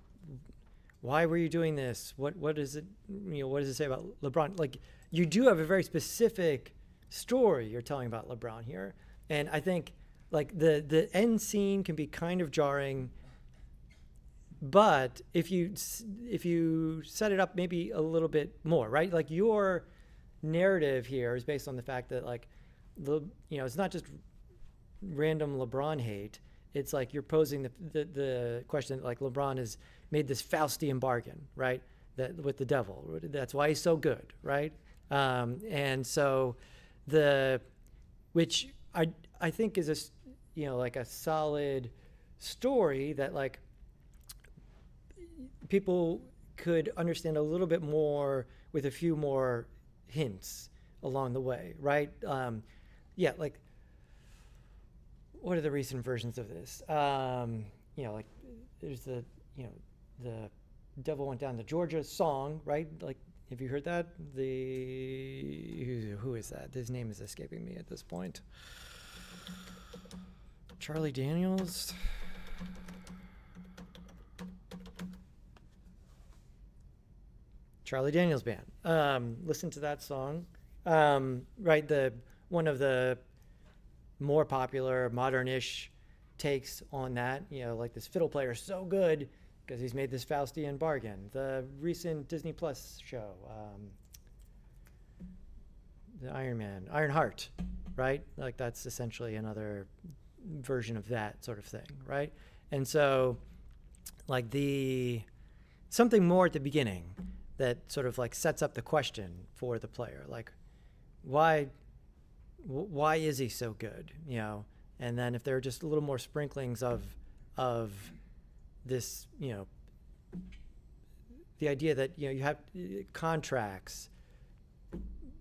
Speaker 1: why were you doing this? What is it? What does it say about LeBron? Like you do have a very specific story you're telling about LeBron here, and I think like the end scene can be kind of jarring. But if you set it up maybe a little bit more, right? Like your narrative here is based on the fact that like it's not just random LeBron hate. It's like you're posing the question that like LeBron has made this Faustian bargain, right? That with the devil. That's why he's so good, right? And so which I think is like a solid story that like people could understand a little bit more with a few more hints along the way, right? Yeah, like what are the recent versions of this? Like there's the Devil Went Down to Georgia song, right? Like, have you heard that? Who is that? His name is escaping me at this point. Charlie Daniels? Charlie Daniels Band. Listen to that song. Right, one of the more popular modern-ish takes on that, like this fiddle player is so good because he's made this Faustian bargain. The recent Disney Plus show, the Ironheart, right? Like that's essentially another version of that sort of thing, right? And so like something more at the beginning that sort of like sets up the question for the player, like why is he so good, and then if there are just a little more sprinklings of this, the idea that you have contracts,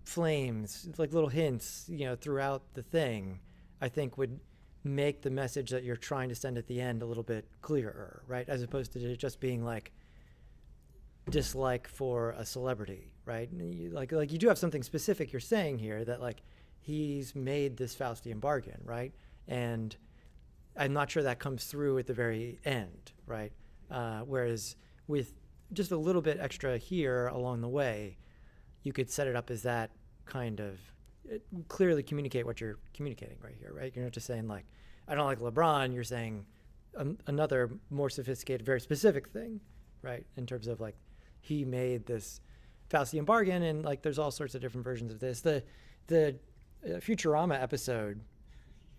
Speaker 1: flames, like little hints, throughout the thing, I think would make the message that you're trying to send at the end a little bit clearer, right? As opposed to it just being like dislike for a celebrity, right? Like you do have something specific you're saying here that like he's made this Faustian bargain, right? And I'm not sure that comes through at the very end, right? Whereas with just a little bit extra here along the way, you could set it up as that kind of clearly communicate what you're communicating right here, right? You're not just saying like, I don't like LeBron. You're saying another more sophisticated, very specific thing, right? In terms of like, he made this Faustian bargain, and like, there's all sorts of different versions of this. The Futurama episode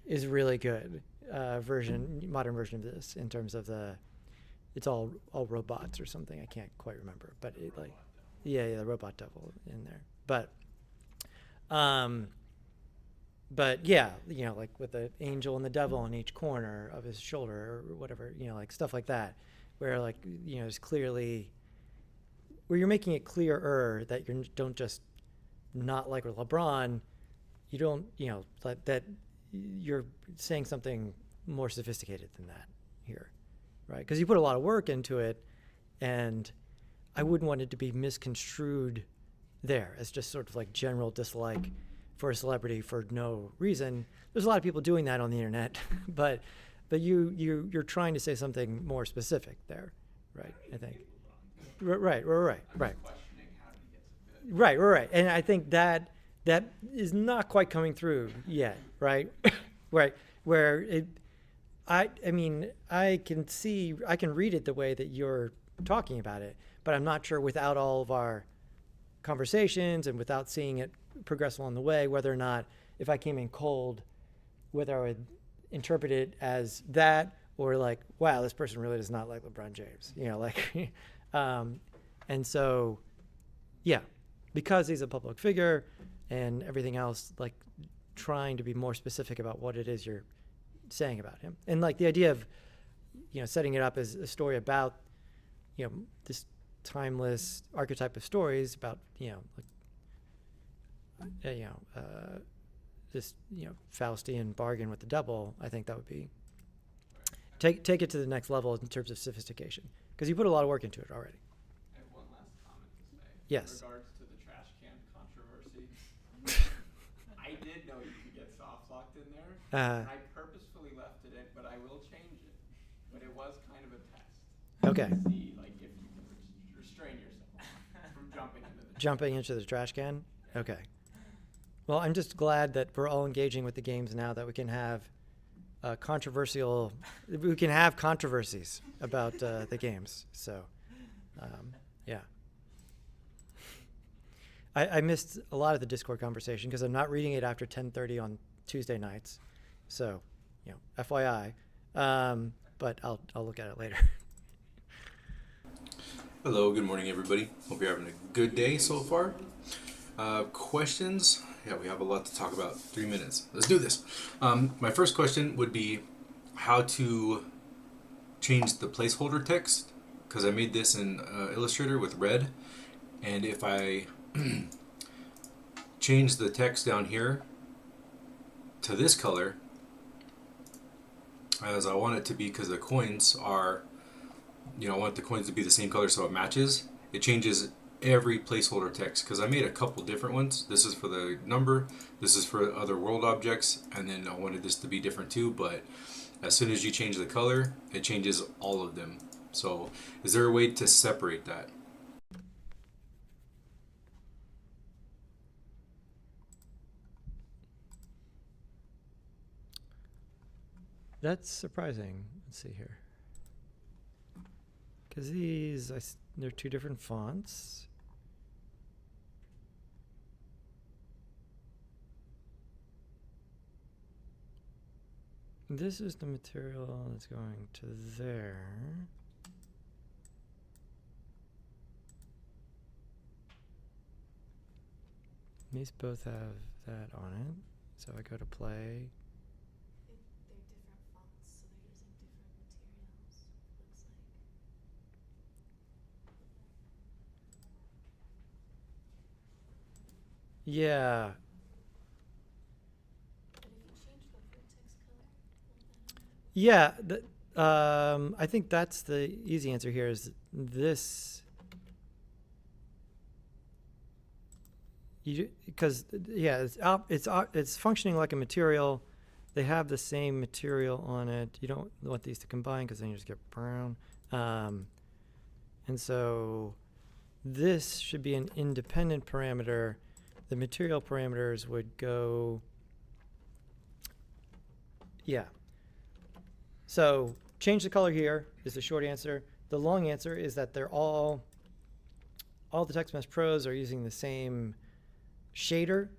Speaker 1: is a really good modern version of this in terms of it's all robots or something. I can't quite remember, but the robot devil in there. But yeah, like with the angel and the devil on each corner of his shoulder or whatever, like stuff like that, where like, it's clearly where you're making it clearer that you don't just not like LeBron, you don't, that you're saying something more sophisticated than that here, right? Because you put a lot of work into it, and I wouldn't want it to be misconstrued there as just sort of like general dislike for a celebrity for no reason. There's a lot of people doing that on the internet, but you're trying to say something more specific there, right? I think. Right. And I think that is not quite coming through yet, right? Right. Where I mean, I can read it the way that you're talking about it, but I'm not sure without all of our conversations and without seeing it progress along the way, whether or not if I came in cold, whether I would interpret it as that or like, wow, this person really does not like LeBron James, you know, like, and so, yeah, because he's a public figure and everything else, like trying to be more specific about what it is you're saying about him. And like the idea of, you know, setting it up as a story about, you know, this timeless archetype of stories about, you know, like, this, you know, Faustian bargain with the devil. I think that would be take it to the next level in terms of sophistication, because you put a lot of work into it already.
Speaker 16: I have one last comment to say.
Speaker 1: Yes.
Speaker 16: In regards to the trash can controversy, I did know you could get soft locked in there. And I purposefully left it in, but I will change it. But it was kind of a test.
Speaker 1: Okay.
Speaker 16: To see like if you can restrain yourself from jumping into the
Speaker 1: trash can. Okay. Well, I'm just glad that we're all engaging with the games now, that we can have controversies about the games. So, yeah. I missed a lot of the Discord conversation because I'm not reading it after 10:30 on Tuesday nights. So, you know, FYI. But I'll look at it later.
Speaker 18: Hello, good morning, everybody. Hope you're having a good day so far. Questions? Yeah, we have a lot to talk about. 3 minutes. Let's do this. My first question would be how to change the placeholder text, because I made this in Illustrator with red, and if I change the text down here to this color, as I want it to be, because the coins are, you know, I want the coins to be the same color so it matches, it changes every placeholder text, because I made a couple different ones. This is for the number, this is for other world objects, and then I wanted this to be different too, but as soon as you change the color, it changes all of them. So is there a way to separate that?
Speaker 1: That's surprising. Let's see here. Because these, they're two different fonts. This is the material that's going to there. These both have that on it. So I go to play.
Speaker 5: They're different fonts, so they're using different materials, looks like.
Speaker 1: Yeah.
Speaker 5: But if you change the vertex color,
Speaker 1: Yeah, I think that's the easy answer here is this. Because yeah, it's functioning like a material. They have the same material on it. You don't want these to combine because then you just get brown. And so this should be an independent parameter. The material parameters would go, yeah. So change the color here is the short answer. The long answer is that they're all the Text Mesh Pros are using the same shader,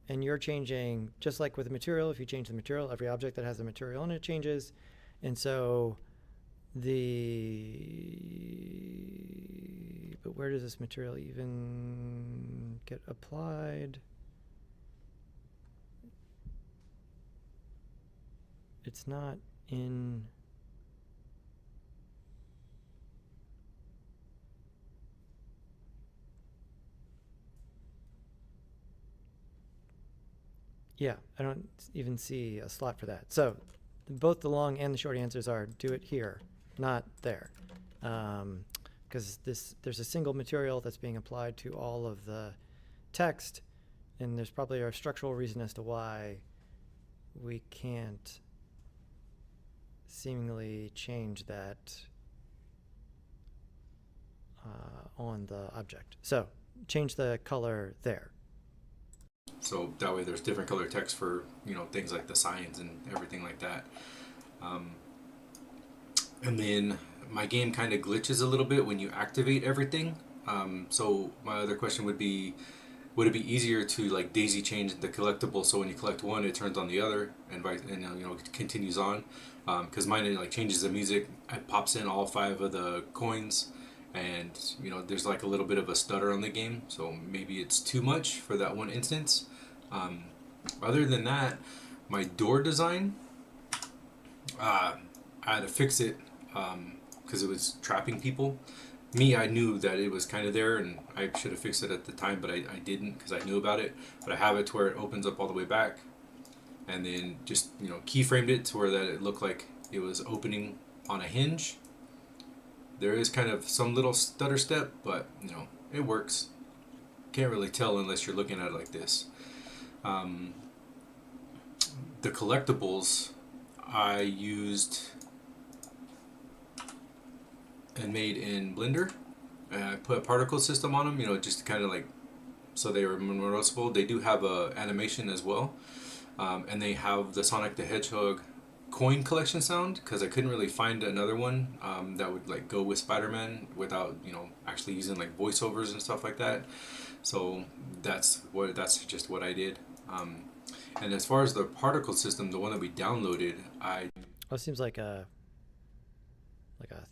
Speaker 1: and you're changing, just like with the material, if you change the material, every object that has the material in it changes. And so but where does this material even get applied? It's not in. Yeah, I don't even see a slot for that. So both the long and the short answers are do it here, not there. Because there's a single material that's being applied to all of the text, and there's probably a structural reason as to why we can't seemingly change that on the object. So change the color there.
Speaker 18: So that way there's different color text for, you know, things like the signs and everything like that. And then my game kind of glitches a little bit when you activate everything. So my other question would be, would it be easier to like daisy chain the collectible so when you collect one it turns on the other and it continues on? Because mine it like changes the music, it pops in all 5 of the coins, and there's like a little bit of a stutter on the game, so maybe it's too much for that one instance. Other than that, my door design, I had to fix it because it was trapping people. I knew that it was kind of there, and I should have fixed it at the time, but I didn't because I knew about it. But I have it to where it opens up all the way back, and then just keyframed it to where that it looked like it was opening on a hinge. There is kind of some little stutter step, but it works. Can't really tell unless you're looking at it like this. The collectibles I used and made in Blender. I put a particle system on them, just to kind of like, so they were noticeable. They do have a animation as well, and they have the Sonic the Hedgehog coin collection sound, because I couldn't really find another one that would like go with Spider-Man without actually using like voiceovers and stuff like that. So that's just what I did. And as far as the particle system, the one that we downloaded,
Speaker 1: it seems like a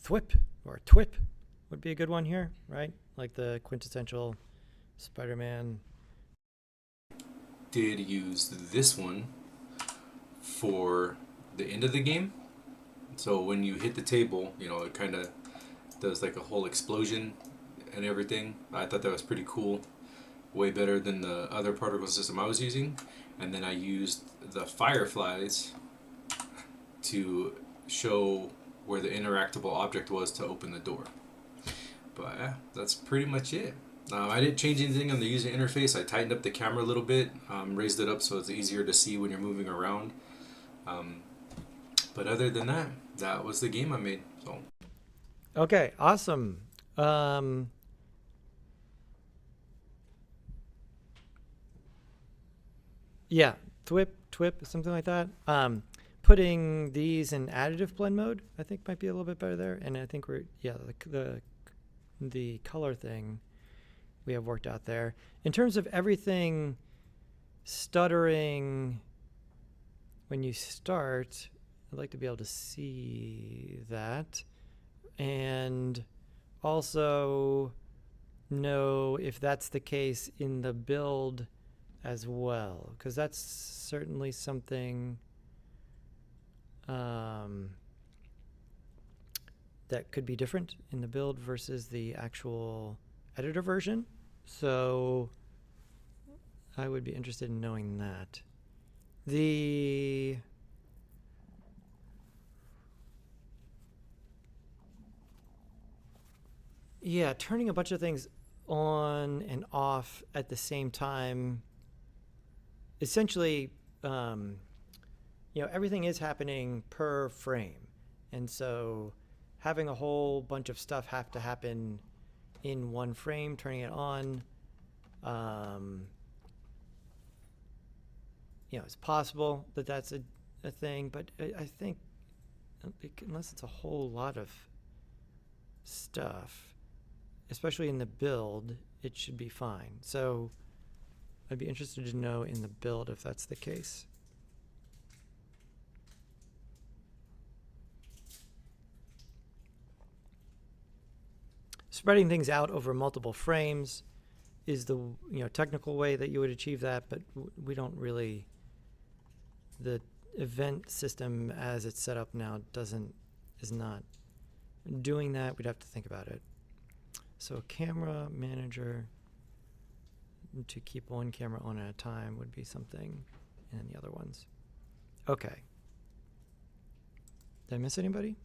Speaker 1: thwip or a twip would be a good one here, right? Like the quintessential Spider-Man.
Speaker 18: Did use this one for the end of the game. So when you hit the table, it kind of does like a whole explosion and everything. I thought that was pretty cool. Way better than the other particle system I was using. And then I used the fireflies to show where the interactable object was to open the door. But yeah, that's pretty much it. I didn't change anything on the user interface. I tightened up the camera a little bit, raised it up so it's easier to see when you're moving around. But other than that, that was the game I made. So.
Speaker 1: Okay, awesome. Yeah, twip, something like that. Putting these in additive blend mode, I think might be a little bit better there. And I think the color thing we have worked out there. In terms of everything stuttering when you start, I'd like to be able to see that. And also know if that's the case in the build as well, because that's certainly something that could be different in the build versus the actual editor version. So I would be interested in knowing that. Yeah, turning a bunch of things on and off at the same time. Essentially, everything is happening per frame. And so having a whole bunch of stuff have to happen in one frame, turning it on, it's possible that that's a thing, but I think unless it's a whole lot of stuff, especially in the build, it should be fine. So I'd be interested to know in the build if that's the case. Spreading things out over multiple frames is the technical way that you would achieve that, but we don't really. The event system as it's set up now is not doing that. We'd have to think about it. So camera manager to keep one camera on at a time would be something, and the other ones. Okay. Did I miss anybody?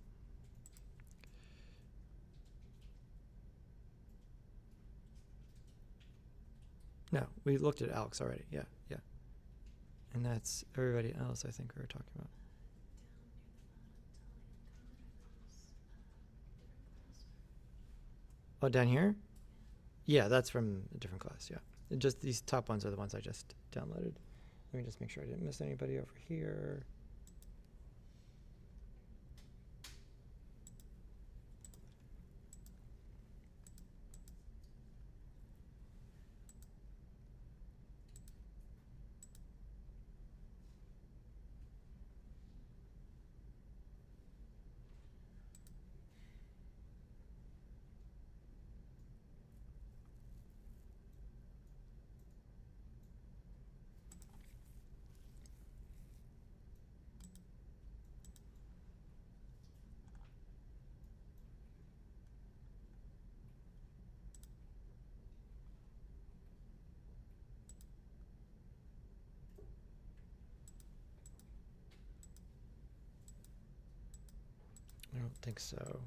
Speaker 1: No, we looked at Alex already. Yeah. And that's everybody else I think we were talking about. Oh, down here? Yeah, that's from a different class, yeah. Just these top ones are the ones I just downloaded. Let me just make sure I didn't miss anybody over here. don't think so.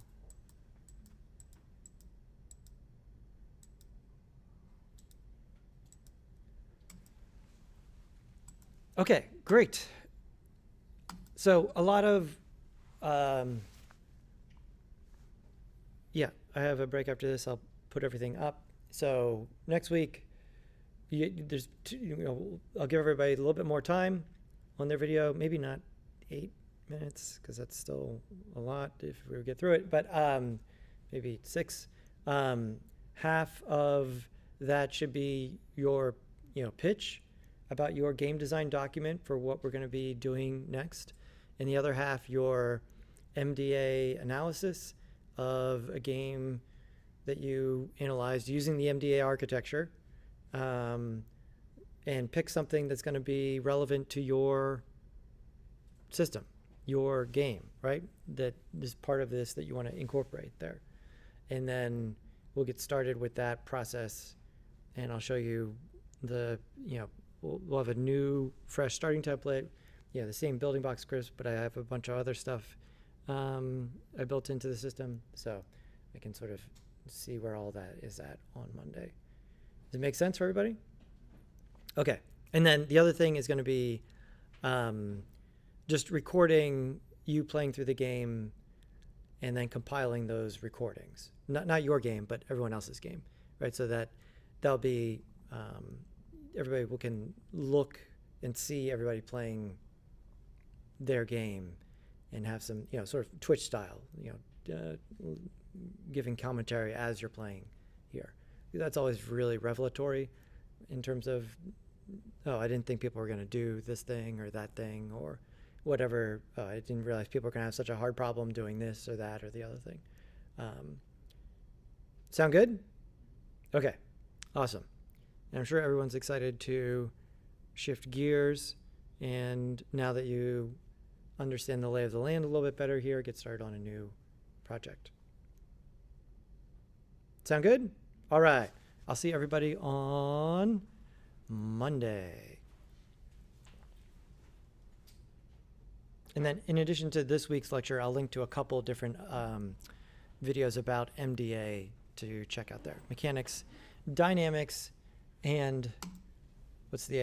Speaker 1: Okay, great. So a lot of, yeah, I have a break after this. I'll put everything up. So next week, I'll give everybody a little bit more time on their video. Maybe not 8 minutes, because that's still a lot if we get through it, but maybe 6. Half of that should be your pitch about your game design document for what we're going to be doing next, and the other half your MDA analysis of a game that you analyzed using the MDA architecture, and pick something that's going to be relevant to your system, your game, right? That is part of this that you want to incorporate there. And then we'll get started with that process, and I'll show you the, we'll have a new, fresh starting template. Yeah, the same building block scripts, but I have a bunch of other stuff I built into the system, so I can sort of see where all that is at on Monday. Does it make sense for everybody? Okay, and then the other thing is going to be just recording you playing through the game and then compiling those recordings. Not your game, but everyone else's game, right? So that'll be, everybody can look and see everybody playing their game and have some, sort of Twitch style, giving commentary as you're playing here. That's always really revelatory in terms of, oh, I didn't think people were going to do this thing or that thing or whatever. I didn't realize people were going to have such a hard problem doing this or that or the other thing. Sound good? Okay, awesome. And I'm sure everyone's excited to shift gears, and now that you understand the lay of the land a little bit better here, get started on a new project. Sound good? All right. I'll see everybody on Monday. And then in addition to this week's lecture, I'll link to a couple different videos about MDA to check out there. Mechanics, dynamics, and what's the